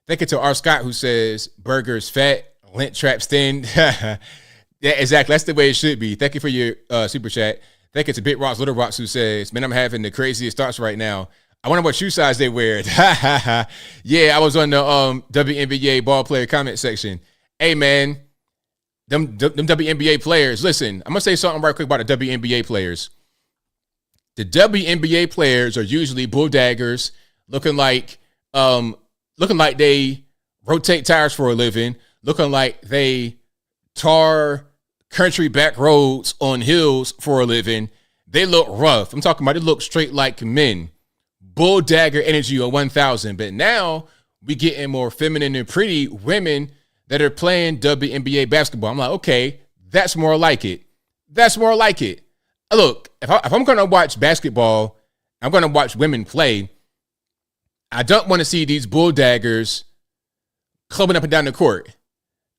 Thank you to R. Scott, who says, burgers fat, lint traps thin. Yeah, exactly. That's the way it should be. Thank you for your super chat. Thank you to Big Rocks, Little Rocks, who says, man, I'm having the craziest thoughts right now. I wonder what shoe size they wear. Yeah, I was on the WNBA ball player comment section. Hey, man, them WNBA players. Listen, I'm going to say something right quick about the WNBA players. The WNBA players are usually bull daggers, looking like they rotate tires for a living, looking like they tar country back roads on hills for a living. They look rough. I'm talking about they look straight like men. Bull dagger energy on 1,000. But now we getting more feminine and pretty women that are playing WNBA basketball. I'm like, okay, that's more like it. That's more like it. Look, if I'm going to watch basketball, I'm going to watch women play. I don't want to see these bull daggers clubbing up and down the court.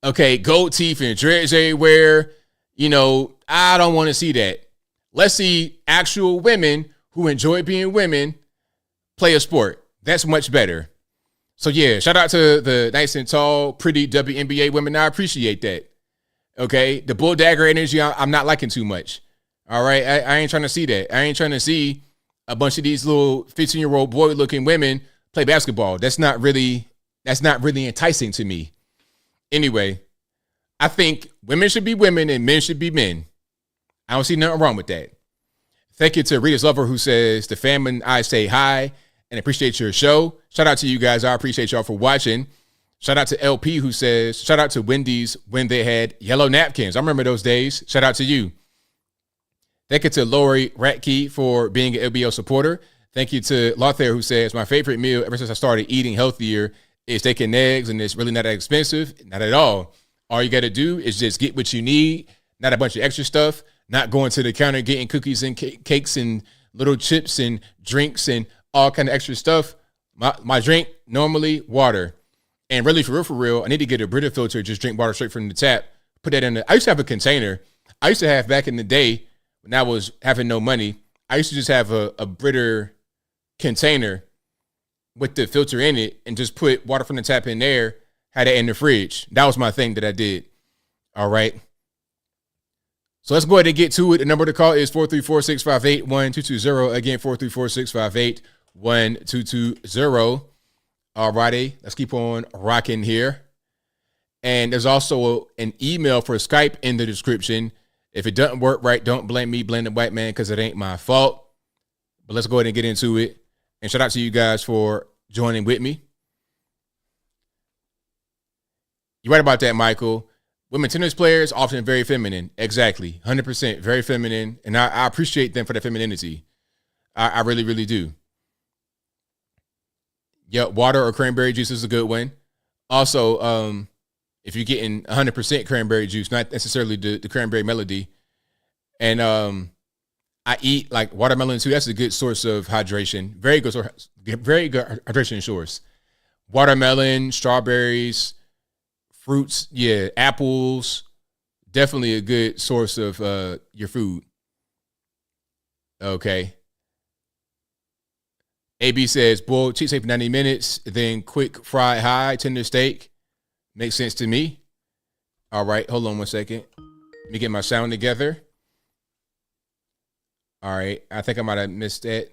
Okay, gold teeth and dreads everywhere. You know, I don't want to see that. Let's see actual women who enjoy being women play a sport. That's much better. So yeah, shout out to the nice and tall, pretty WNBA women. I appreciate that. Okay, the bull dagger energy, I'm not liking too much. All right, I ain't trying to see that. I ain't trying to see a bunch of these little 15-year-old boy-looking women play basketball. That's not really That's not really enticing to me. Anyway, I think women should be women and men should be men. I don't see nothing wrong with that. Thank you to Rita's Lover who says, the fam and I say hi and appreciate your show. Shout out to you guys. I appreciate y'all for watching. Shout out to LP who says, shout out to Wendy's when they had yellow napkins. I remember those days. Shout out to you. Thank you to Lori Ratke for being an ABL supporter. Thank you to Lothair who says, my favorite meal ever since I started eating healthier is steak and eggs, and it's really not that expensive. Not at all. All you got to do is just get what you need, not a bunch of extra stuff, not going to the counter getting cookies and cakes and little chips and drinks and all kind of extra stuff. My drink, normally water. And really, for real, I need to get a Brita filter, just drink water straight from the tap. Put that in I used to have a container. I used to have back in the day when I was having no money, I used to just have a Brita container with the filter in it and just put water from the tap in there, had it in the fridge. That was my thing that I did. All right. So let's go ahead and get to it. The number to call is 434-658-1220. Again, 434-658-1220. All righty. Let's keep on rocking here. And there's also an email for Skype in the description. If it doesn't work right, don't blame me, blame the white man, because it ain't my fault. But let's go ahead and get into it. And shout out to you guys for joining with me. You're right about that, Michael. Women tennis players, often very feminine. Exactly. 100% very feminine. And I appreciate them for their femininity. I really, really do. Yeah, water or cranberry juice is a good one. Also, if you're getting 100% cranberry juice, not necessarily the cranberry melody. And I eat like watermelon too. That's a good source of hydration. Very good hydration source. Watermelon, strawberries, fruits, yeah, apples, definitely a good source of your food. Okay. AB says, boiled cheese steak for 90 minutes, then quick fried high, tender steak. Makes sense to me. All right, hold on one second. Let me get my sound together. All right, I think I might have missed that,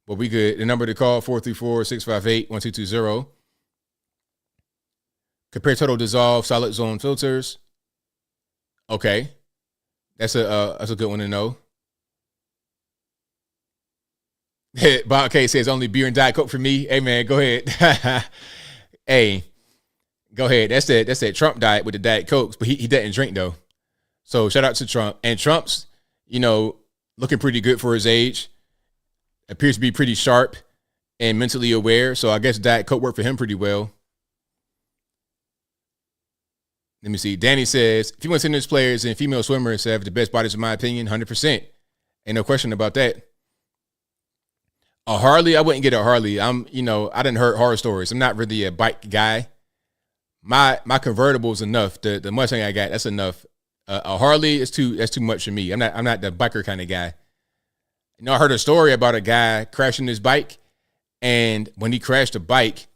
but we good. The number to call, 434-658-1220. Compare total dissolve solid zone filters. Okay. That's a good one to know. Bob K says only beer and Diet Coke for me. Hey man, go ahead. Hey, go ahead. That's that Trump diet with the Diet Cokes, but he doesn't drink though. So shout out to Trump. And Trump's, looking pretty good for his age. Appears to be pretty sharp and mentally aware. So I guess Diet Coke worked for him pretty well. Let me see. Danny says, female tennis players and female swimmers have the best bodies, in my opinion, 100%. Ain't no question about that. A Harley, I wouldn't get a Harley. I didn't heard horror stories. I'm not really a bike guy. My convertible is enough. The Mustang I got, that's enough. A Harley that's too much for me. I'm not the biker kind of guy. I heard a story about a guy crashing his bike, and when he crashed the bike,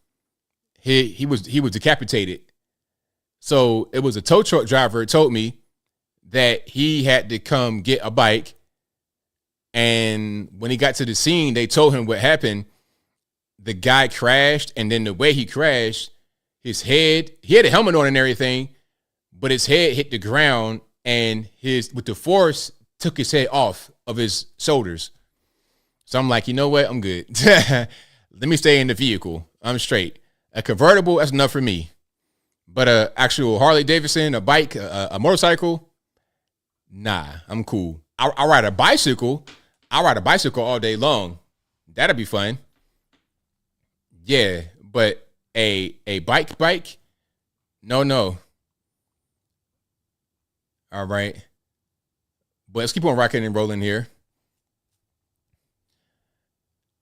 he was decapitated. So it was a tow truck driver who told me that he had to come get a bike. And when he got to the scene, they told him what happened. The guy crashed, and then the way he crashed, his head, he had a helmet on and everything, but his head hit the ground, and with the force, took his head off of his shoulders. So I'm like, you know what? I'm good. Let me stay in the vehicle. I'm straight. A convertible, that's enough for me. But a actual Harley Davidson, a bike, a motorcycle, nah, I'm cool. I ride a bicycle. I ride a bicycle all day long. That'll be fun. Yeah, but a bike, no. All right. But let's keep on rocking and rolling here.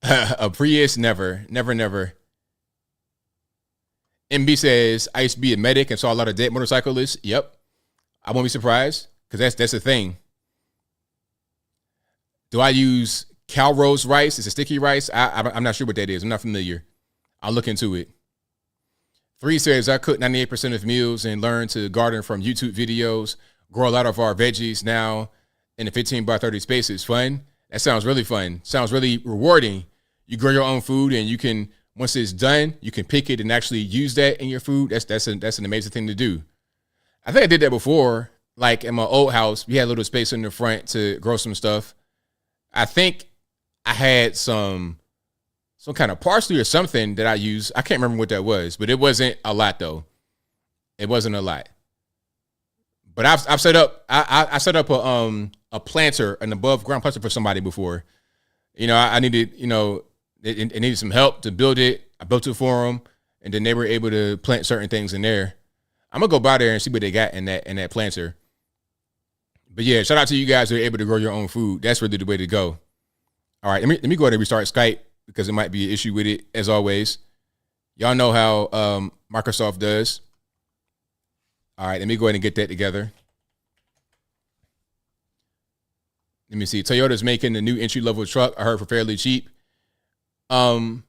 A Prius, never. MB says, I used to be a medic and saw a lot of dead motorcyclists. Yep. I won't be surprised because that's the thing. Do I use Calrose rice? It's a sticky rice. I'm not sure what that is. I'm not familiar. I'll look into it. 3 says, I cook 98% of meals and learn to garden from YouTube videos, grow a lot of our veggies now in the 15 by 30 space. It's fun. That sounds really fun. Sounds really rewarding. You grow your own food and you can Once it's done, you can pick it and actually use that in your food. That's an amazing thing to do. I think I did that before. Like in my old house, we had a little space in the front to grow some stuff. I think I had some kind of parsley or something that I used. I can't remember what that was, but it wasn't a lot though. It wasn't a lot. But I've set up I set up a planter, an above ground planter for somebody before. You know, I needed, you know, it needed some help to build it. I built it for them, and then they were able to plant certain things in there. I'm gonna go by there and see what they got in that planter. But yeah, shout out to you guys who are able to grow your own food. That's really the way to go. All right, let me go ahead and restart Skype because there might be an issue with it, as always. Y'all know how Microsoft does. All right, let me go ahead and get that together. Let me see. Toyota's making the new entry-level truck, I heard, for fairly cheap. Probably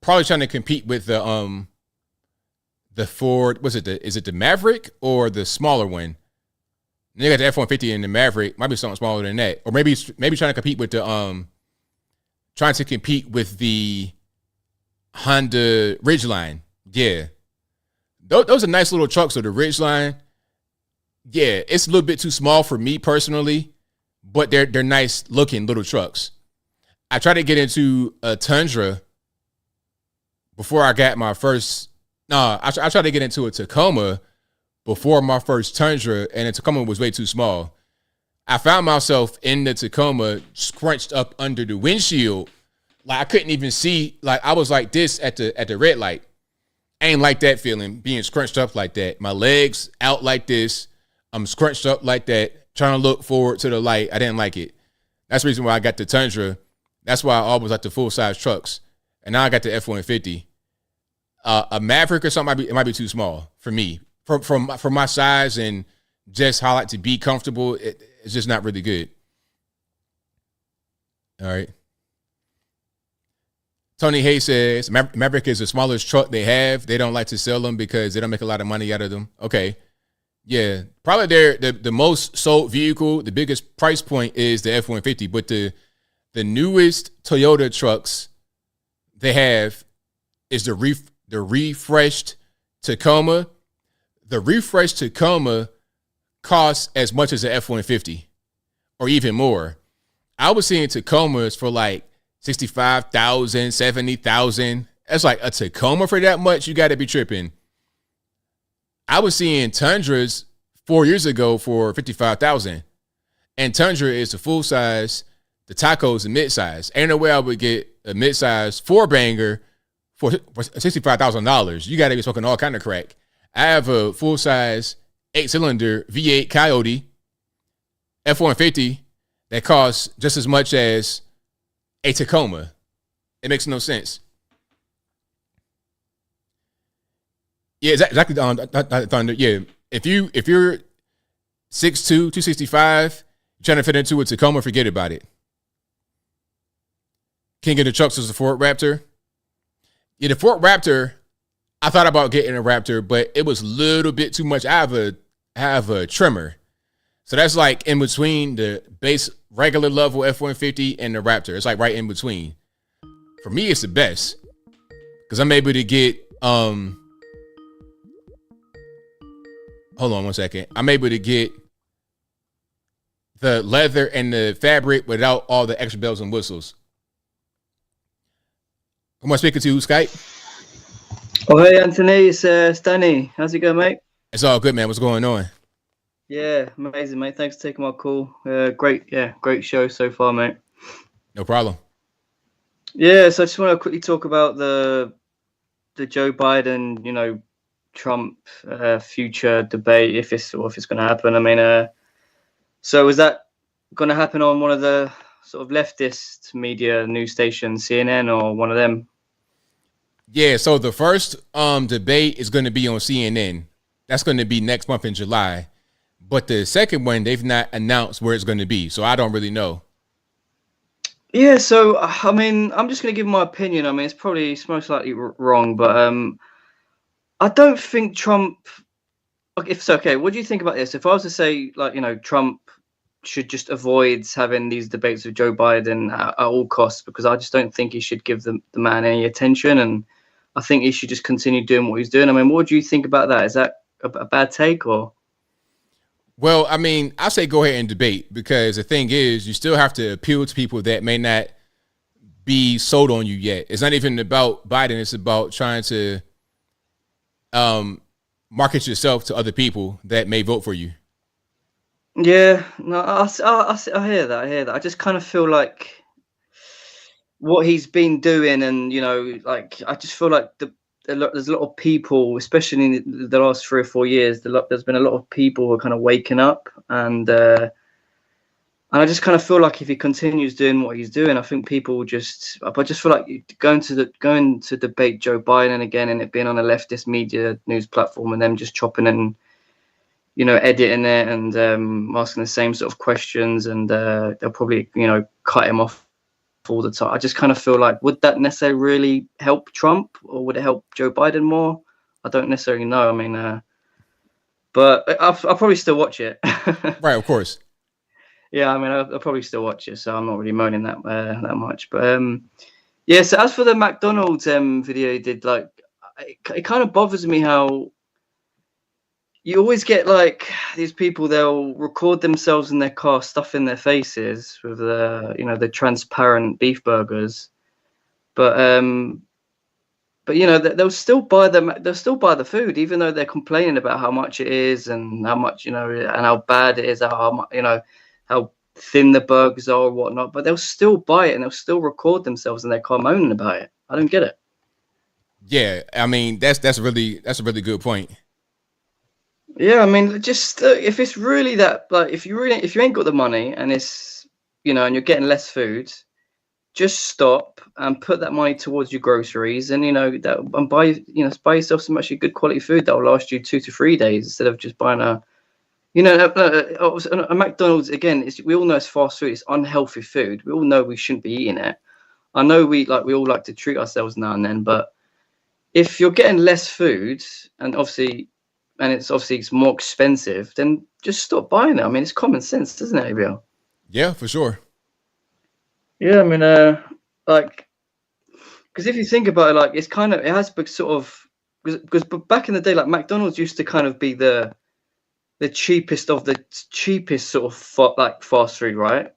trying to compete with the Ford. Is it the Maverick or the smaller one? They got the F-150 and the Maverick. Might be something smaller than that. Or maybe trying to compete with the Honda Ridgeline. Yeah. Those are nice little trucks. So the Ridgeline, yeah, it's a little bit too small for me personally, but they're nice looking little trucks. I tried to get into a Tundra before I got my first. No, I tried to get into a Tacoma before my first Tundra, and the Tacoma was way too small. I found myself in the Tacoma scrunched up under the windshield. Like I couldn't even see. Like I was like this at the red light. I ain't like that feeling, being scrunched up like that. My legs out like this. I'm scrunched up like that, trying to look forward to the light. I didn't like it. That's the reason why I got the Tundra. That's why I always like the full-size trucks. And now I got the F-150. A Maverick or something, it might be too small for me. From my size and just how I like to be comfortable, it's just not really good. All right. Tony Hayes says, Maverick is the smallest truck they have. They don't like to sell them because they don't make a lot of money out of them. Okay. Yeah. Probably the most sold vehicle, the biggest price point is the F-150, but the newest Toyota trucks they have is the refreshed Tacoma. The refreshed Tacoma costs as much as the F-150 or even more. I was seeing Tacomas for like $65,000, $70,000. That's like a Tacoma for that much. You got to be tripping. I was seeing Tundras 4 years ago for $55,000, and Tundra is the full size. The Taco's the mid-size. Ain't no way I would get a mid-size 4-banger for $65,000. You got to be smoking all kind of crack. I have a full-size 8-cylinder V8 Coyote F-150 that costs just as much as a Tacoma. It makes no sense. Yeah, exactly. Thunder. Yeah, if you're 6'2", 265, you're trying to fit into a Tacoma, forget about it. King of the trucks is the Ford Raptor. Yeah, the Ford Raptor, I thought about getting a Raptor, but it was a little bit too much. I have a trimmer. So that's like in between the base regular level F-150 and the Raptor. It's like right in between. For me, it's the best because I'm able to get, hold on one second. I'm able to get the leather and the fabric without all the extra bells and whistles. Who am I speaking to? Skype? Oh, hey, Anthony. It's Stanley. How's it going, mate? It's all good, man. What's going on? Yeah, amazing, mate. Thanks for taking my call. Great show so far, mate. No problem. Yeah, so I just want to quickly talk about the Joe Biden, Trump future debate, if it's going to happen. I mean, so is that going to happen on one of the sort of leftist media news stations, CNN or one of them? Yeah, so the first debate is going to be on CNN. That's going to be next month in July. But the second one, they've not announced where it's going to be, so I don't really know. Yeah, so, I mean, I'm just going to give my opinion. I mean, it's most likely wrong, but I don't think Trump... If it's okay, what do you think about this? If I was to say, Trump should just avoid having these debates with Joe Biden at all costs, because I just don't think he should give the man any attention, and I think he should just continue doing what he's doing. I mean, what do you think about that? Is that a bad take, or? Well, I mean, I say go ahead and debate, because the thing is, you still have to appeal to people that may not be sold on you yet. It's not even about Biden. It's about trying to market yourself to other people that may vote for you. Yeah, no, I hear that. I hear that. I just kind of feel like what he's been doing, and like I just feel like there's a lot of people, especially in the last 3 or 4 years. There's been a lot of people who are kind of waking up, and I just kind of feel like if he continues doing what he's doing, I think people will just. I just feel like going to debate Joe Biden again, and it being on a leftist media news platform, and them just chopping and editing it and asking the same sort of questions, and they'll probably cut him off all the time. I just kind of feel like, would that necessarily really help Trump, or would it help Joe Biden more? I don't necessarily know. I mean, but I'll probably still watch it. Right, of course. Yeah, I mean, I'll probably still watch it, so I'm not really moaning that much. But yeah. So as for the McDonald's video he did, like, it kind of bothers me how you always get like these people, they'll record themselves in their car stuffing their faces with the transparent beef burgers, but they'll still buy the food, even though they're complaining about how much it is and how much and how bad it is, how thin the burgers are or whatnot, but they'll still buy it and they'll still record themselves in their car moaning about it. I don't get it. Yeah, I mean, that's a really good point. Yeah, I mean, just if it's really that, like, if you ain't got the money and it's and you're getting less food, just stop and put that money towards your groceries, and and buy yourself some actually good quality food that will last you 2 to 3 days, instead of just buying a McDonald's. Again, we all know it's fast food, it's unhealthy food. We all know we shouldn't be eating it. I know we all like to treat ourselves now and then, but if you're getting less food and it's more expensive, then just stop buying it. I mean, it's common sense, isn't it, ABL? Yeah, for sure. Yeah, I mean, like, because if you think about it, like, it has sort of, because back in the day, like, McDonald's used to kind of be the cheapest of the cheapest sort of fast food, right?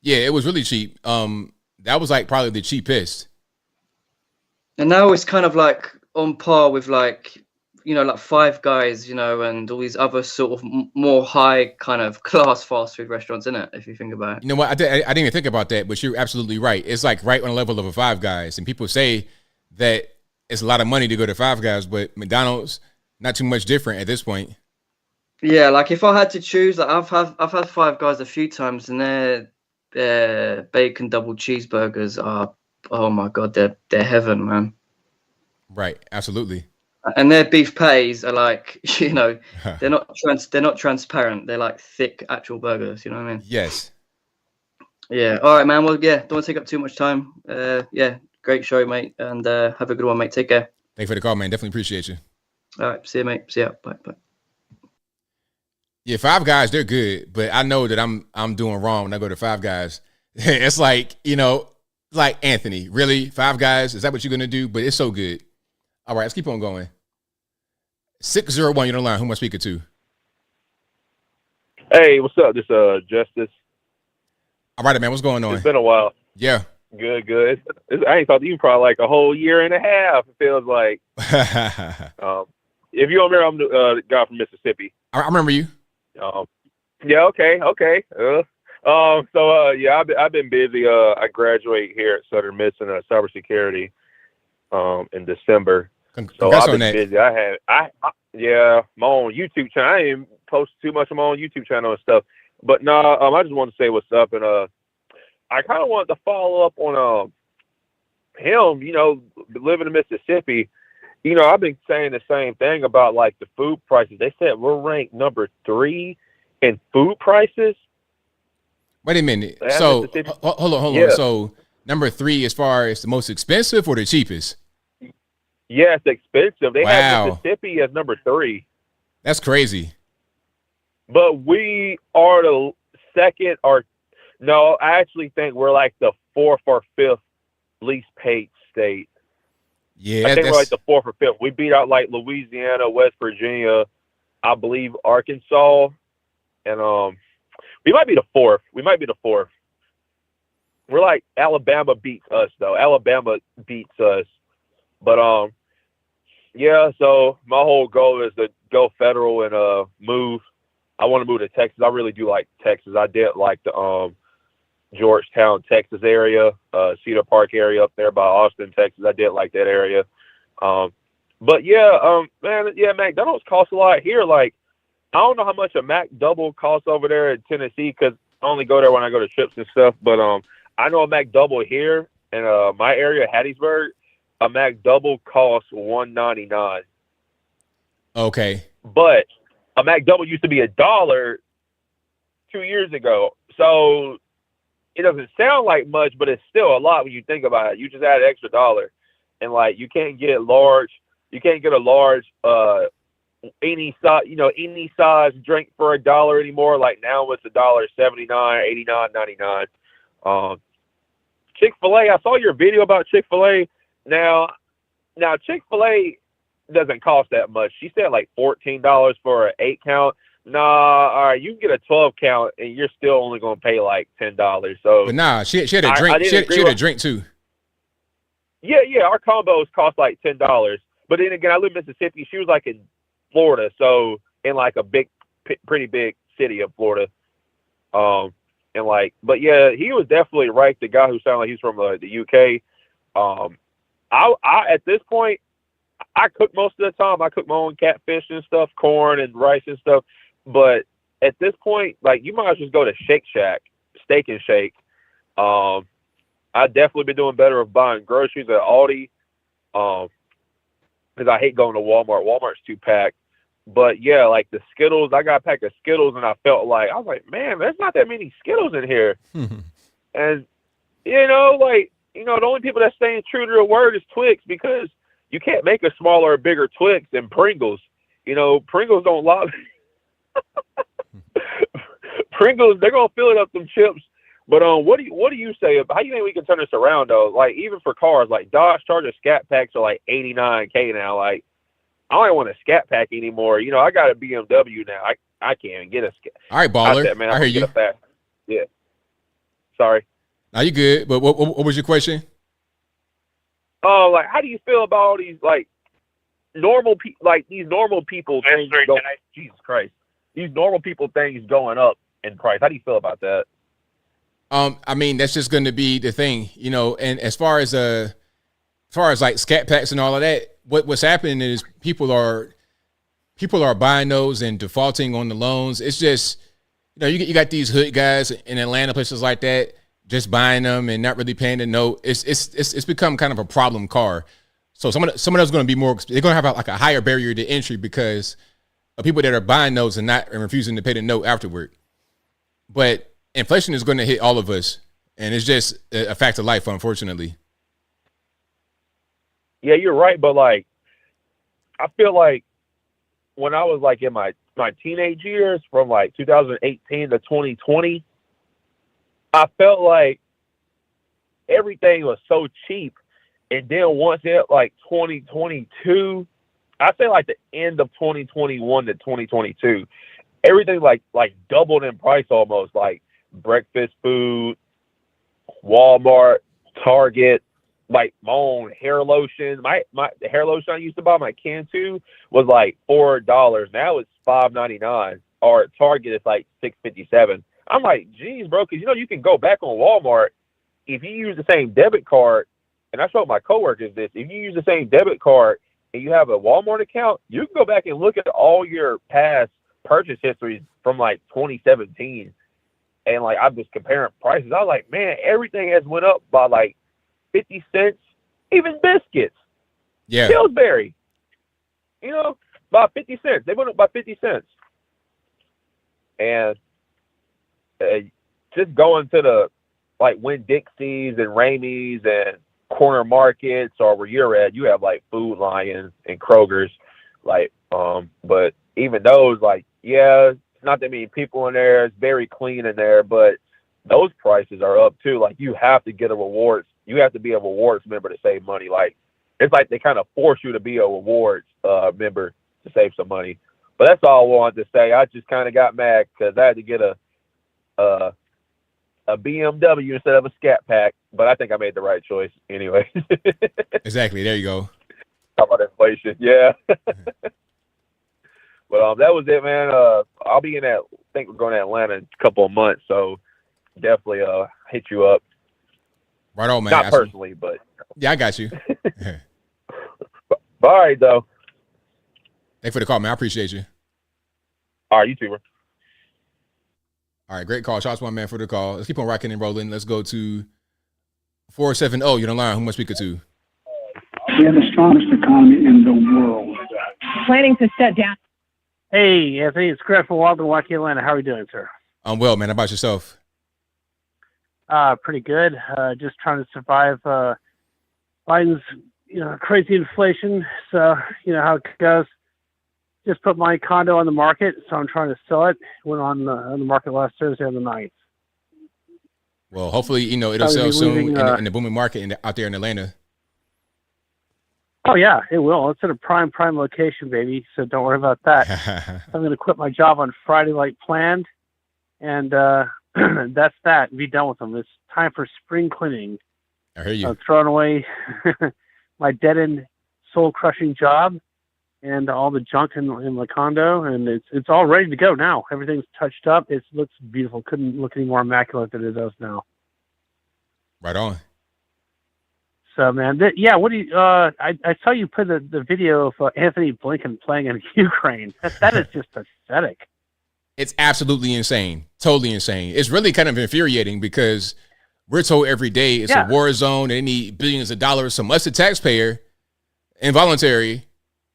Yeah, it was really cheap. That was like probably the cheapest. And now it's kind of like on par with like Five Guys, and all these other sort of more high kind of class fast food restaurants, isn't it? If you think about it. You know what? I didn't even think about that, but you're absolutely right. It's like right on the level of a Five Guys, and people say that it's a lot of money to go to Five Guys, but McDonald's not too much different at this point. Yeah, like if I had to choose, like I've had Five Guys a few times, and their bacon double cheeseburgers are, oh my god, they're heaven, man. Right, absolutely. And their beef patties are like, they're not transparent. They're like thick actual burgers. You know what I mean? Yes. Yeah. All right, man. Well, yeah. Don't want to take up too much time. Yeah. Great show, mate. And have a good one, mate. Take care. Thanks for the call, man. Definitely appreciate you. All right. See you, mate. See ya. Bye. Bye. Yeah, Five Guys, they're good, but I know that I'm doing wrong when I go to Five Guys. It's like, like, Anthony, really? Five Guys? Is that what you're gonna do? But it's so good. All right, let's keep on going. 601, you're on the line. Who am I speaking to? Hey, what's up? This Justice. All right, man. What's going on? It's been a while. Yeah. Good. I ain't talked to you probably like a whole year and a half. It feels like. If you don't remember, I'm the guy from Mississippi. I remember you. Yeah. Okay. Yeah, I've been busy. I graduate here at Southern Miss in cybersecurity in December. So I've been busy. Yeah, my own YouTube channel. I ain't post too much on my own YouTube channel and stuff. But no, I just want to say what's up, and I kind of wanted to follow up on him. Living in Mississippi, I've been saying the same thing about like the food prices. They said we're ranked number 3 in food prices. Wait a minute. So hold on. Yeah. So number 3 as far as the most expensive or the cheapest? Yeah, it's expensive. They have Mississippi as number 3. That's crazy. But we are the second or no, I actually think we're like the fourth or fifth least paid state. Yeah, I think we're like the fourth or fifth. We beat out like Louisiana, West Virginia, I believe Arkansas, and we might be the fourth. We're like Alabama beats us though. Alabama beats us, but yeah. So my whole goal is to go federal and move. I want to move to Texas. I really do like Texas. I did like the Georgetown, Texas area, Cedar Park area up there by Austin, Texas. I did like that area. But yeah, man, yeah, McDonald's costs a lot here. Like, I don't know how much a Mac Double costs over there in Tennessee because I only go there when I go to trips and stuff. But I know a Mac Double here in my area, Hattiesburg, a Mac Double costs $1.99. Okay. But a Mac Double used to be $1 2 years ago. So it doesn't sound like much, but it's still a lot when you think about it. You just add an extra $1. And like you can't get a large any size drink for $1 anymore. Like now it's $1.79, $89.99. Chick-fil-A, I saw your video about Chick-fil-A. Now Chick-fil-A doesn't cost that much. She said like $14 for an 8 count. Nah, all right, you can get a 12 count and you're still only gonna pay like $10. So, but nah, she had a drink. She had a drink too. Yeah, our combos cost like $10. But then again, I live in Mississippi. She was like in Florida, so in like a pretty big city of Florida. And like, but yeah, he was definitely right. The guy who sounded like he's from the UK. I at this point, I cook most of the time. I cook my own catfish and stuff, corn and rice and stuff. But at this point, like, you might as well just go to Shake Shack, Steak and Shake. I've definitely been doing better of buying groceries at Aldi, because I hate going to Walmart. Walmart's too packed. But yeah, like the Skittles, I got a pack of Skittles, and I was like, man, there's not that many Skittles in here. And the only people that's staying true to their word is Twix, because you can't make a smaller or bigger Twix than Pringles. Pringles don't love Pringles. They're gonna fill it up them chips. But what do you say? How do you think we can turn this around though? Like even for cars, like Dodge Charger Scat Packs are like $89K now. Like I don't want a Scat Pack anymore. I got a BMW now. I can't even get a Scat. All right, baller. I hear you. Yeah. Sorry. Now you good. But what was your question? Like how do you feel about all these like normal people? Like these normal people things going. Jesus Christ. These normal people things going up in price. How do you feel about that? I mean, that's just going to be the thing, and as far as like Scat Packs and all of that, what's happening is people are buying those and defaulting on the loans. It's just, you got these hood guys in Atlanta, places like that, just buying them and not really paying the note. It's become kind of a problem car. So some of those going to be more, they're going to have like a higher barrier to entry because of people that are buying those and refusing to pay the note afterward. But inflation is going to hit all of us, and it's just a fact of life, unfortunately. Yeah, you're right, but like, I feel like when I was like in my teenage years, from like 2018 to 2020, I felt like everything was so cheap, and then once it like 2022, I'd say like the end of 2021 to 2022, everything like doubled in price almost, like breakfast food, Walmart, Target, like my own hair lotion. The hair lotion I used to buy, my can too, was like $4. Now it's $5.99. Or at Target it's like $6.57. I'm like, geez, bro, because you can go back on Walmart if you use the same debit card. And I showed my coworkers this. If you use the same debit card and you have a Walmart account, you can go back and look at all your past purchase histories from like 2017. And like I'm just comparing prices. I was like, man, everything has went up by like 50 cents, even biscuits. Yeah. Pillsbury. By 50 cents. They went up by 50 cents. And just going to the like Winn-Dixie's and Ramey's and corner markets, or where you're at, you have like Food Lion and Kroger's. Like, but even those, like, yeah, not that many people in there. It's very clean in there, but those prices are up too. Like, you have to get a rewards. You have to be a rewards member to save money. Like, it's like they kind of force you to be a rewards member to save some money. But that's all I wanted to say. I just kind of got mad because I had to get a BMW instead of a Scat Pack. But I think I made the right choice anyway. Exactly. There you go. How about inflation? Yeah. But that was it, man. I'll be I think we're going to Atlanta in a couple of months, so definitely hit you up. Right on, man. Not personally, but yeah, I got you. All right, though. Thanks for the call, man. I appreciate you. All right, you too, bro. All right, great call. Shots one man for the call. Let's keep on rocking and rolling. Let's go to 470. You're on the line. Who am I speaking to? We have the strongest economy in the world. Planning to step down. Hey, Anthony, it's Greg from Walden, Waukee, Atlanta. How are you doing, sir? I'm well, man. How about yourself? Pretty good. Just trying to survive Biden's, crazy inflation. So, how it goes. Just put my condo on the market, so I'm trying to sell it. Went on the market last Thursday on the 9th. Well, hopefully, it'll sell soon in the booming market out there in Atlanta. Oh, yeah, it will. It's at a prime location, baby, so don't worry about that. I'm going to quit my job on Friday like planned, and that's that. Be done with them. It's time for spring cleaning. I hear you. I'm throwing away my dead-end, soul-crushing job and all the junk in my condo, and it's all ready to go now. Everything's touched up. It looks beautiful. Couldn't look any more immaculate than it does now. Right on. So, man, what do you? I saw you put the video of Anthony Blinken playing in Ukraine. That is just pathetic. It's absolutely insane. Totally insane. It's really kind of infuriating because we're told every day it's a war zone. They need billions of dollars. So much the taxpayer, involuntary,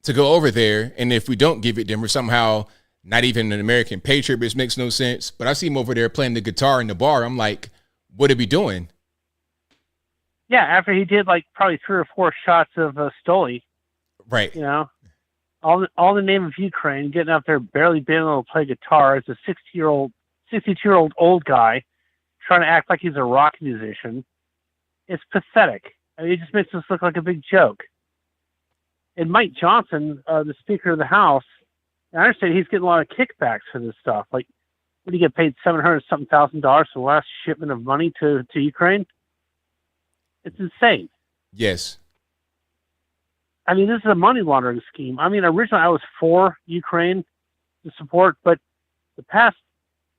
to go over there. And if we don't give it, then we're somehow not even an American patriot, which makes no sense. But I see him over there playing the guitar in the bar. I'm like, what are we doing? Yeah, after he did like probably 3 or 4 shots of Stoli. Right. All in the name of Ukraine, getting out there, barely being able to play guitar as a 62-year-old old guy trying to act like he's a rock musician. It's pathetic. I mean, it just makes us look like a big joke. And Mike Johnson, the Speaker of the House, I understand he's getting a lot of kickbacks for this stuff. Like, what do you get paid $700-something thousand for the last shipment of money to Ukraine? It's insane. Yes. I mean, this is a money laundering scheme. I mean, originally I was for Ukraine to support, but the past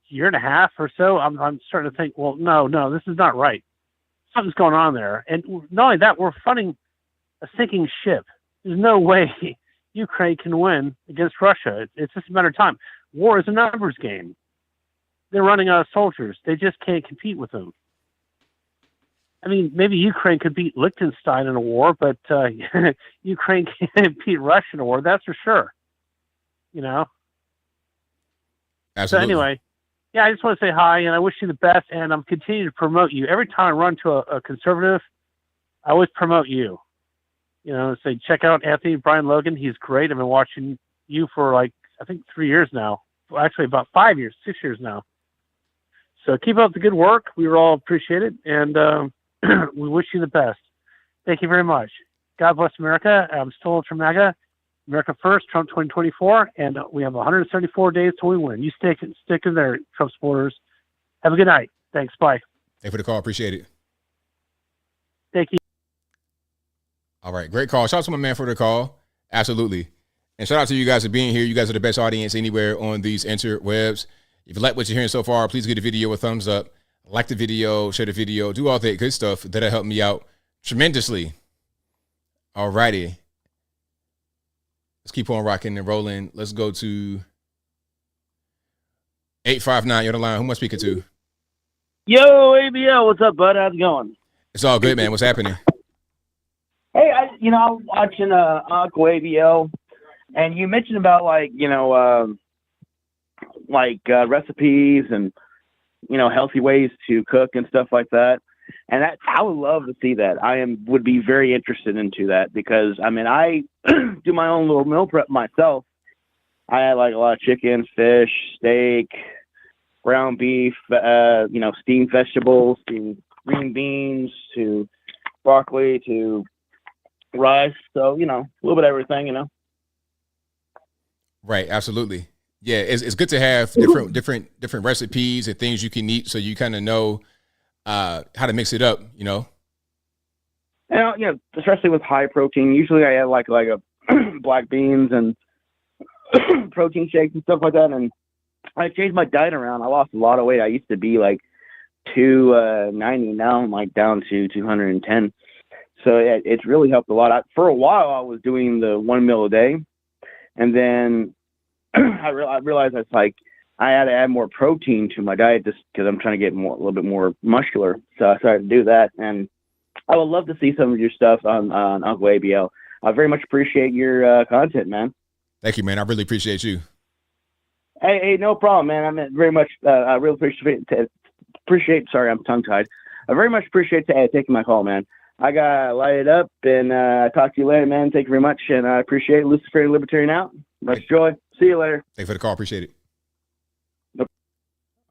year and a half or so, I'm starting to think, well, no, this is not right. Something's going on there. And not only that, we're funding a sinking ship. There's no way Ukraine can win against Russia. It's just a matter of time. War is a numbers game. They're running out of soldiers. They just can't compete with them. I mean, maybe Ukraine could beat Liechtenstein in a war, but Ukraine can't beat Russia in a war. That's for sure. Absolutely. So anyway, I just want to say hi, and I wish you the best, and I'm continuing to promote you. Every time I run to a conservative, I always promote you. Say, check out Anthony Brian Logan. He's great. I've been watching you for I think 3 years now. Well, actually, about 5 years, 6 years now. So keep up the good work. We all appreciate it, and we wish you the best. Thank you very much. God bless America. I'm still Ultra MAGA. America first, Trump 2024, and we have 174 days till we win. You stick in there, Trump supporters. Have a good night. Thanks. Bye. Thank you for the call. Appreciate it. Thank you. All right. Great call. Shout out to my man for the call. Absolutely. And shout out to you guys for being here. You guys are the best audience anywhere on these interwebs. If you like what you're hearing so far, please give the video a thumbs up. Like the video, share the video, do all that good stuff. That'll help me out tremendously. All righty. Let's keep on rocking and rolling. Let's go to 859. You're on the line. Who am I speaking to? Yo, ABL. What's up, bud? How's it going? It's all good, man. What's happening? Hey, I'm watching Uncle ABL, and you mentioned about recipes and healthy ways to cook and stuff like that. And I would love to see that. Would be very interested into that because I do my own little meal prep myself, I had like a lot of chicken, fish, steak, ground beef, steamed vegetables, to green beans, to broccoli, to rice. So, a little bit of everything, Right. Absolutely. Yeah. It's good to have different recipes and things you can eat, so you kind of know how to mix it up, And, especially with high protein, usually I have like a black beans and protein shakes and stuff like that. And I changed my diet around. I lost a lot of weight. I used to be like 290. Now I'm like down to 210. So it's really helped a lot. For a while, I was doing the 1 meal a day. And then I realized it's like I had to add more protein to my diet just because I'm trying to get a little bit more muscular. So I started to do that. And I would love to see some of your stuff on Uncle ABL. I very much appreciate your content, man. Thank you, man. I really appreciate you. Hey, no problem, man. I mean, very much. I really appreciate. Sorry, I'm tongue tied. I very much appreciate taking my call, man. I got lighted up, and talk to you later, man. Thank you very much, and I appreciate it. Lucifer Libertarian out. Much joy. See you later. Thanks for the call. Appreciate it. Nope.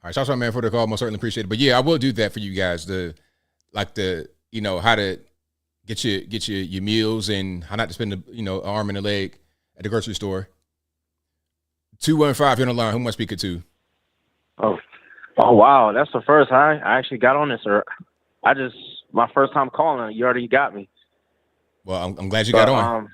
All right, shout out, man, for the call. Most certainly appreciate it. But yeah, I will do that for you guys. How to get your meals and how not to spend the arm and a leg at the grocery store. 215, you're on the line. Who am I speaking to? Oh wow, that's the first. I actually got on this, or my first time calling. You already got me. Well, I'm glad you got on.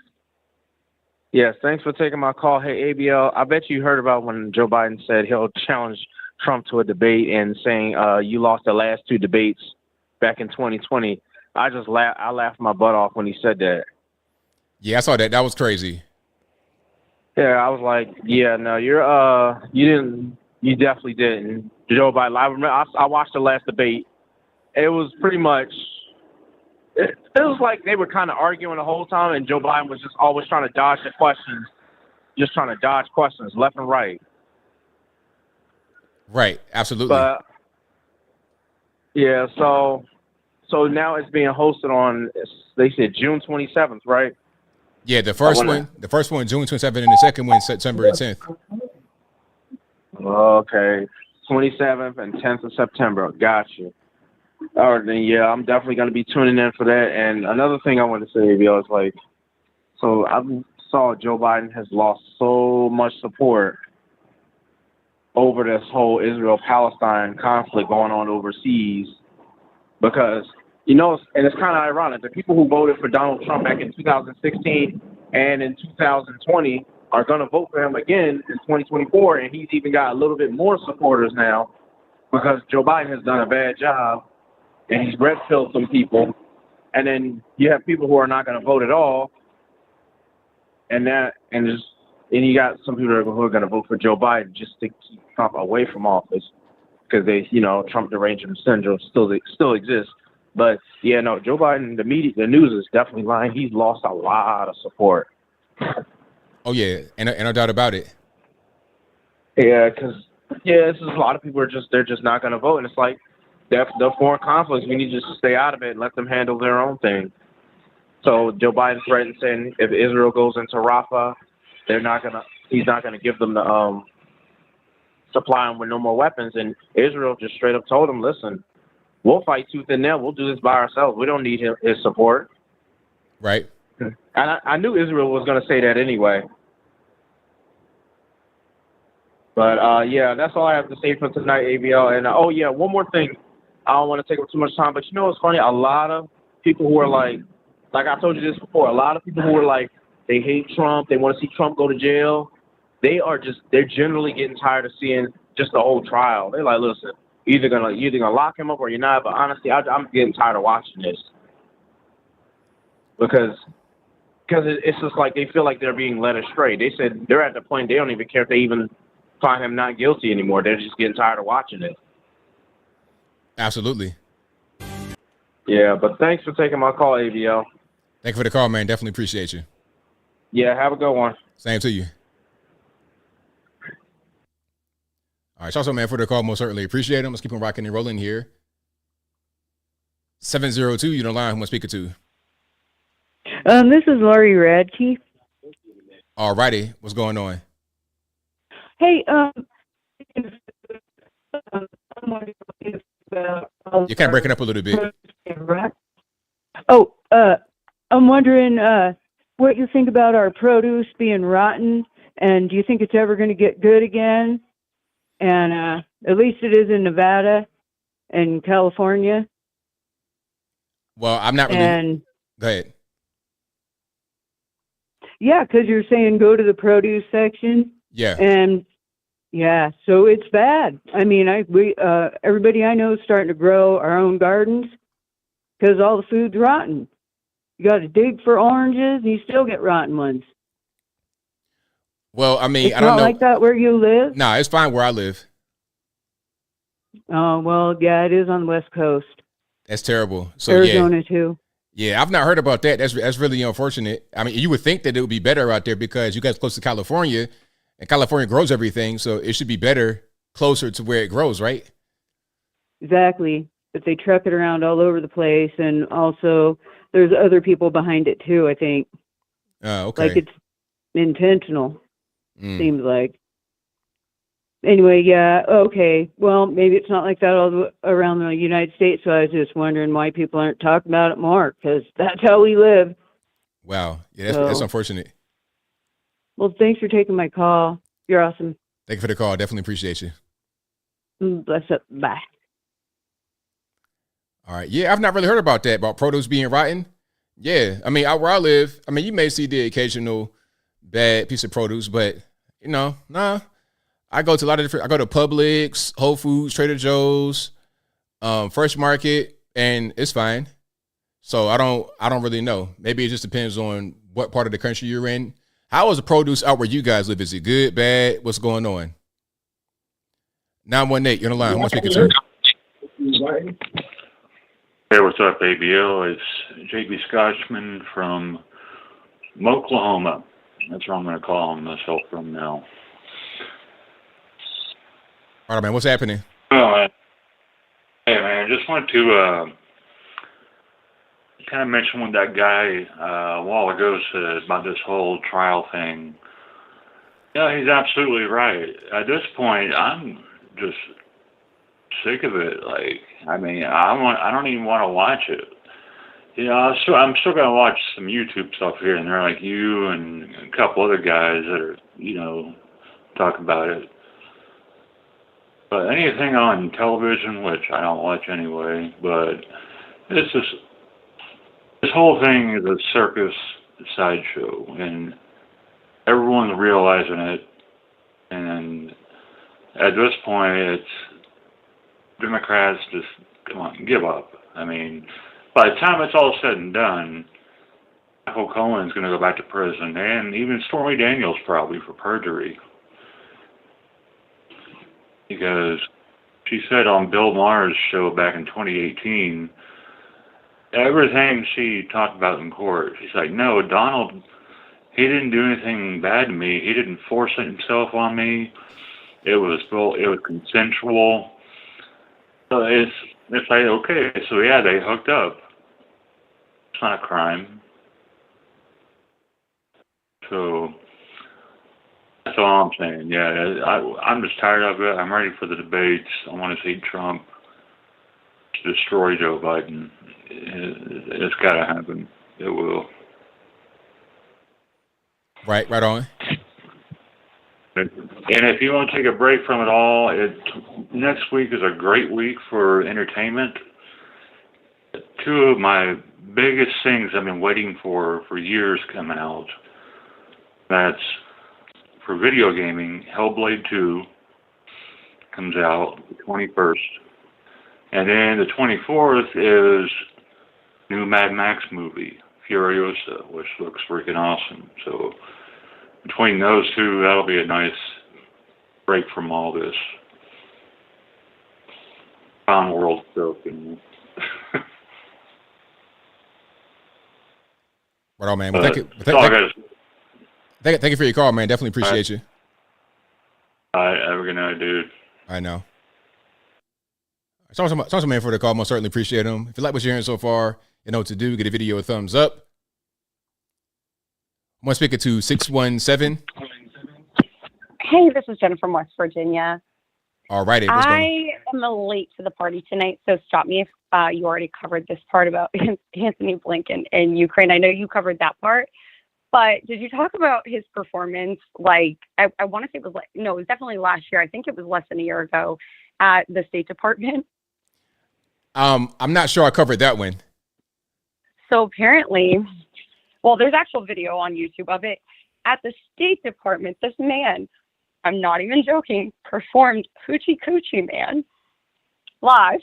Yes, thanks for taking my call. Hey, ABL, I bet you heard about when Joe Biden said he'll challenge Trump to a debate and saying you lost the last two debates back in 2020. I laughed my butt off when he said that. Yeah, I saw that. That was crazy. Yeah, I was like, yeah, no, you definitely didn't. Joe Biden, I remember, I watched the last debate. It was pretty much, it was like they were kind of arguing the whole time, and Joe Biden was just always trying to dodge the questions, left and right. Right, absolutely. But, yeah, so now it's being hosted on, they said June 27th, right? Yeah, the first one, June 27th, and the second one, September 10th. Okay, 27th and 10th of September. Got you. All right, then, yeah, I'm definitely going to be tuning in for that. And another thing I want to say, ABL, is like, so I saw Joe Biden has lost so much support over this whole Israel-Palestine conflict going on overseas because, and it's kind of ironic. The people who voted for Donald Trump back in 2016 and in 2020 are going to vote for him again in 2024, and he's even got a little bit more supporters now because Joe Biden has done a bad job, and he's red-pilled some people. And then you have people who are not going to vote at all, and you got some people who are going to vote for Joe Biden just to keep Trump away from office because Trump derangement syndrome still exists. But yeah, no, Joe Biden, the news is definitely lying. He's lost a lot of support. Oh yeah, and no doubt about it. Yeah, because this is a lot of people they're just not going to vote, and it's like the foreign conflicts. We need to just stay out of it and let them handle their own thing. So Joe Biden threatened saying if Israel goes into Rafah, he's not gonna give them the supply them with no more weapons. And Israel just straight up told him, listen, we'll fight tooth and nail. We'll do this by ourselves. We don't need his support. Right. And I knew Israel was going to say that anyway. But, yeah, that's all I have to say for tonight, ABL. And, one more thing. I don't want to take up too much time, but what's funny? A lot of people who are like I told you this before, a lot of people who are like, they hate Trump, they want to see Trump go to jail, they're generally getting tired of seeing just the whole trial. They're like, listen, you're either gonna lock him up or you're not. But honestly, I'm getting tired of watching this because it's just like they feel like they're being led astray. They said they're at the point they don't even care if they even find him not guilty anymore. They're just getting tired of watching it. Absolutely. Yeah, but thanks for taking my call, ABL. Thank you for the call, man. Definitely appreciate you. Yeah, have a good one. Same to you. All right, shout out, man, for the call. Most certainly appreciate him. Let's keep on rocking and rolling here. 702, you're on the line. Who am I speaking to? This is Laurie Radke. All righty. What's going on? Hey, You're kind of breaking up a little bit. Oh, I'm wondering what you think about our produce being rotten, and do you think it's ever going to get good again? And at least it is in Nevada and California. Well, I'm not really. And Go ahead. yeah, because you're saying go to the produce section. Yeah. And yeah, so it's bad. I mean, everybody I know is starting to grow our own gardens because all the food's rotten. You got to dig for oranges, and you still get rotten ones. Well, I mean, It's I don't not know. like that where you live. No, it's fine where I live. Oh well, yeah, it is on the West Coast. That's terrible. So Arizona too. Yeah, I've not heard about that. That's really unfortunate. I mean, you would think that it would be better out there because you guys close to California, and California grows everything, so it should be better closer to where it grows, right? Exactly. But they truck it around all over the place, and also there's other people behind it too. I think. Okay. Like it's intentional. Mm. Seems like. Anyway, yeah, okay. Well, maybe it's not like that all around the United States, so I was just wondering why people aren't talking about it more, because that's how we live. Wow. Yeah, that's unfortunate. Well, thanks for taking my call. You're awesome. Thank you for the call. Definitely appreciate you. Bless up. Bye. All right. Yeah, I've not really heard about that, about produce being rotten. Yeah. I mean, out where I live, I mean, you may see the occasional bad piece of produce, but, nah. I go to a lot of different, I go to Publix, Whole Foods, Trader Joe's, Fresh Market, and it's fine. So I don't really know. Maybe it just depends on what part of the country you're in. How is the produce out where you guys live? Is it good, bad? What's going on? 918, you're on the line. Who am I speaking to? Hey, what's up, ABL? It's JB Scotchman from Oklahoma. That's where I'm going to call myself from now. All right, man. What's happening? Oh, hey, man. I just wanted to kind of mention what that guy a while ago said about this whole trial thing. Yeah, he's absolutely right. At this point, I'm just sick of it. Like, I mean, I don't even want to watch it. I'm still gonna watch some YouTube stuff here and there, like you and a couple other guys that are, talk about it. But anything on television, which I don't watch anyway, but it's just, this whole thing is a circus sideshow, and everyone's realizing it. And at this point, it's Democrats just, come on, give up. I mean, by the time it's all said and done, Michael Cohen's going to go back to prison, and even Stormy Daniels probably for perjury. Because she said on Bill Maher's show back in 2018, everything she talked about in court, she's like, no, Donald, he didn't do anything bad to me. He didn't force himself on me. It was consensual. So it's like, okay, so yeah, they hooked up. It's not a crime. So that's all I'm saying. Yeah, I'm just tired of it. I'm ready for the debates. I want to see Trump destroy Joe Biden. It's got to happen. It will. Right on. And if you want to take a break from it all, next week is a great week for entertainment. Two of my biggest things I've been waiting for years come out. That's for video gaming. Hellblade 2 comes out the 21st. And then the 24th is new Mad Max movie, Furiosa, which looks freaking awesome. So between those two, that'll be a nice break from all this found world stuff. Right on, man. Well, thank you for your call, man. Definitely appreciate you. All right, have a good night, dude. I know. Thanks, man, for the call. Most certainly appreciate him. If you like what you're hearing so far, you know what to do. Get a video a thumbs up. I'm going to speak it to 617. Hey, this is Jennifer from West Virginia. All righty. What's going on? I am late to the party tonight, so stop me if you already covered this part about Anthony Blinken and Ukraine. I know you covered that part, but did you talk about his performance? Like, I want to say it was it was definitely last year. I think it was less than a year ago at the State Department. I'm not sure I covered that one. So apparently, well, there's actual video on YouTube of it. At the State Department, this man, I'm not even joking, performed Hoochie Coochie Man live.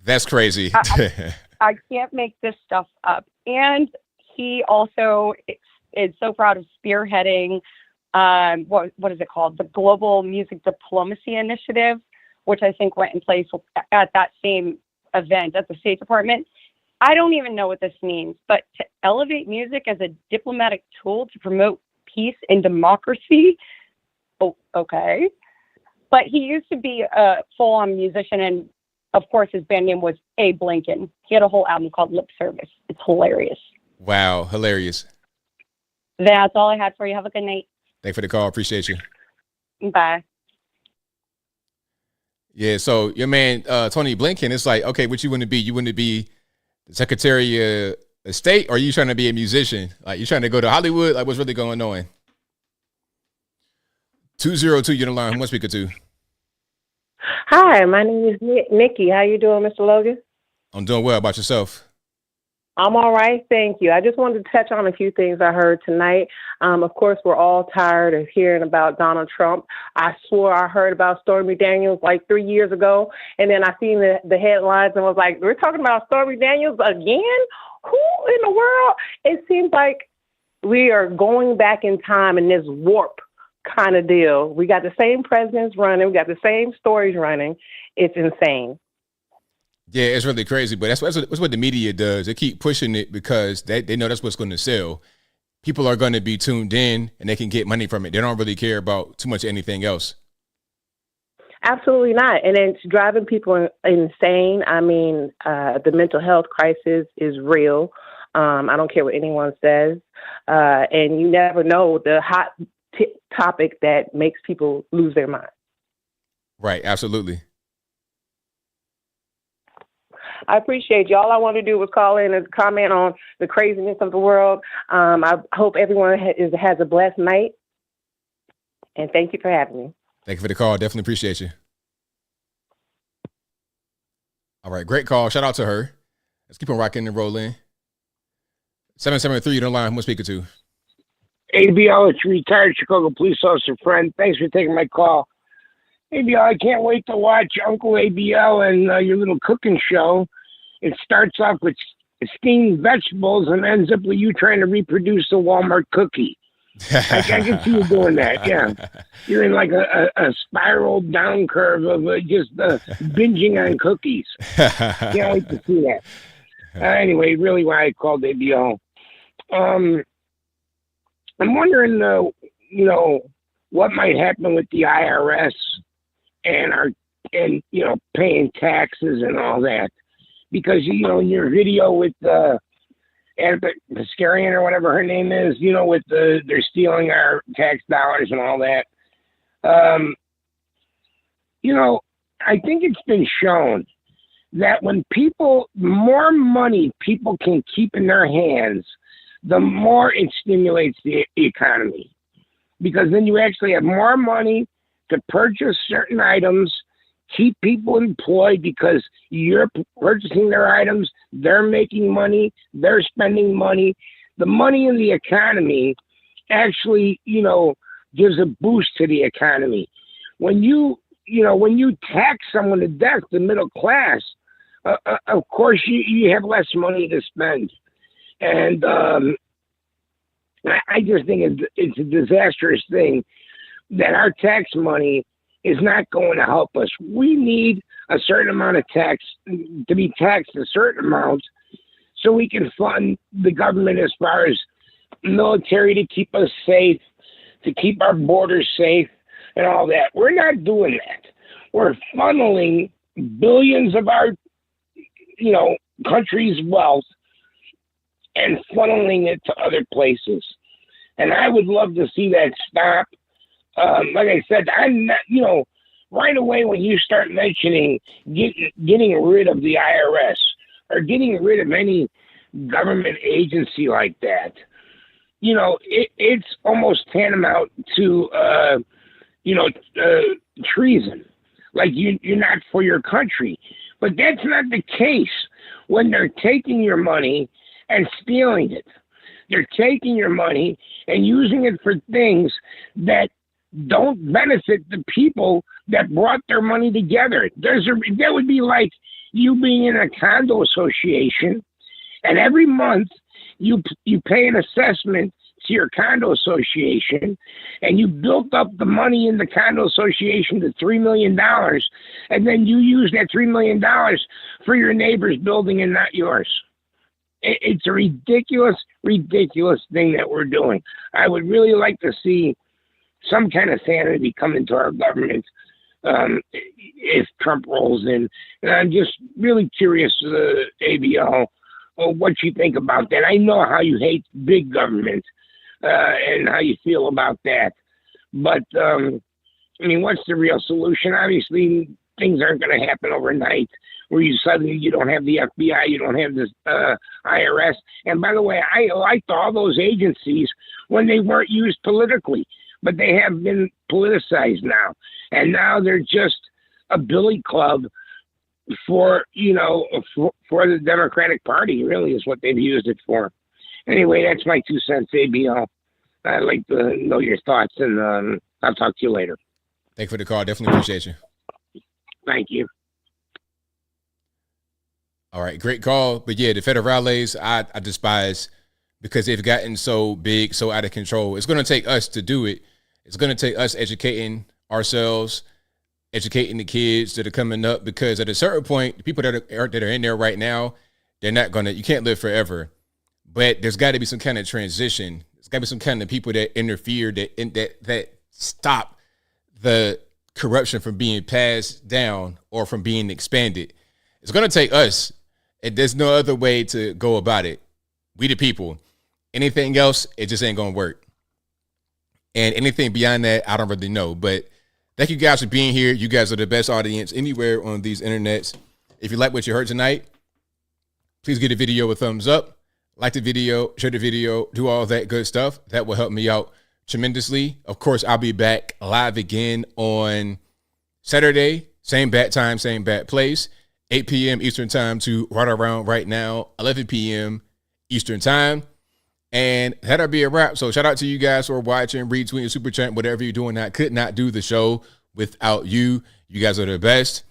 That's crazy. I can't make this stuff up. And he also is so proud of spearheading, what is it called? The Global Music Diplomacy Initiative, which I think went in place at that same event at the State Department. I don't even know what this means, but to elevate music as a diplomatic tool to promote peace and democracy, okay. But he used to be a full-on musician, and of course his band name was A. Blinken. He had a whole album called Lip Service. It's hilarious. Wow, hilarious. That's all I had for you. Have a good night. Thanks for the call. Appreciate you. Bye. Yeah, so your man, Tony Blinken, it's like, okay, what you want to be? You want to be the Secretary of State, or are you trying to be a musician? Like, you trying to go to Hollywood? Like, what's really going on? 202, you're on the line. Who am I speaking to? Hi, my name is Nikki. How you doing, Mr. Logan? I'm doing well. About yourself? I'm all right, thank you. I just wanted to touch on a few things I heard tonight. Of course, we're all tired of hearing about Donald Trump. I swore I heard about Stormy Daniels like 3 years ago, and then I seen the headlines and was like, we're talking about Stormy Daniels again? Who in the world? It seems like we are going back in time in this warp kind of deal. We got the same presidents running. We got the same stories running. It's insane. Yeah, it's really crazy, but that's what the media does. They keep pushing it because they know that's what's going to sell. People are going to be tuned in and they can get money from it. They don't really care about too much anything else. Absolutely not. And it's driving people insane. I mean, the mental health crisis is real. I don't care what anyone says. And you never know the hot topic that makes people lose their mind. Right. Absolutely. I appreciate you. All I want to do was call in and comment on the craziness of the world. I hope everyone has a blessed night. And thank you for having me. Thank you for the call. Definitely appreciate you. All right. Great call. Shout out to her. Let's keep on rocking and rolling. 773, you're on the line. Who am I speaking to? ABL, it's retired Chicago police officer friend. Thanks for taking my call. ABL, I can't wait to watch Uncle ABL and your little cooking show. It starts off with steamed vegetables and ends up with you trying to reproduce the Walmart cookie. I can see you doing that, yeah. You're in like a spiral down curve of just binging on cookies. Can't wait to see that. Anyway, really why I called ABL. I'm wondering, what might happen with the IRS and paying taxes and all that, because in your video with Pascarian or whatever her name is, with they're stealing our tax dollars and all that. I think it's been shown that when more money people can keep in their hands, the more it stimulates the economy, because then you actually have more money to purchase certain items, keep people employed because you're purchasing their items, they're making money, they're spending money. The money in the economy actually, gives a boost to the economy. When you tax someone to death, the middle class, of course you have less money to spend. And I just think it's a disastrous thing that our tax money is not going to help us. We need a certain amount of tax to be taxed a certain amount so we can fund the government as far as military to keep us safe, to keep our borders safe and all that. We're not doing that. We're funneling billions of our, country's wealth and funneling it to other places. And I would love to see that stop. Like I said, I'm not, right away when you start mentioning getting rid of the IRS or getting rid of any government agency like that, it's almost tantamount to, treason. Like you're not for your country. But that's not the case when they're taking your money and stealing it. They're taking your money and using it for things that don't benefit the people that brought their money together. That would be like you being in a condo association, and every month you pay an assessment to your condo association, and you built up the money in the condo association to $3 million, and then you use that $3 million for your neighbor's building and not yours. It's a ridiculous, ridiculous thing that we're doing. I would really like to see some kind of sanity come into our government if Trump rolls in. And I'm just really curious, ABL, what you think about that. I know how you hate big government and how you feel about that. But, what's the real solution? Obviously, things aren't going to happen overnight where you don't have the FBI, you don't have the IRS. And by the way, I liked all those agencies when they weren't used politically, but they have been politicized now. And now they're just a billy club for the Democratic Party, really is what they've used it for. Anyway, that's my 2 cents, ABL. I'd like to know your thoughts, and I'll talk to you later. Thank you for the call. Definitely appreciate you. Thank you. All right, great call. But yeah, the federales, I despise because they've gotten so big, so out of control. It's going to take us to do it. It's going to take us educating ourselves, educating the kids that are coming up, because at a certain point, the people that are in there right now, they're not going to, you can't live forever. But there's got to be some kind of transition. There's got to be some kind of people that interfere, that stop the corruption from being passed down or from being expanded. It's going to take us. And there's no other way to go about it. We the people. Anything else, it just ain't going to work. And anything beyond that, I don't really know. But thank you guys for being here. You guys are the best audience anywhere on these internets. If you like what you heard tonight, please give the video a thumbs up. Like the video, share the video, do all that good stuff. That will help me out tremendously. Of course, I'll be back live again on Saturday. Same bat time, same bat place. 8 p.m. Eastern time to right around right now, 11 p.m. Eastern time. And that'll be a wrap. So shout out to you guys for watching, retweeting, super chat, whatever you're doing. I could not do the show without you. You guys are the best.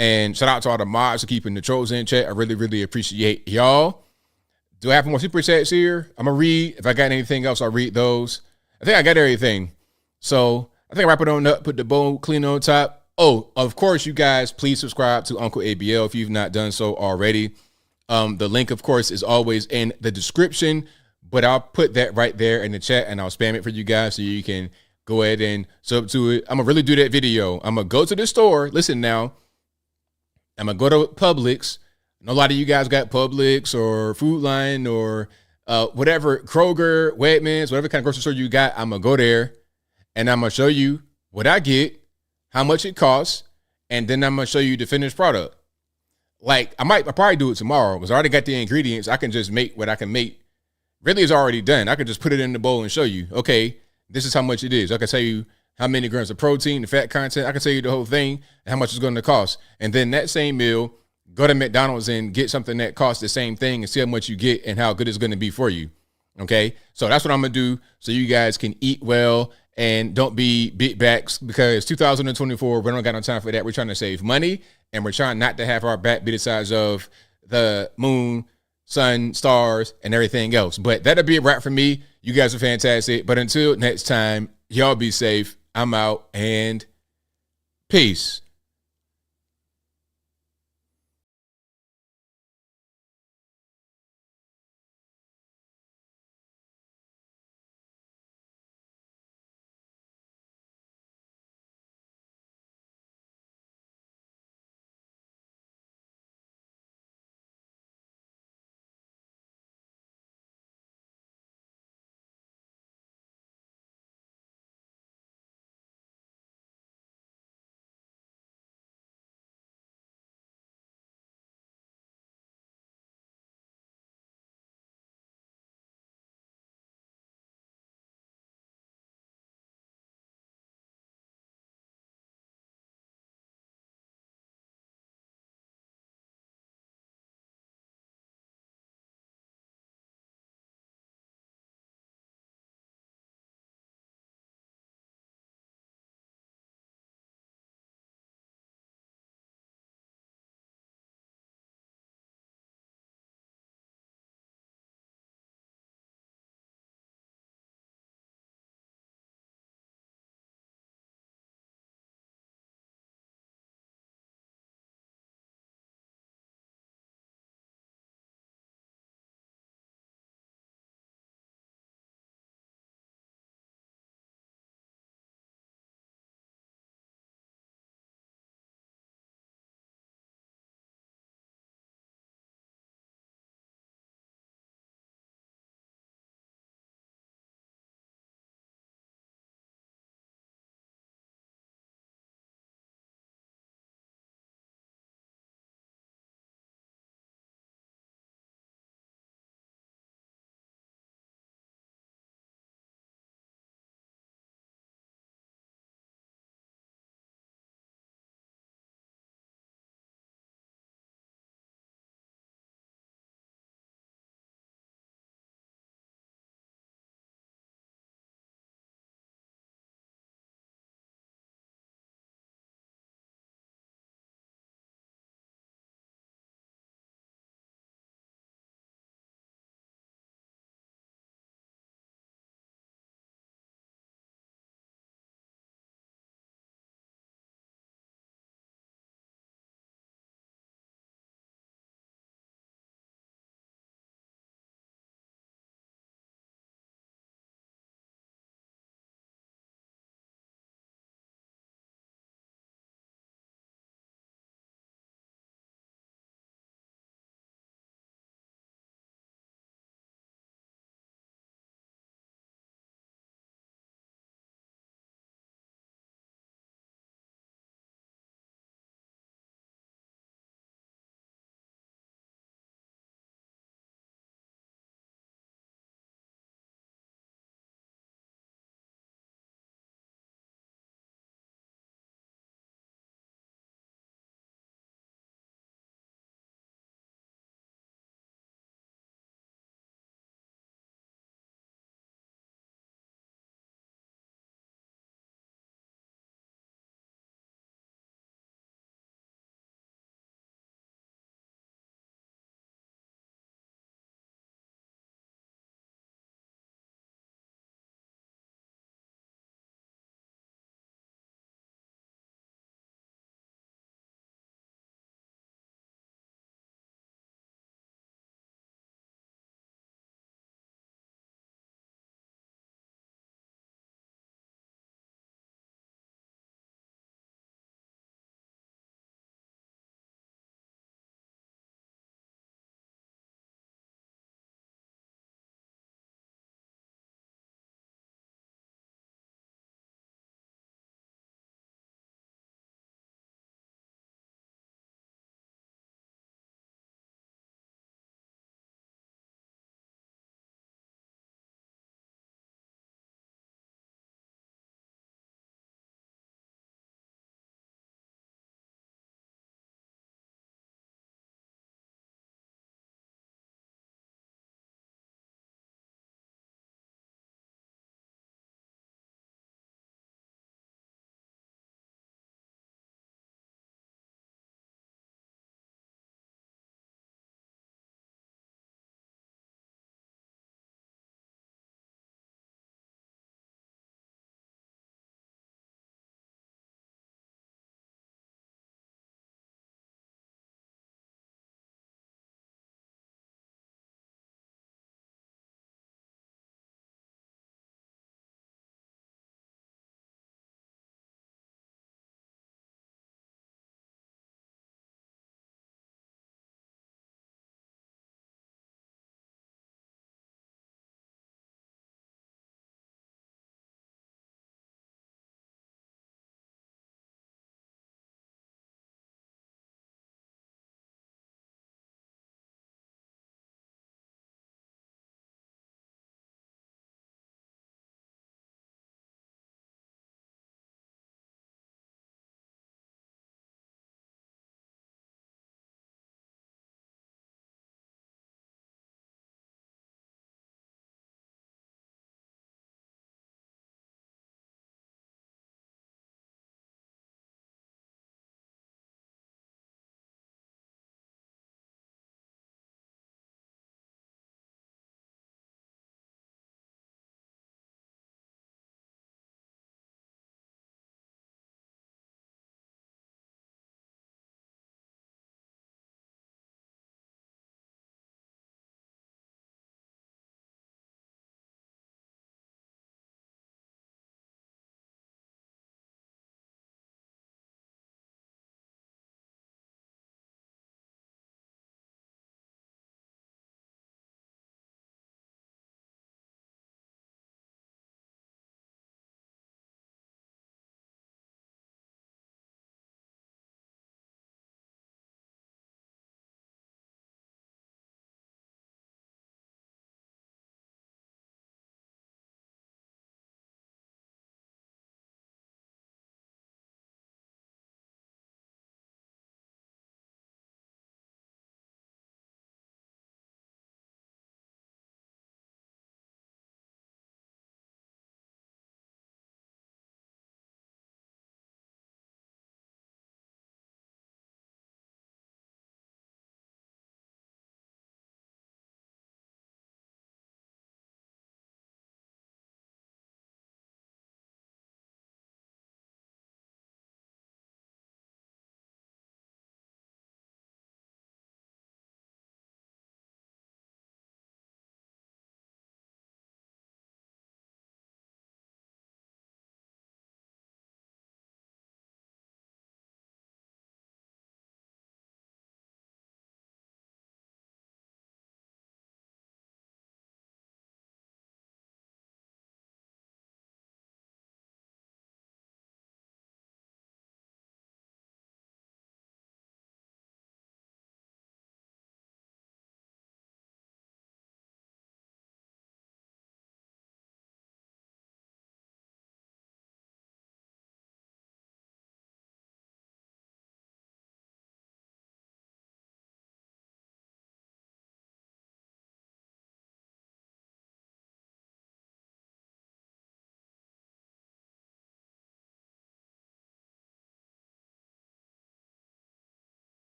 And shout out to all the mods for keeping the trolls in check. I really, really appreciate y'all. Do I have more super chats here? I'm going to read. If I got anything else, I'll read those. I think I got everything. So I think I'll wrap it on up, put the bowl clean on top. Oh, of course, you guys, please subscribe to Uncle ABL if you've not done so already. The link, of course, is always in the description, but I'll put that right there in the chat and I'll spam it for you guys so you can go ahead and sub to it. I'm going to really do that video. I'm going to go to the store. Listen now. I'm going to go to Publix. I know a lot of you guys got Publix or Food Line or whatever, Kroger, Wegmans, whatever kind of grocery store you got. I'm going to go there and I'm going to show you what I get, how much it costs, and then I'm going to show you the finished product. Like, I'll probably do it tomorrow because I already got the ingredients. I can just make what I can make. Really, it's already done. I can just put it in the bowl and show you, okay, this is how much it is. I can tell you how many grams of protein, the fat content. I can tell you the whole thing and how much it's going to cost. And then that same meal, go to McDonald's and get something that costs the same thing and see how much you get and how good it's going to be for you. Okay, so that's what I'm going to do so you guys can eat well and don't be big backs, because 2024, we don't got no time for that. We're trying to save money and we're trying not to have our back be the size of the moon, sun, stars, and everything else. But that'll be a wrap for me. You guys are fantastic. But until next time, y'all be safe. I'm out and peace.